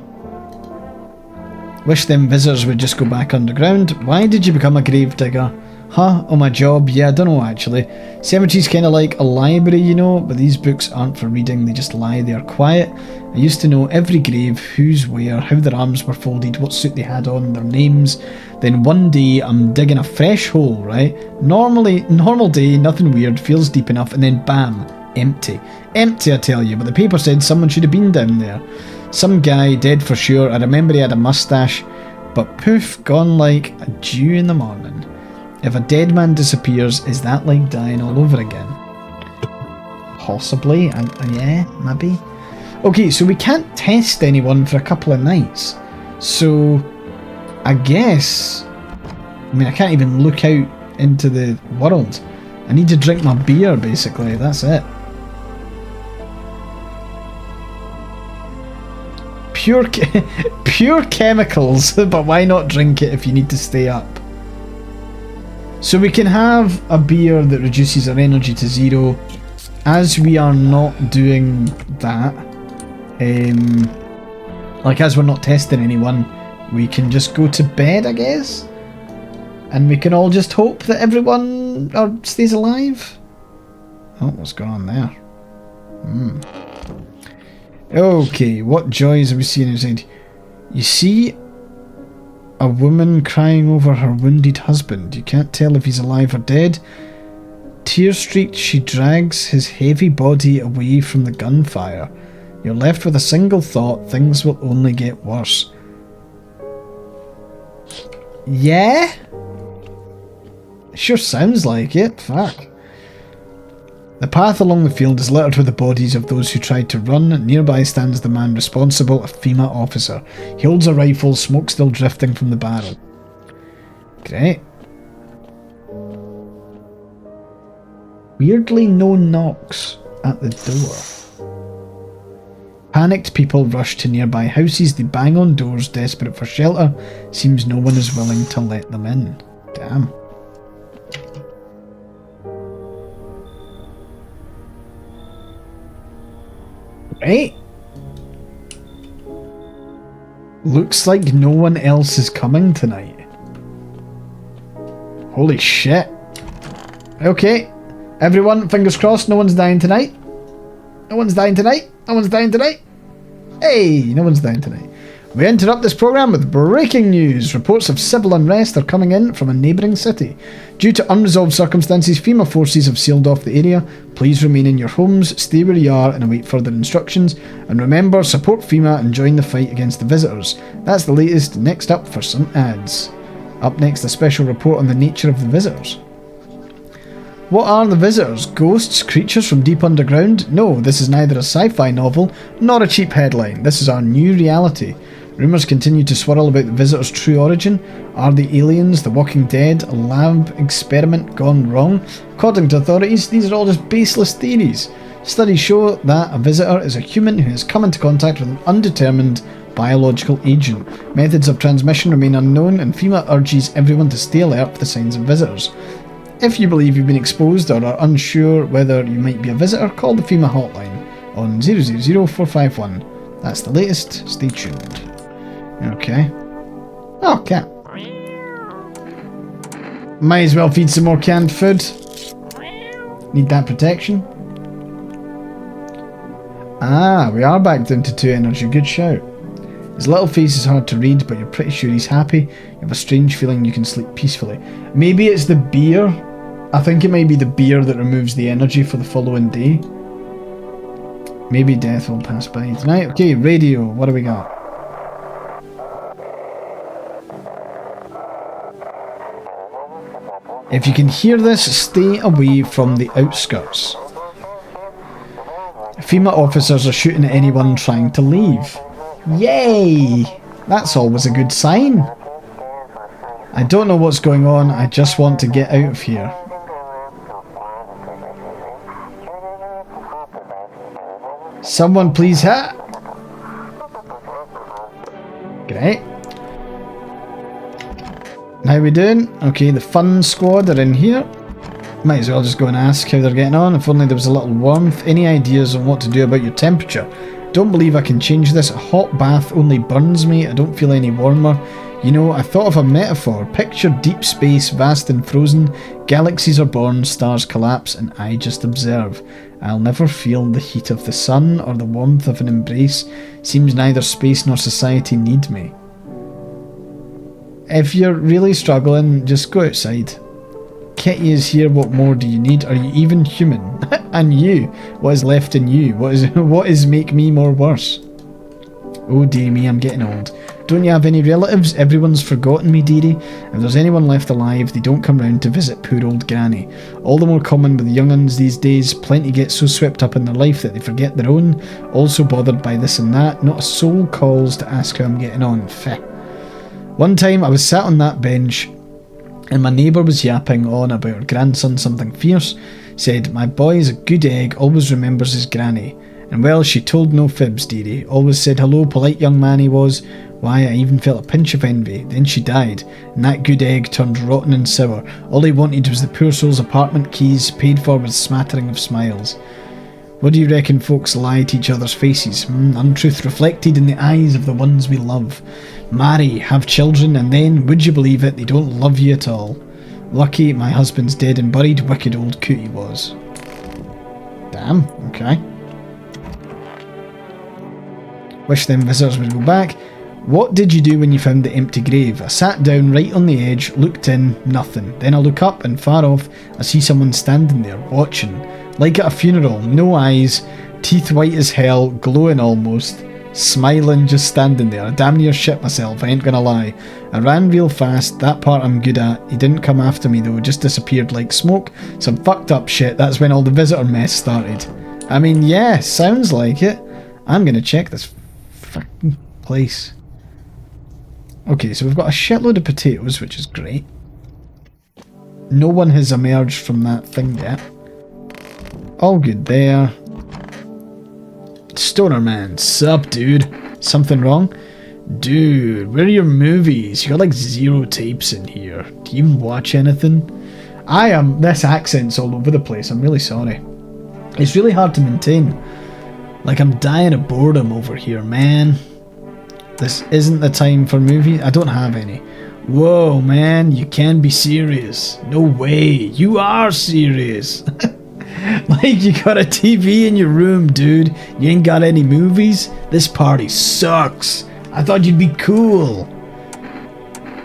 Wish them visitors would just go back underground. Why did you become a gravedigger? Huh? Oh, my job? Yeah, I don't know actually. Cemetery's kind of like a library, you know, but these books aren't for reading, they just lie there quiet. I used to know every grave, who's where, how their arms were folded, what suit they had on, their names. Then one day I'm digging a fresh hole, right? Normal day, nothing weird, feels deep enough, and then bam, empty. Empty, I tell you, but the paper said someone should have been down there. Some guy, dead for sure. I remember he had a moustache, but poof, gone like a dew in the morning. If a dead man disappears, is that like dying all over again? Possibly, yeah, maybe. Okay, so we can't test anyone for a couple of nights. So, I guess... I mean, I can't even look out into the world. I need to drink my beer, basically, that's it. Pure chemicals, but why not drink it if you need to stay up? So we can have a beer that reduces our energy to 0. As we are not doing that, like as we're not testing anyone, we can just go to bed, I guess? And we can all just hope that everyone stays alive? Oh, what's going on there? Okay, what joys have we seen inside? You see a woman crying over her wounded husband. You can't tell if he's alive or dead. Tear-streaked, she drags his heavy body away from the gunfire. You're left with a single thought, things will only get worse. Yeah? Sure sounds like it, fuck. The path along the field is littered with the bodies of those who tried to run. Nearby stands the man responsible, a FEMA officer. He holds a rifle, smoke still drifting from the barrel. Great. Weirdly, no knocks at the door. Panicked people rush to nearby houses. They bang on doors, desperate for shelter. Seems no one is willing to let them in. Damn. Right. Looks like no one else is coming tonight. Holy shit. Okay. Everyone, fingers crossed, no one's dying tonight. No one's dying tonight. No one's dying tonight. Hey, no one's dying tonight. We interrupt this programme with breaking news. Reports of civil unrest are coming in from a neighbouring city. Due to unresolved circumstances, FEMA forces have sealed off the area. Please remain in your homes, stay where you are and await further instructions. And remember, support FEMA and join the fight against the visitors. That's the latest. Next up for some ads. Up next, a special report on the nature of the visitors. What are the visitors? Ghosts? Creatures from deep underground? No, this is neither a sci-fi novel nor a cheap headline. This is our new reality. Rumours continue to swirl about the visitors' true origin. Are the aliens, the Walking Dead, a lab experiment gone wrong? According to authorities, these are all just baseless theories. Studies show that a visitor is a human who has come into contact with an undetermined biological agent. Methods of transmission remain unknown, and FEMA urges everyone to stay alert for the signs of visitors. If you believe you've been exposed or are unsure whether you might be a visitor, call the FEMA hotline on 000451. That's the latest. Stay tuned. Okay. Oh, cat. Might as well feed some more canned food. Need that protection. Ah, we are back down to 2 energy. Good shout. His little face is hard to read, but you're pretty sure he's happy. You have a strange feeling you can sleep peacefully. Maybe it's the beer. I think it might be the beer that removes the energy for the following day. Maybe death will pass by tonight. Okay, radio. What do we got? If you can hear this, stay away from the outskirts. FEMA officers are shooting at anyone trying to leave. Yay! That's always a good sign. I don't know what's going on, I just want to get out of here. Someone please hit! Great. How we doing? Okay, the fun squad are in here. Might as well just go and ask how they're getting on. If only there was a little warmth. Any ideas on what to do about your temperature? Don't believe I can change this. A hot bath only burns me. I don't feel any warmer. You know, I thought of a metaphor. Picture deep space, vast and frozen. Galaxies are born, stars collapse, and I just observe. I'll never feel the heat of the sun or the warmth of an embrace. Seems neither space nor society need me. If you're really struggling, just go outside. Kitty is here, what more do you need? Are you even human? And you? What is left in you? What is make me more worse? Oh dear me, I'm getting old. Don't you have any relatives? Everyone's forgotten me, dearie. If there's anyone left alive, they don't come round to visit poor old granny. All the more common with the young uns these days. Plenty get so swept up in their life that they forget their own. Also bothered by this and that. Not a soul calls to ask how I'm getting on. Feh. One time I was sat on that bench and my neighbour was yapping on about her grandson something fierce. Said, my boy is a good egg, always remembers his granny. And well, she told no fibs, dearie. Always said hello, polite young man he was. Why, I even felt a pinch of envy. Then she died, and that good egg turned rotten and sour. All he wanted was the poor soul's apartment keys, paid for with a smattering of smiles. What do you reckon folks lie to each other's faces? Untruth reflected in the eyes of the ones we love. Marry, have children, and then, would you believe it, they don't love you at all. Lucky my husband's dead and buried, wicked old coot he was. Damn, okay. Wish them visitors would go back. What did you do when you found the empty grave? I sat down right on the edge, looked in, nothing. Then I look up and far off I see someone standing there, watching. Like at a funeral, no eyes, teeth white as hell, glowing almost. Smiling, just standing there. I damn near shit myself, I ain't gonna lie. I ran real fast, that part I'm good at. He didn't come after me though, just disappeared like smoke. Some fucked up shit, that's when all the visitor mess started. I mean, yeah, sounds like it. I'm gonna check this fucking place. Okay, so we've got a shitload of potatoes, which is great. No one has emerged from that thing yet. All good there. Stoner man, sup dude? Something wrong? Dude, where are your movies? You got like 0 tapes in here. Do you even watch anything? This accent's all over the place, I'm really sorry. It's really hard to maintain. Like I'm dying of boredom over here, man. This isn't the time for movies. I don't have any. Whoa, man, you can be serious. No way, you are serious. Like you got a TV in your room, dude. You ain't got any movies? This party sucks. I thought you'd be cool.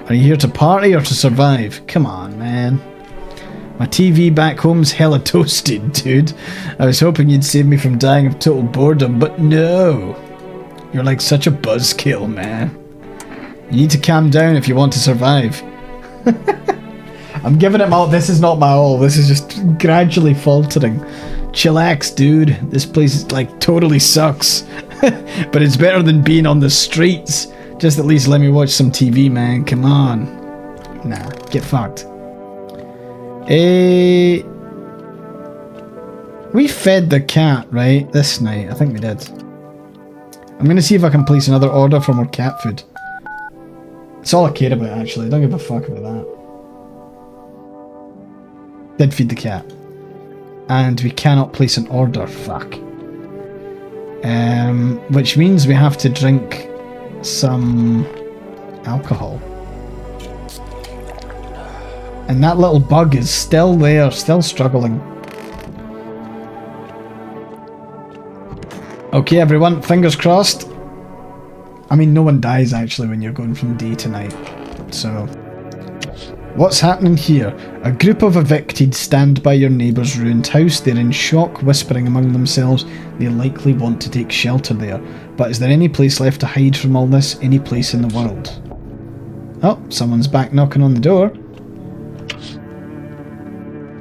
Are you here to party or to survive? Come on, man. My TV back home's hella toasted, dude. I was hoping you'd save me from dying of total boredom, but no. You're like such a buzzkill, man. You need to calm down if you want to survive. I'm giving it my all. This is not my all. This is just gradually faltering. Chillax, dude. This place like totally sucks. But it's better than being on the streets. Just at least let me watch some TV, man. Come on. Nah, get fucked. We fed the cat, right? This night. I think we did. I'm going to see if I can place another order for more cat food. It's all I care about, actually. I don't give a fuck about that. Did feed the cat. And we cannot place an order. Fuck. Which means we have to drink some alcohol. And that little bug is still there, still struggling. Okay, everyone, fingers crossed. I mean, no one dies actually when you're going from day to night. So, what's happening here? A group of evicted stand by your neighbour's ruined house. They're in shock, whispering among themselves. They likely want to take shelter there. But is there any place left to hide from all this? Any place in the world? Oh, someone's back knocking on the door.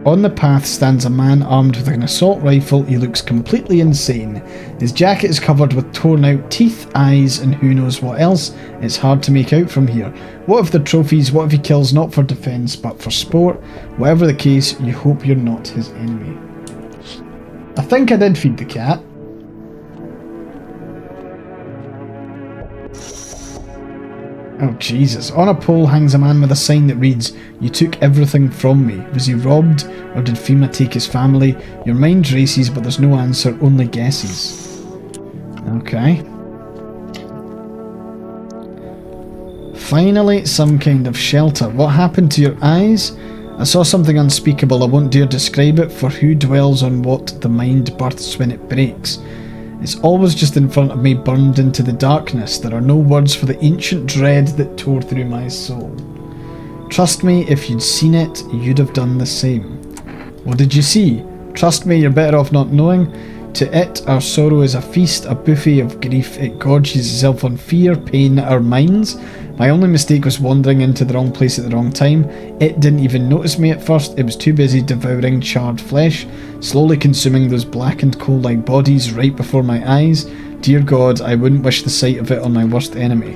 On the path stands a man armed with an assault rifle. He looks completely insane. His jacket is covered with torn out teeth, eyes, and who knows what else. It's hard to make out from here. What if they're trophies? What if he kills not for defence but for sport? Whatever the case, you hope you're not his enemy. I think I did feed the cat. Oh Jesus. On a pole hangs a man with a sign that reads, "You took everything from me." Was he robbed? Or did FEMA take his family? Your mind races but there's no answer, only guesses. Okay. Finally, some kind of shelter. What happened to your eyes? I saw something unspeakable. I won't dare describe it, for who dwells on what the mind births when it breaks? It's always just in front of me, burned into the darkness. There are no words for the ancient dread that tore through my soul. Trust me, if you'd seen it, you'd have done the same. What did you see? Trust me, you're better off not knowing. To it, our sorrow is a feast, a buffet of grief. It gorges itself on fear, pain, our minds. My only mistake was wandering into the wrong place at the wrong time. It didn't even notice me at first. It was too busy devouring charred flesh, slowly consuming those blackened coal-like bodies right before my eyes. Dear God, I wouldn't wish the sight of it on my worst enemy.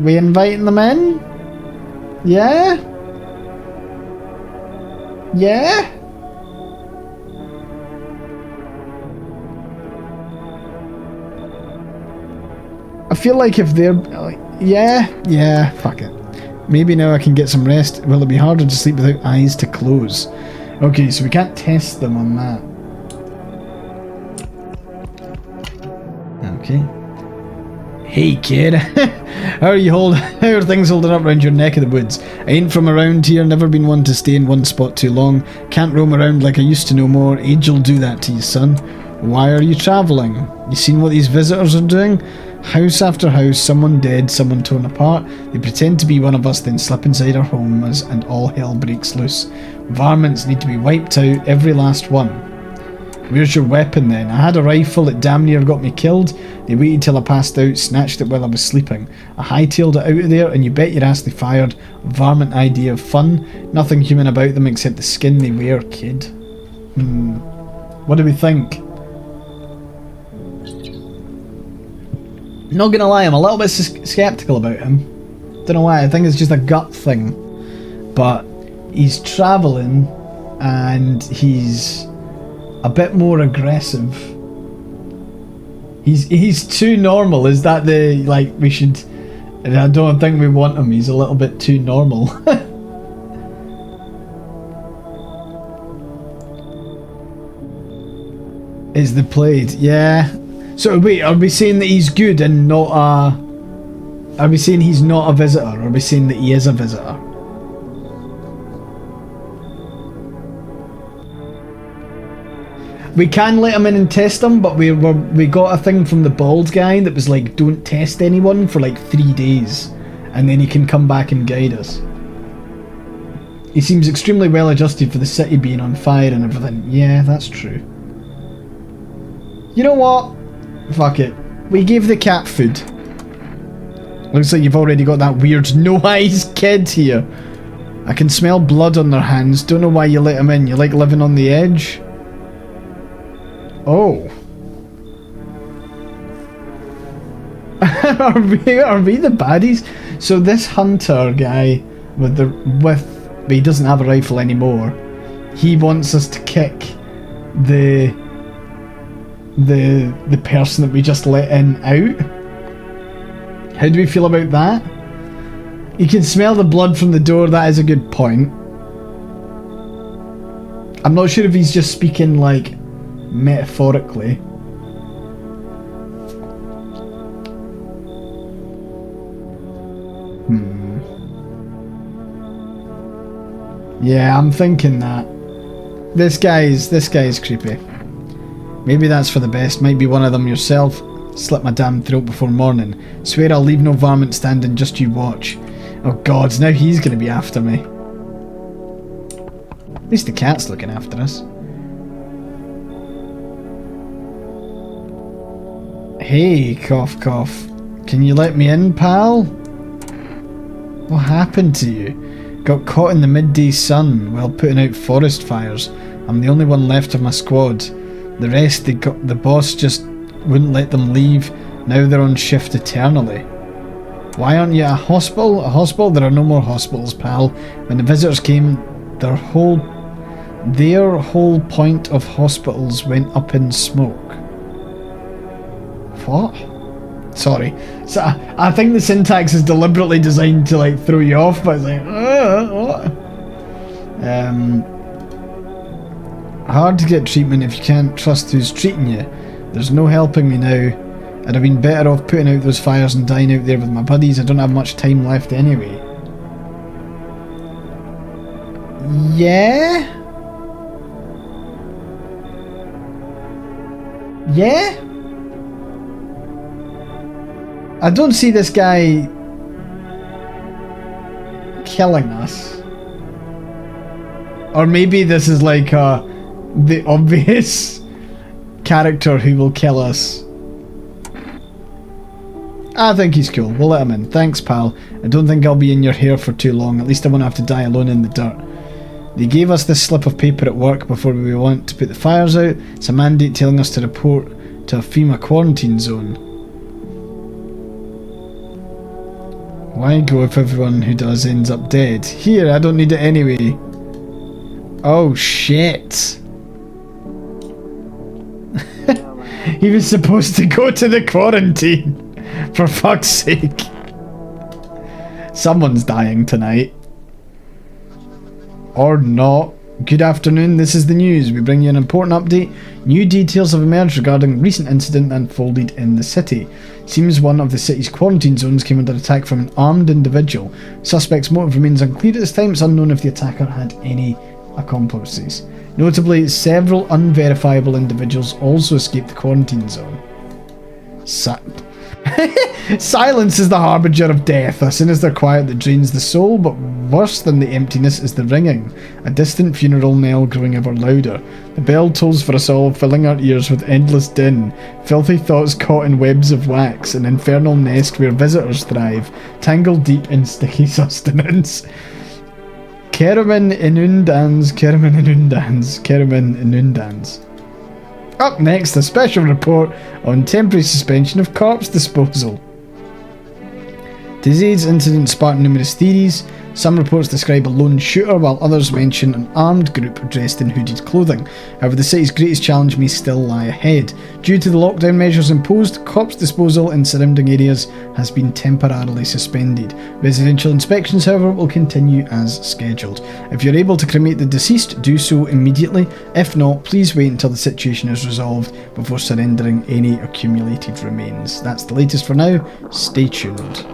We inviting them in? Yeah? Yeah? I feel like if they're... yeah, fuck it. Maybe now I can get some rest. Will it be harder to sleep without eyes to close? Okay, so we can't test them on that. Okay. Hey kid, how are things holding up around your neck of the woods? I ain't from around here, never been one to stay in one spot too long. Can't roam around like I used to no more. Age'll do that to you, son. Why are you travelling? You seen what these visitors are doing? House after house, someone dead, someone torn apart. They pretend to be one of us, then slip inside our homes and all hell breaks loose. Varmints need to be wiped out, every last one. Where's your weapon then? I had a rifle, it damn near got me killed. They waited till I passed out, snatched it while I was sleeping. I hightailed it out of there, and you bet your ass they fired. Varmint idea of fun. Nothing human about them except the skin they wear, kid. What do we think? Not gonna lie, I'm a little bit skeptical about him. Don't know why, I think it's just a gut thing. But he's travelling, and he's a bit more aggressive. He's too normal. Is that the, like, we should... I don't think we want him. He's a little bit too normal. Is the plate, yeah. So wait, are we saying that he's good and not a... Are we saying he's not a visitor? Or are we saying that he is a visitor? We can let him in and test him, but we got a thing from the bald guy that was like, don't test anyone for like 3 days, and then he can come back and guide us. He seems extremely well adjusted for the city being on fire and everything. Yeah, that's true. You know what? Fuck it. We gave the cat food. Looks like you've already got that weird no-eyes kid here. I can smell blood on their hands. Don't know why you let him in. You like living on the edge? Oh. Are we the baddies? So this hunter guy but he doesn't have a rifle anymore. He wants us to kick the person that we just let in out. How do we feel about that? You can smell the blood from the door. That is a good point. I'm not sure if he's just speaking like metaphorically. Yeah, I'm thinking that. This guy's creepy. Maybe that's for the best. Might be one of them yourself. Slit my damn throat before morning. Swear I'll leave no varmint standing, just you watch. Oh god, now he's gonna be after me. At least the cat's looking after us. Hey, cough cough. Can you let me in, pal? What happened to you? Got caught in the midday sun while putting out forest fires. I'm the only one left of my squad. The rest, the boss just wouldn't let them leave. Now they're on shift eternally. Why aren't you at a hospital? A hospital? There are no more hospitals, pal. When the visitors came, their whole point of hospitals went up in smoke. What? Sorry. So I think the syntax is deliberately designed to like throw you off, but it's like, what? Hard to get treatment if you can't trust who's treating you. There's no helping me now. I'd have been better off putting out those fires and dying out there with my buddies. I don't have much time left anyway. Yeah? Yeah? I don't see this guy killing us. Or maybe this is like the obvious character who will kill us. I think he's cool. We'll let him in. Thanks, pal. I don't think I'll be in your hair for too long. At least I won't have to die alone in the dirt. They gave us this slip of paper at work before we went to put the fires out. It's a mandate telling us to report to a FEMA quarantine zone. Why go if everyone who does ends up dead? Here, I don't need it anyway. Oh shit. He was supposed to go to the quarantine. For fuck's sake. Someone's dying tonight. Or not. Good afternoon, this is the news. We bring you an important update. New details have emerged regarding a recent incident that unfolded in the city. Seems one of the city's quarantine zones came under attack from an armed individual. Suspect's motive remains unclear at this time. It's unknown if the attacker had any accomplices. Notably, several unverifiable individuals also escaped the quarantine zone. Silence is the harbinger of death, a sinister quiet that drains the soul, but worse than the emptiness is the ringing, a distant funeral knell growing ever louder. The bell tolls for us all, filling our ears with endless din, filthy thoughts caught in webs of wax, an infernal nest where visitors thrive, tangled deep in sticky sustenance. Keramin inundans, Keramin inundans, Keramin inundans. Up next, a special report on temporary suspension of corpse disposal. Today's incident sparked numerous theories. Some reports describe a lone shooter, while others mention an armed group dressed in hooded clothing. However, the city's greatest challenge may still lie ahead. Due to the lockdown measures imposed, corpse disposal in surrounding areas has been temporarily suspended. Residential inspections, however, will continue as scheduled. If you're able to cremate the deceased, do so immediately. If not, please wait until the situation is resolved before surrendering any accumulated remains. That's the latest for now. Stay tuned.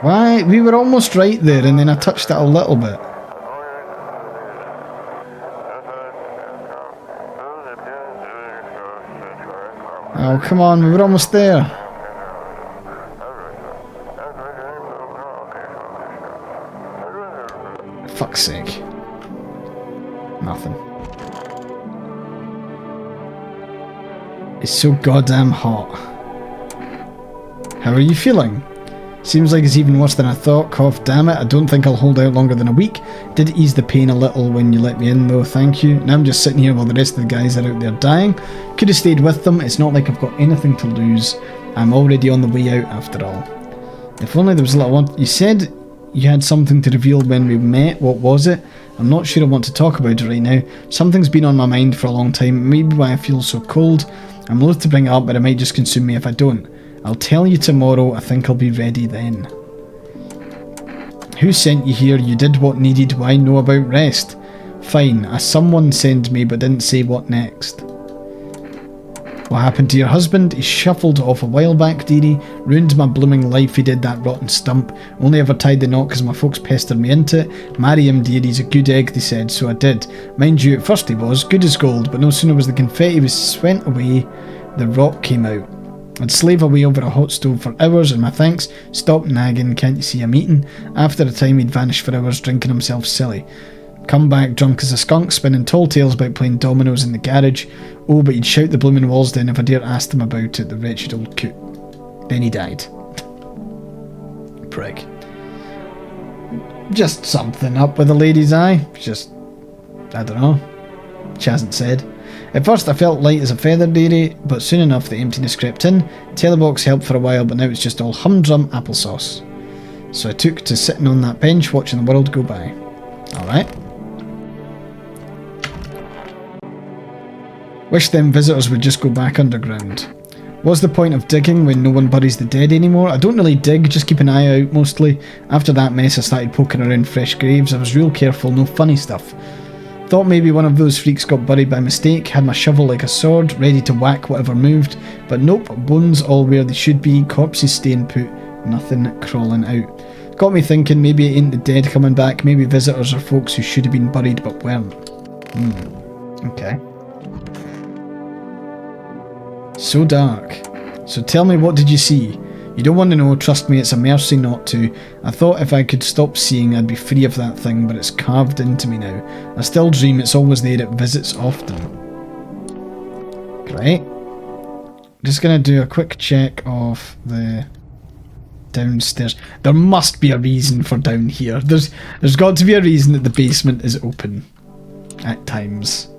Why? We were almost right there and then I touched it a little bit. Oh, come on, we were almost there. Fuck's sake. Nothing. It's so goddamn hot. How are you feeling? Seems like it's even worse than I thought. Cough, damn it. I don't think I'll hold out longer than a week. Did ease the pain a little when you let me in though, thank you. Now I'm just sitting here while the rest of the guys are out there dying. Could have stayed with them. It's not like I've got anything to lose. I'm already on the way out after all. If only there was a little one. You said you had something to reveal when we met. What was it? I'm not sure I want to talk about it right now. Something's been on my mind for a long time. Maybe why I feel so cold. I'm loath to bring it up, but it might just consume me if I don't. I'll tell you tomorrow. I think I'll be ready then. Who sent you here? You did what needed. Why know about rest? Fine. Someone sent me but didn't say what next. What happened to your husband? He shuffled off a while back, dearie. Ruined my blooming life, he did, that rotten stump. Only ever tied the knot because my folks pestered me into it. Marry him, dear, he's a good egg, they said, so I did. Mind you, at first he was, good as gold, but no sooner was the confetti was spent away, the rot came out. I'd slave away over a hot stove for hours, and my thanks, stop nagging, can't you see I'm eating? After a time he'd vanish for hours, drinking himself silly. Come back drunk as a skunk, spinning tall tales about playing dominoes in the garage. Oh, but he'd shout the blooming walls down if I dared ask him about it, the wretched old coot. Then he died. Prick. Just something up with the lady's eye. Just, I don't know. She hasn't said. At first I felt light as a feather, dearie, but soon enough the emptiness crept in. Telebox helped for a while, but now it's just all humdrum applesauce. So I took to sitting on that bench watching the world go by. Alright. Wish them visitors would just go back underground. What's the point of digging when no one buries the dead anymore? I don't really dig, just keep an eye out mostly. After that mess I started poking around fresh graves. I was real careful, no funny stuff. Thought maybe one of those freaks got buried by mistake, had my shovel like a sword, ready to whack whatever moved. But nope, bones all where they should be, corpses staying put, nothing crawling out. Got me thinking, maybe it ain't the dead coming back, maybe visitors or folks who should have been buried but weren't. Okay. So dark. So tell me, what did you see? You don't want to know, trust me, it's a mercy not to. I thought if I could stop seeing I'd be free of that thing, but it's carved into me now. I still dream it's always there, it visits often. Great. Just gonna do a quick check of the downstairs. There must be a reason for down here. There's got to be a reason that the basement is open at times.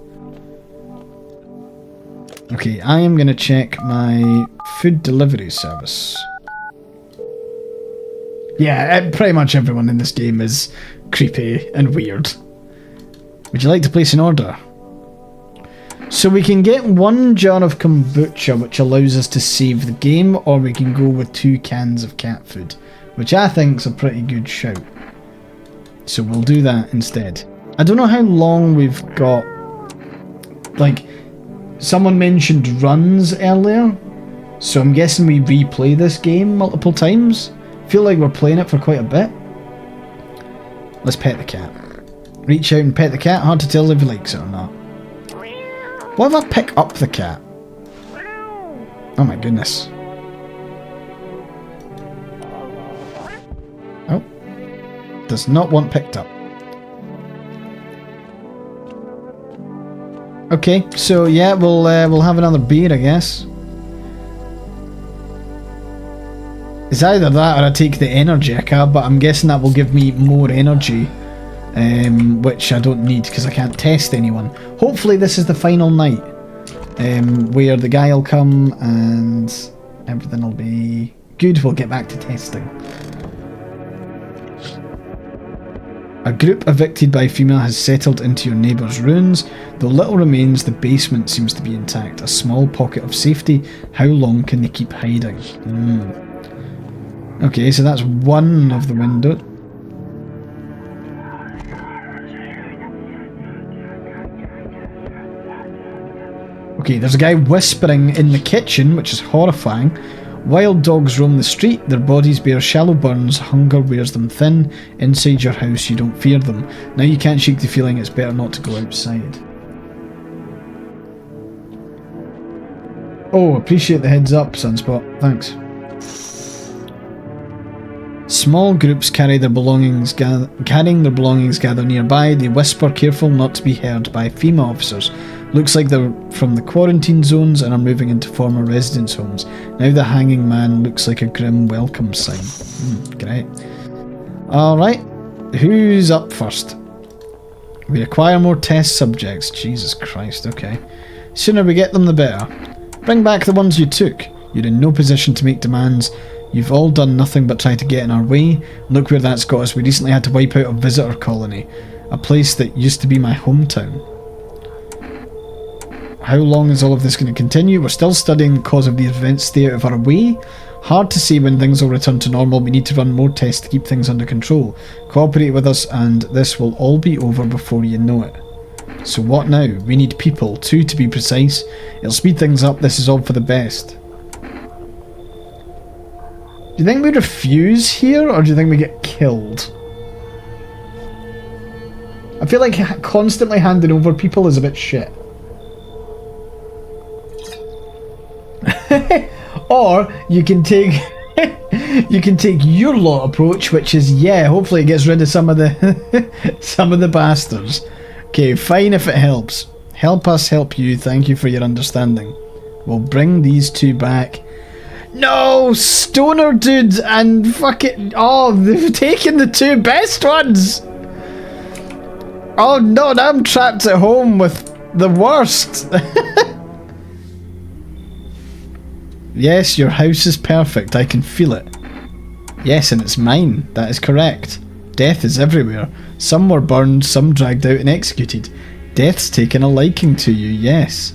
Okay, I am going to check my food delivery service. Yeah, pretty much everyone in this game is creepy and weird. Would you like to place an order? So we can get 1 jar of kombucha, which allows us to save the game, or we can go with 2 cans of cat food, which I think is a pretty good shout. So we'll do that instead. I don't know how long we've got. Like, someone mentioned runs earlier, so I'm guessing we replay this game multiple times. Feel like we're playing it for quite a bit. Let's pet the cat. Reach out and pet the cat. Hard to tell if he likes it or not. What if I pick up the cat? Oh my goodness. Oh. Does not want picked up. Okay, so yeah, we'll have another beer, I guess. It's either that or I take the Energica, but I'm guessing that will give me more energy, which I don't need because I can't test anyone. Hopefully this is the final night, where the guy will come and everything will be good. We'll get back to testing. A group evicted by female has settled into your neighbour's ruins. Though little remains, the basement seems to be intact. A small pocket of safety. How long can they keep hiding? Okay, so that's one of the windows. Okay, there's a guy whispering in the kitchen, which is horrifying. Wild dogs roam the street, their bodies bear shallow burns, hunger wears them thin. Inside your house you don't fear them. Now you can't shake the feeling it's better not to go outside. Oh, appreciate the heads up, Sunspot. Thanks. Small groups carrying their belongings gather nearby. They whisper, careful not to be heard by female officers. Looks like they're from the quarantine zones and are moving into former residence homes. Now the hanging man looks like a grim welcome sign. Great. Alright, who's up first? We require more test subjects. Jesus Christ, okay. Sooner we get them the better. Bring back the ones you took. You're in no position to make demands. You've all done nothing but try to get in our way. Look where that's got us. We recently had to wipe out a visitor colony. A place that used to be my hometown. How long is all of this going to continue? We're still studying the cause of these events. Stay out of our way. Hard to say when things will return to normal. We need to run more tests to keep things under control. Cooperate with us and this will all be over before you know it. So what now? We need people, 2 to be precise. It'll speed things up. This is all for the best. Do you think we refuse here, or do you think we get killed? I feel like constantly handing over people is a bit shit. Or you can take your lot approach, which is, yeah, hopefully it gets rid of some of the some of the bastards. Okay, fine if it helps. Help us help you. Thank you for your understanding. We'll bring these 2 back. No, Stoner Dude and fucking... Oh, they've taken the 2 best ones! Oh no, now I'm trapped at home with the worst. Yes, your house is perfect, I can feel it. Yes, and it's mine, that is correct. Death is everywhere. Some were burned, some dragged out and executed. Death's taken a liking to you, yes.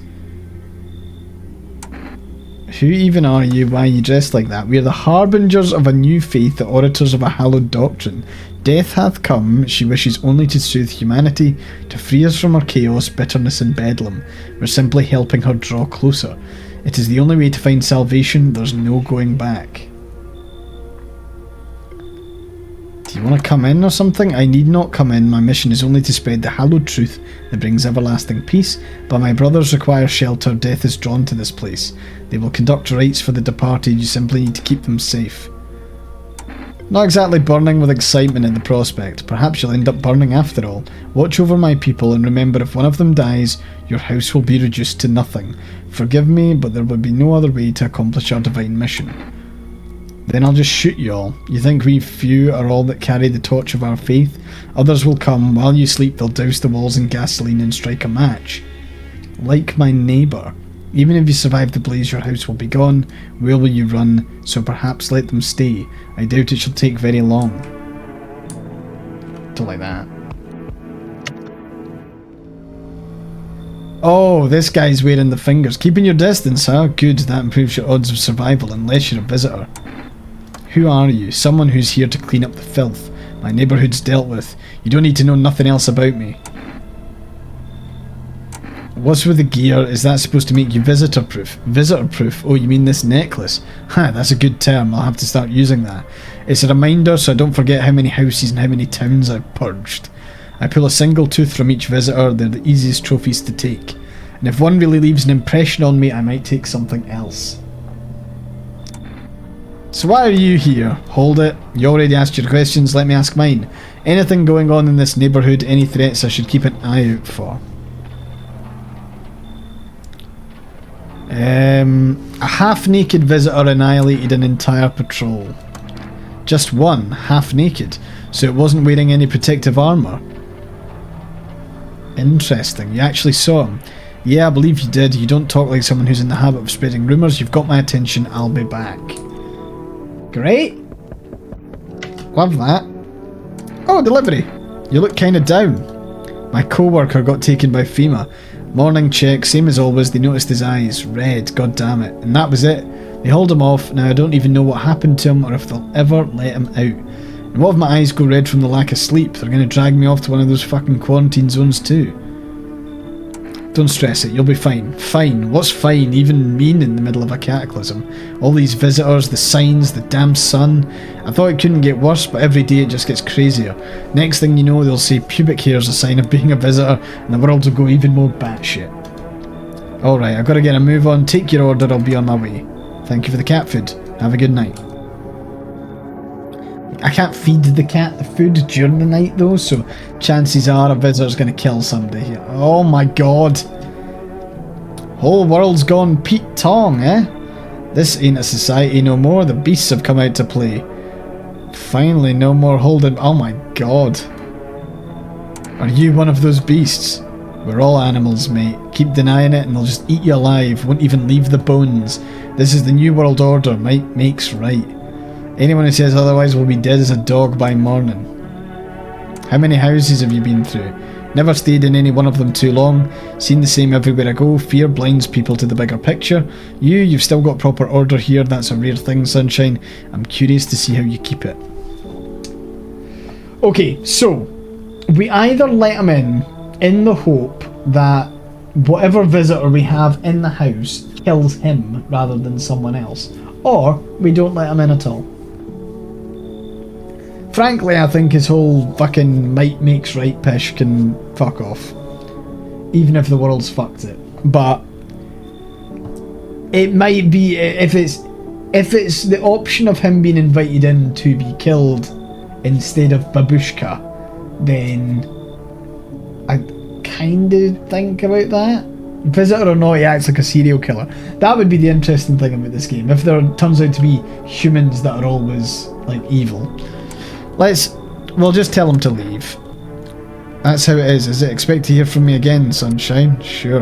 Who even are you? Why are you dressed like that? We are the harbingers of a new faith, the orators of a hallowed doctrine. Death hath come, she wishes only to soothe humanity, to free us from our chaos, bitterness and bedlam. We're simply helping her draw closer. It is the only way to find salvation, there's no going back. Do you want to come in or something? I need not come in, my mission is only to spread the hallowed truth that brings everlasting peace, but my brothers require shelter, death is drawn to this place. They will conduct rites for the departed, you simply need to keep them safe. Not exactly burning with excitement at the prospect. Perhaps you'll end up burning after all. Watch over my people and remember if one of them dies, your house will be reduced to nothing. Forgive me, but there would be no other way to accomplish our divine mission. Then I'll just shoot you all. You think we few are all that carry the torch of our faith? Others will come, while you sleep they'll douse the walls in gasoline and strike a match. Like my neighbour. Even if you survive the blaze, your house will be gone. Where will you run? So perhaps let them stay. I doubt it shall take very long. Don't like that. Oh, this guy's wearing the fingers. Keeping your distance, huh? Good, that improves your odds of survival, unless you're a visitor. Who are you? Someone who's here to clean up the filth. My neighbourhood's dealt with. You don't need to know nothing else about me. What's with the gear? Is that supposed to make you visitor-proof? Visitor-proof? Oh, you mean this necklace? Ha, that's a good term. I'll have to start using that. It's a reminder so I don't forget how many houses and how many towns I've purged. I pull a single tooth from each visitor. They're the easiest trophies to take. And if one really leaves an impression on me, I might take something else. So why are you here? Hold it. You already asked your questions, let me ask mine. Anything going on in this neighbourhood? Any threats I should keep an eye out for? A half-naked visitor annihilated an entire patrol. Just one, half-naked, so it wasn't wearing any protective armour. Interesting, you actually saw him. Yeah, I believe you did. You don't talk like someone who's in the habit of spreading rumours. You've got my attention, I'll be back. Great. Love that. Oh, delivery. You look kinda down. My co-worker got taken by FEMA. Morning check, same as always, they noticed his eyes. Red, god damn it. And that was it. They hauled him off, now I don't even know what happened to him or if they'll ever let him out. And what if my eyes go red from the lack of sleep? They're gonna drag me off to one of those fucking quarantine zones too. Don't stress it, you'll be fine. Fine? What's fine even mean in the middle of a cataclysm? All these visitors, the signs, the damn sun. I thought it couldn't get worse, but every day it just gets crazier. Next thing you know, they'll say pubic hair's a sign of being a visitor, and the world will go even more batshit. Alright, I've got to get a move on. Take your order, I'll be on my way. Thank you for the cat food. Have a good night. I can't feed the cat the food during the night though, so chances are a visitor's going to kill somebody here. Oh my god. Whole world's gone Pete Tong, eh? This ain't a society no more, the beasts have come out to play. Finally, no more holding... Oh my god. Are you one of those beasts? We're all animals, mate. Keep denying it and they'll just eat you alive, won't even leave the bones. This is the new world order, might makes right. Anyone who says otherwise will be dead as a dog by morning. How many houses have you been through? Never stayed in any one of them too long. Seen the same everywhere I go. Fear blinds people to the bigger picture. You've still got proper order here. That's a rare thing, Sunshine. I'm curious to see how you keep it. Okay, so we either let him in the hope that whatever visitor we have in the house kills him rather than someone else, or we don't let him in at all. Frankly, I think his whole fucking might makes right pish can fuck off. Even if the world's fucked it. But it might be, if it's the option of him being invited in to be killed instead of Babushka, then I kind of think about that. Visitor or not, he acts like a serial killer. That would be the interesting thing about this game. If there turns out to be humans that are always like evil. We'll just tell him to leave. That's how it is. Is it expect to hear from me again, Sunshine? Sure.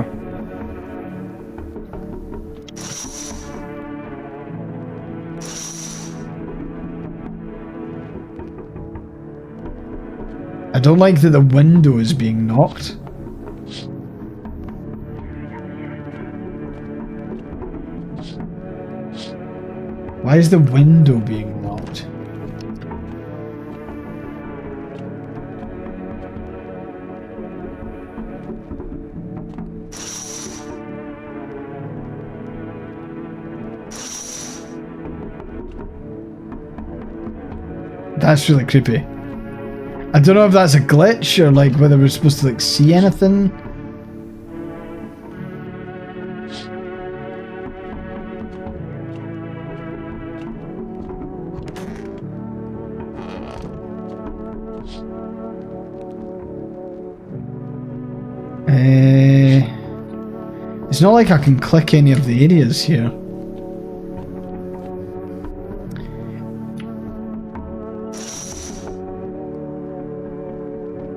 I don't like that the window is being knocked. Why is the window being knocked? That's really creepy. I don't know if that's a glitch or like whether we're supposed to like see anything. It's not like I can click any of the areas here.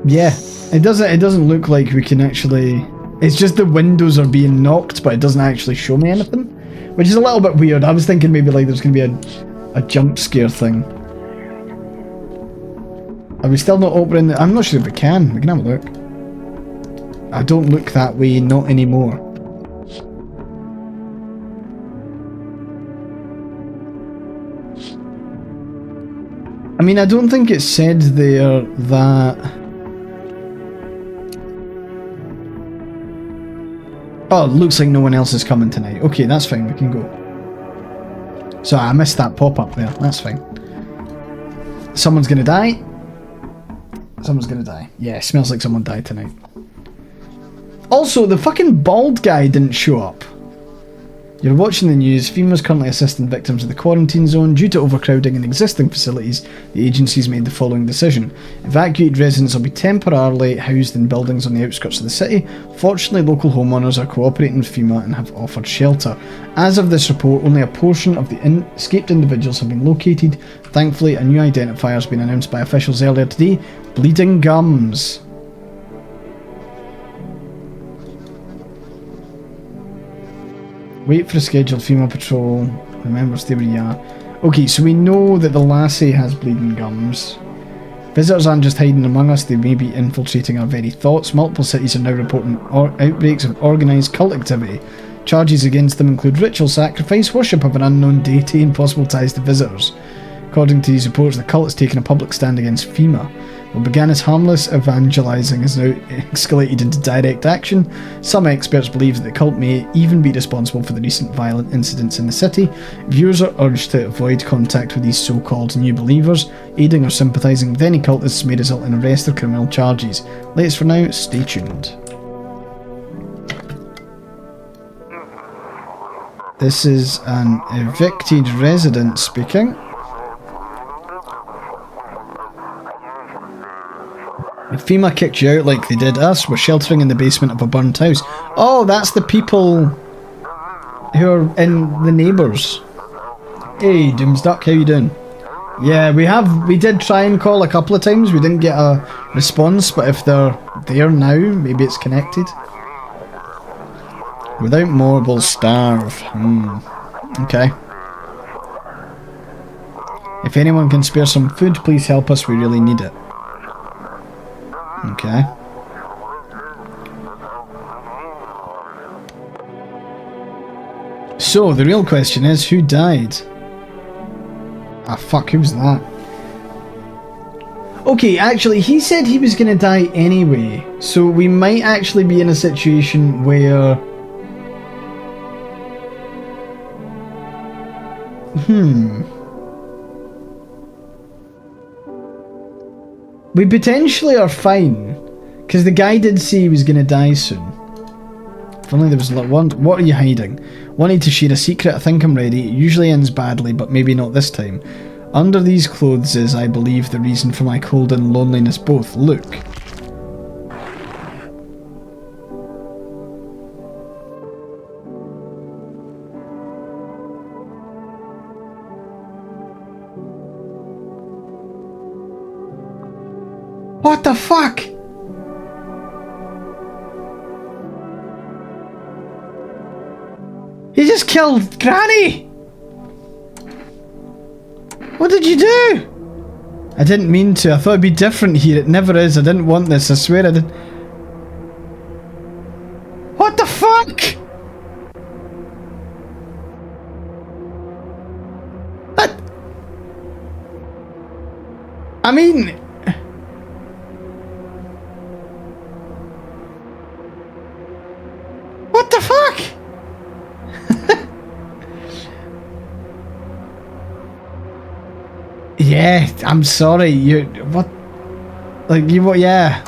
Yeah, it doesn't look like we can actually... It's just the windows are being knocked, but it doesn't actually show me anything, which is a little bit weird. I was thinking maybe like there's going to be a jump scare thing. Are we still not opening the... I'm not sure if we can. We can have a look. I don't look that way, not anymore. I mean, I don't think it said there that... Oh, looks like no one else is coming tonight. Okay, that's fine, we can go. So I missed that pop-up there, that's fine. Someone's gonna die. Someone's gonna die. Yeah, it smells like someone died tonight. Also, the fucking bald guy didn't show up. You're watching the news. FEMA is currently assisting victims of the quarantine zone. Due to overcrowding in existing facilities, the agency's made the following decision. Evacuated residents will be temporarily housed in buildings on the outskirts of the city. Fortunately, local homeowners are cooperating with FEMA and have offered shelter. As of this report, only a portion of the escaped individuals have been located. Thankfully, a new identifier has been announced by officials earlier today. Bleeding gums. Wait for a scheduled FEMA patrol. Remember, stay where you are. Okay, so we know that the lassie has bleeding gums. Visitors aren't just hiding among us, they may be infiltrating our very thoughts. Multiple cities are now reporting outbreaks of organised cult activity. Charges against them include ritual sacrifice, worship of an unknown deity, and possible ties to visitors. According to these reports, the cult has taken a public stand against FEMA. What began as harmless evangelising has now escalated into direct action. Some experts believe that the cult may even be responsible for the recent violent incidents in the city. Viewers are urged to avoid contact with these so-called new believers. Aiding or sympathising with any cultists may result in arrest or criminal charges. Latest for now, stay tuned. This is an evicted resident speaking. If FEMA kicked you out like they did us, we're sheltering in the basement of a burnt house. Oh, that's the people who are in the neighbours. Hey, Doomsduck, how you doing? Yeah, we did try and call a couple of times. We didn't get a response, but if they're there now, maybe it's connected. Without more, we'll starve. Okay. If anyone can spare some food, please help us. We really need it. Okay. So, the real question is, who died? Ah, fuck, who's that? Okay, actually, he said he was gonna die anyway, so we might actually be in a situation where... We potentially are fine, because the guy did say he was going to die soon. If only there was one. What are you hiding? Wanted to share a secret. I think I'm ready. It usually ends badly, but maybe not this time. Under these clothes is, I believe, the reason for my cold and loneliness both. Look. What the fuck? He just killed Granny! What did you do? I didn't mean to. I thought it'd be different here. It never is. I didn't want this. I swear I didn't. What the fuck? I mean... What the fuck? Yeah, I'm sorry, you... What? Like, you what? Yeah.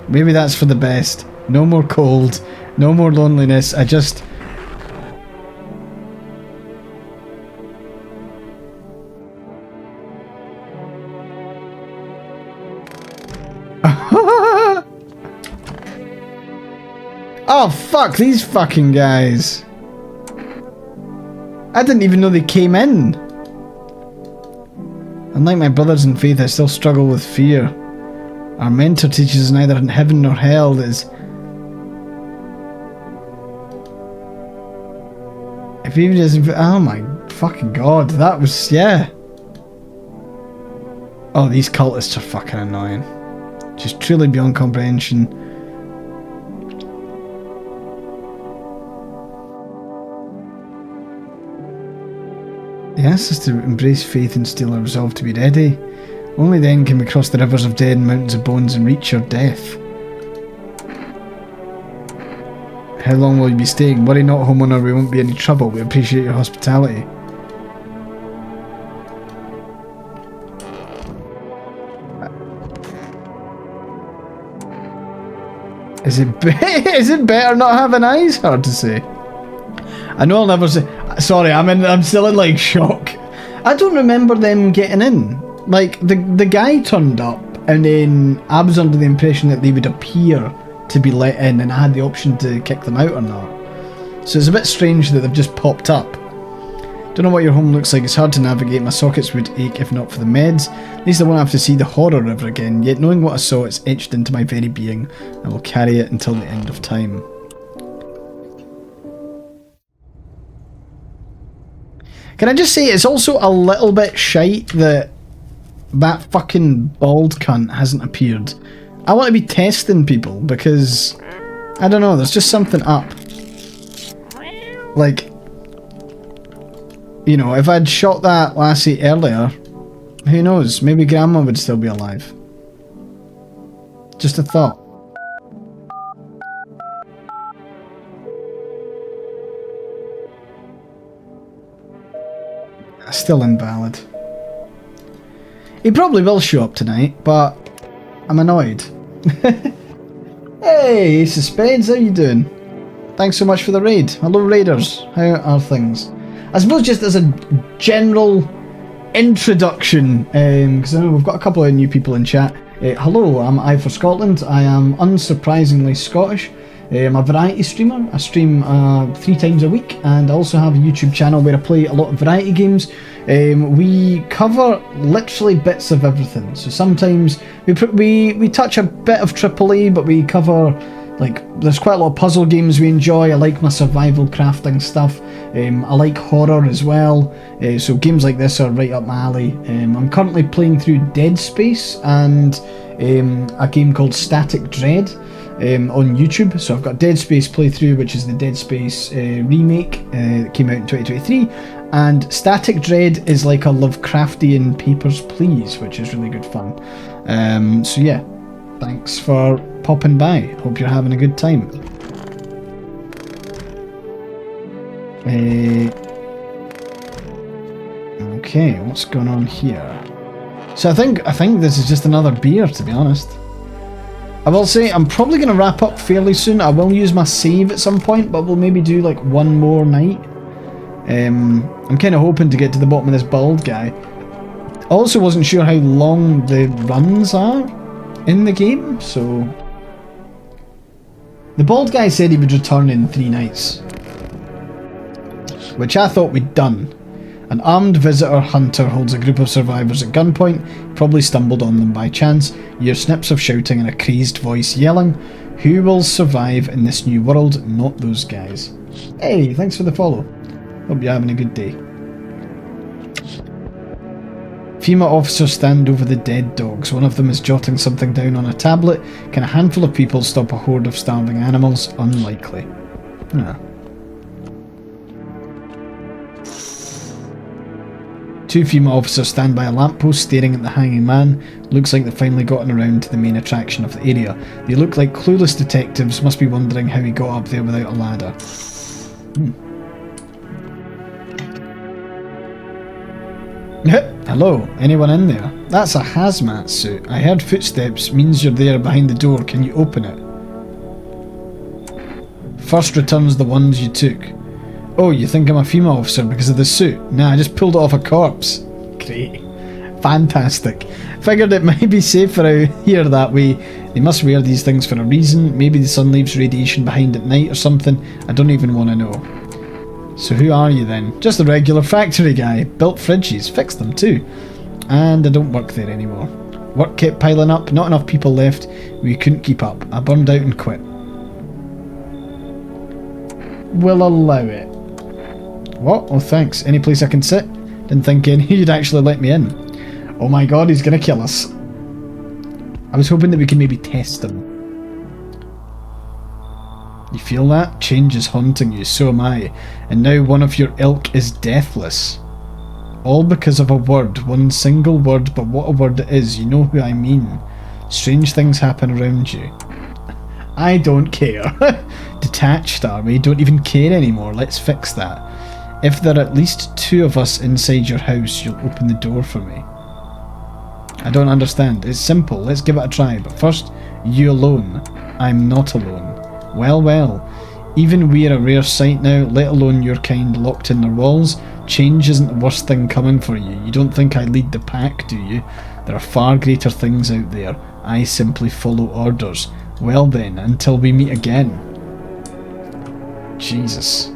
Maybe that's for the best. No more cold. No more loneliness. I just... Oh, fuck, these fucking guys. I didn't even know they came in. Unlike my brothers in faith, I still struggle with fear. Our mentor teaches us neither in heaven nor hell is... If even doesn't... Oh my fucking god, that was... Yeah. Oh, these cultists are fucking annoying. Just truly beyond comprehension. He asks us to embrace faith and still our resolve to be ready. Only then can we cross the rivers of dead and mountains of bones and reach your death. How long will you be staying? Worry not, homeowner, we won't be any trouble. We appreciate your hospitality. Is it better not having eyes? Hard to say. I know I'll never say... Sorry, I'm still in like shock. I don't remember them getting in. Like, the guy turned up and then I was under the impression that they would appear to be let in and I had the option to kick them out or not. So it's a bit strange that they've just popped up. Don't know what your home looks like, it's hard to navigate, my sockets would ache if not for the meds. At least I won't have to see the horror ever again, yet knowing what I saw, it's etched into my very being. I will carry it until the end of time. Can I just say, it's also a little bit shite that that fucking bald cunt hasn't appeared. I want to be testing people because, I don't know, there's just something up. Like, you know, if I'd shot that lassie earlier, who knows, maybe Grandma would still be alive. Just a thought. Still invalid. He probably will show up tonight, but I'm annoyed. Hey, Suspense, how you doing? Thanks so much for the raid. Hello, raiders. How are things? I suppose just as a general introduction, because I know we've got a couple of new people in chat. Hello, I'm AyeforScotland. I am unsurprisingly Scottish. I'm a variety streamer. I stream 3 times a week, and I also have a YouTube channel where I play a lot of variety games. We cover literally bits of everything. So sometimes we touch a bit of AAA, but we cover, like, there's quite a lot of puzzle games we enjoy. I like my survival crafting stuff. I like horror as well. So games like this are right up my alley. I'm currently playing through Dead Space and a game called Static Dread. On YouTube, so I've got Dead Space playthrough, which is the Dead Space remake that came out in 2023, and Static Dread is like a Lovecraftian Papers, Please, which is really good fun. So yeah, thanks for popping by. Hope you're having a good time. Okay, what's going on here? So I think this is just another beer, to be honest. I will say, I'm probably going to wrap up fairly soon. I will use my save at some point, but we'll maybe do like one more night. I'm kind of hoping to get to the bottom of this bald guy. I also wasn't sure how long the runs are in the game, so... The bald guy said he would return in 3 nights, which I thought we'd done. An armed visitor hunter holds a group of survivors at gunpoint, probably stumbled on them by chance. You hear snips of shouting and a crazed voice yelling, "Who will survive in this new world? Not those guys." Hey, thanks for the follow. Hope you're having a good day. FEMA officers stand over the dead dogs. One of them is jotting something down on a tablet. Can a handful of people stop a horde of starving animals? Unlikely. Two female officers stand by a lamppost staring at the hanging man. Looks like they've finally gotten around to the main attraction of the area. They look like clueless detectives, must be wondering how he got up there without a ladder. Hello, anyone in there? That's a hazmat suit. I heard footsteps, means you're there behind the door. Can you open it? First returns the ones you took. Oh, you think I'm a female officer because of the suit? Nah, I just pulled it off a corpse. Great. Fantastic. Figured it might be safer out here that way. They must wear these things for a reason. Maybe the sun leaves radiation behind at night or something. I don't even want to know. So who are you then? Just a regular factory guy. Built fridges. Fixed them too. And I don't work there anymore. Work kept piling up. Not enough people left. We couldn't keep up. I burned out and quit. We'll allow it. What? Oh, thanks. Any place I can sit? Didn't think you'd actually let me in. Oh my god, he's gonna kill us. I was hoping that we could maybe test him. You feel that? Change is haunting you, so am I. And now one of your ilk is deathless. All because of a word, one single word, but what a word it is, you know who I mean. Strange things happen around you. I don't care. Detached, are we? Don't even care anymore. Let's fix that. If there are at least two of us inside your house, you'll open the door for me. I don't understand. It's simple. Let's give it a try. But first, you alone. I'm not alone. Well, well. Even we're a rare sight now, let alone your kind locked in their walls. Change isn't the worst thing coming for you. You don't think I lead the pack, do you? There are far greater things out there. I simply follow orders. Well then, until we meet again. Jesus.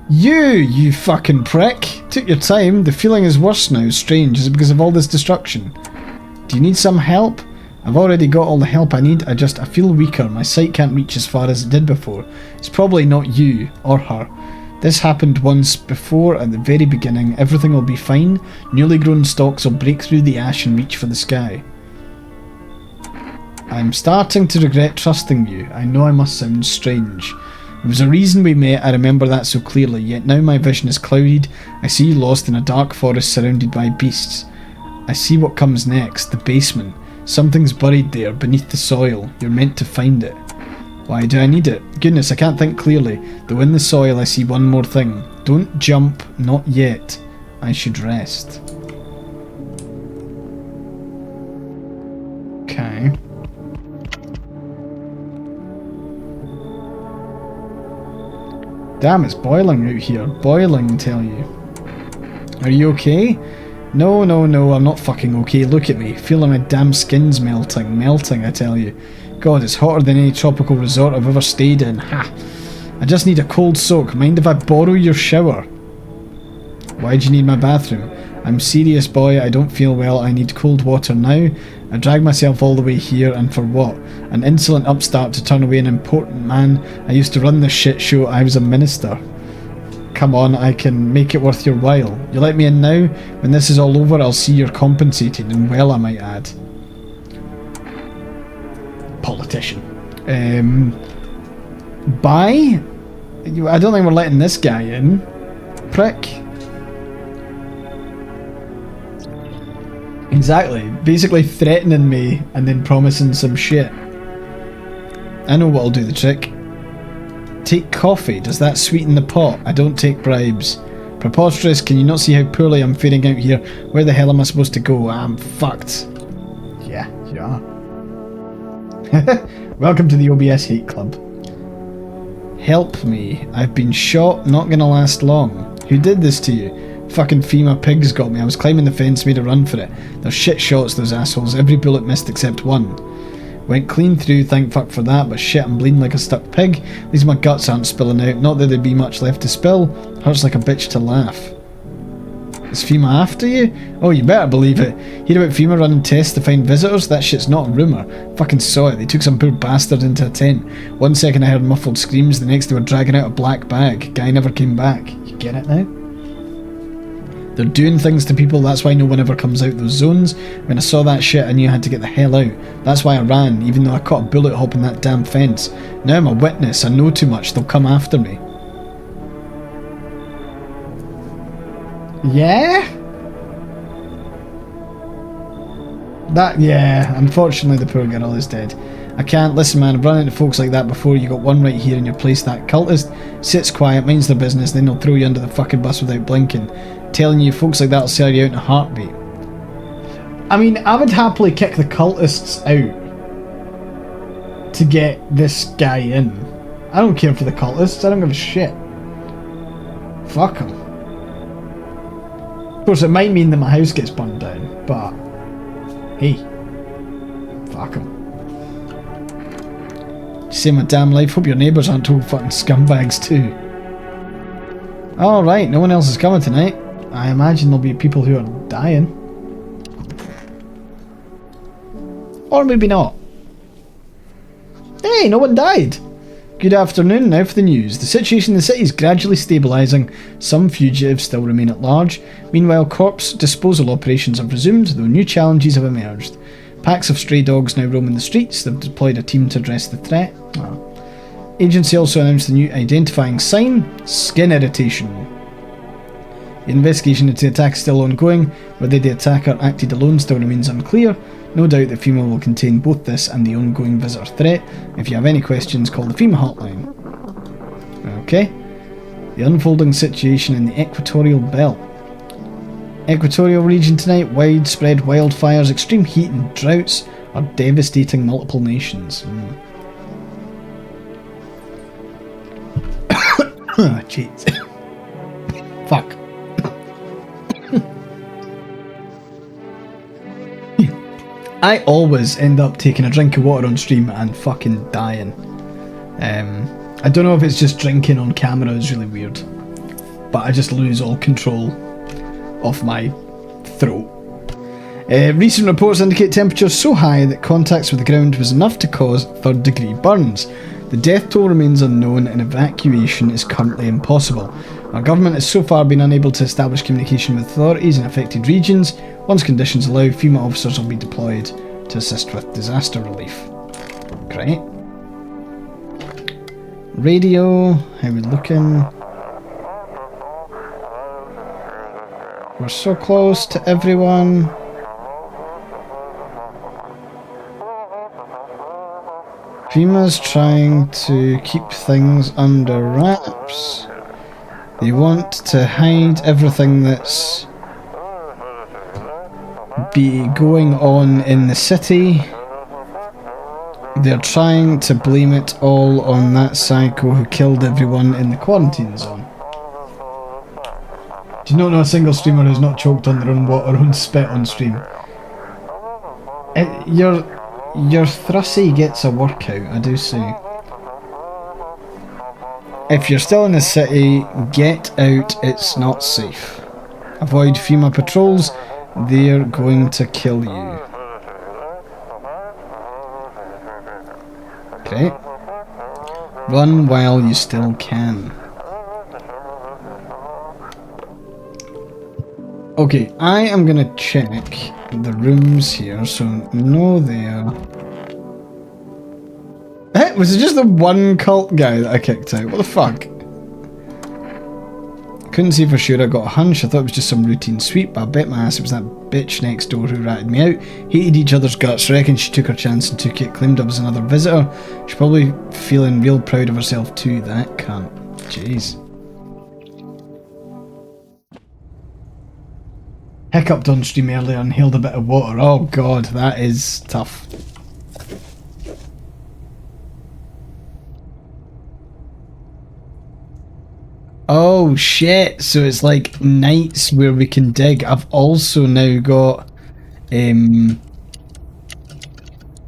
You fucking prick! Took your time. The feeling is worse now. Strange. Is it because of all this destruction? Do you need some help? I've already got all the help I need. I feel weaker. My sight can't reach as far as it did before. It's probably not you or her. This happened once before at the very beginning. Everything will be fine. Newly grown stalks will break through the ash and reach for the sky. I'm starting to regret trusting you. I know I must sound strange. There was a reason we met, I remember that so clearly, yet now my vision is clouded. I see you lost in a dark forest surrounded by beasts. I see what comes next, the basement. Something's buried there, beneath the soil. You're meant to find it. Why do I need it? Goodness, I can't think clearly. Though in the soil I see one more thing. Don't jump, not yet. I should rest. Okay. Damn, it's boiling out here. Boiling, tell you. Are you okay? No, I'm not fucking okay. Look at me. Feeling my damn skin's melting. Melting, I tell you. God, it's hotter than any tropical resort I've ever stayed in. Ha! I just need a cold soak. Mind if I borrow your shower? Why do you need my bathroom? I'm serious, boy. I don't feel well. I need cold water now. I dragged myself all the way here, and for what? An insolent upstart to turn away an important man. I used to run this shit show. I was a minister. Come on, I can make it worth your while. You let me in now? When this is all over, I'll see you're compensated, and well, I might add. Politician. Bye? I don't think we're letting this guy in. Prick. Exactly. Basically threatening me and then promising some shit. I know what'll do the trick. Take coffee. Does that sweeten the pot? I don't take bribes. Preposterous. Can you not see how poorly I'm faring out here? Where the hell am I supposed to go? I'm fucked. Yeah, you are. Welcome to the OBS Hate Club. Help me. I've been shot. Not gonna last long. Who did this to you? Fucking FEMA pigs got me. I was climbing the fence, made a run for it. They're shit shots, those assholes. Every bullet missed except one. Went clean through, thank fuck for that, but shit, I'm bleeding like a stuck pig. At least my guts aren't spilling out. Not that there'd be much left to spill. Hurts like a bitch to laugh. Is FEMA after you? Oh, you better believe it. Hear about FEMA running tests to find visitors? That shit's not a rumour. Fucking saw it. They took some poor bastard into a tent. One second I heard muffled screams, the next they were dragging out a black bag. Guy never came back. You get it now? They're doing things to people, that's why no one ever comes out those zones. When I saw that shit, I knew I had to get the hell out. That's why I ran, even though I caught a bullet hopping that damn fence. Now I'm a witness, I know too much, they'll come after me. Yeah? Yeah, unfortunately the poor girl is dead. I can't, listen man, I've run into folks like that before. You got one right here in your place, that cultist sits quiet, minds their business, then they'll throw you under the fucking bus without blinking. Telling you, folks like that will sell you out in a heartbeat. I mean, I would happily kick the cultists out to get this guy in. I don't care for the cultists, I don't give a shit. Fuck them. Of course, it might mean that my house gets burned down, but hey, fuck them. Save my damn life, hope your neighbours aren't total fucking scumbags too. Alright, no one else is coming tonight. I imagine there'll be people who are dying. Or maybe not. Hey, no one died! Good afternoon, now for the news. The situation in the city is gradually stabilising. Some fugitives still remain at large. Meanwhile, corpse disposal operations have resumed, though new challenges have emerged. Packs of stray dogs now roaming the streets. They've deployed a team to address the threat. Agency also announced the new identifying sign, skin irritation. The investigation into the attack is still ongoing. Whether the attacker acted alone still remains unclear. No doubt the FEMA will contain both this and the ongoing visitor threat. If you have any questions, call the FEMA hotline. Okay. The unfolding situation in the Equatorial Belt. Equatorial region tonight, widespread wildfires, extreme heat and droughts are devastating multiple nations. Jeez. Fuck. I always end up taking a drink of water on stream and fucking dying. I don't know if it's just drinking on camera is really weird, but I just lose all control of my throat. Recent reports indicate temperatures so high that contacts with the ground was enough to cause third-degree burns. The death toll remains unknown and evacuation is currently impossible. Our government has so far been unable to establish communication with authorities in affected regions. Once conditions allow, FEMA officers will be deployed to assist with disaster relief. Great. Radio, how we looking? We're so close to everyone. FEMA's trying to keep things under wraps. They want to hide everything that's going on in the city. They're trying to blame it all on that psycho who killed everyone in the quarantine zone. Do you not know a single streamer who's not choked on their own water or own spit on stream? Your Thrussie gets a workout, I do say. If you're still in the city, get out, it's not safe. Avoid FEMA patrols, they're going to kill you. Okay. Run while you still can. Okay, I am gonna check the rooms here, so no there. Was it just the one cult guy that I kicked out? What the fuck? Couldn't say for sure, I got a hunch. I thought it was just some routine sweep, but I bet my ass it was that bitch next door who ratted me out. Hated each other's guts, reckon she took her chance and took it, claimed I was another visitor. She's probably feeling real proud of herself too, that cunt. Jeez. Hiccuped on stream earlier and inhaled a bit of water. Oh god, that is tough. Oh shit, so it's like nights where we can dig. I've also now got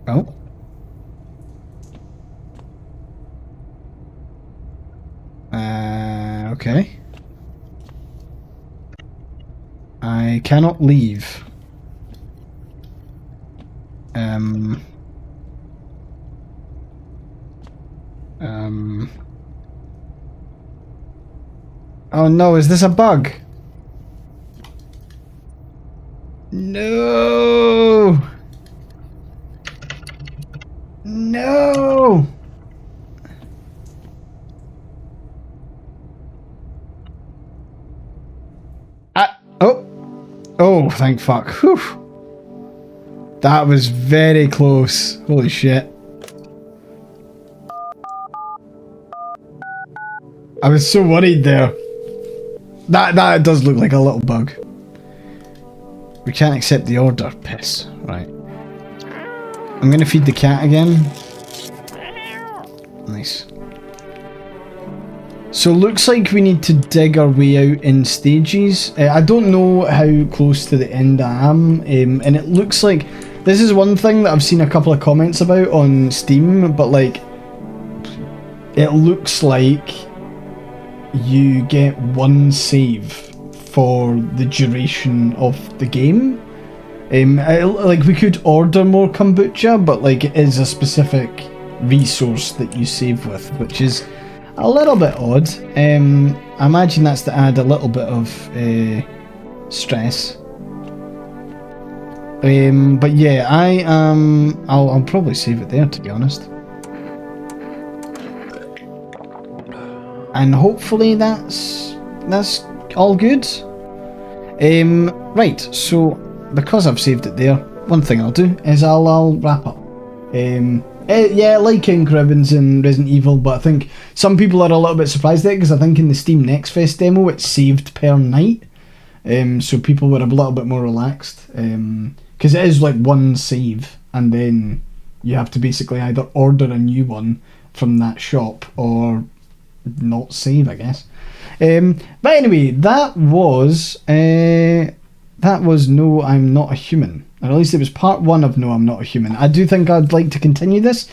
oh. Okay. I cannot leave. Oh no, is this a bug? No! No! thank fuck. Whew. That was very close. Holy shit. I was so worried there. That does look like a little bug. We can't accept the order. Piss. Right. I'm gonna feed the cat again. Nice. So looks like we need to dig our way out in stages. I don't know how close to the end I am, and it looks like this is one thing that I've seen a couple of comments about on Steam, but like it looks like you get one save for the duration of the game. Like we could order more kombucha, but like it is a specific resource that you save with, which is a little bit odd. I imagine that's to add a little bit of stress. But yeah, I'll probably save it there, to be honest. And hopefully that's all good. Right, so because I've saved it there, one thing I'll do is I'll wrap up. Yeah, like King Ribbons and Resident Evil, but I think some people are a little bit surprised at it because I think in the Steam Next Fest demo it's saved per night, so people were a little bit more relaxed, because it is like one save and then you have to basically either order a new one from that shop or not save, I guess. But anyway, that was No, I'm Not a Human. Or at least it was part 1 of No, I'm Not a Human. I do think I'd like to continue this.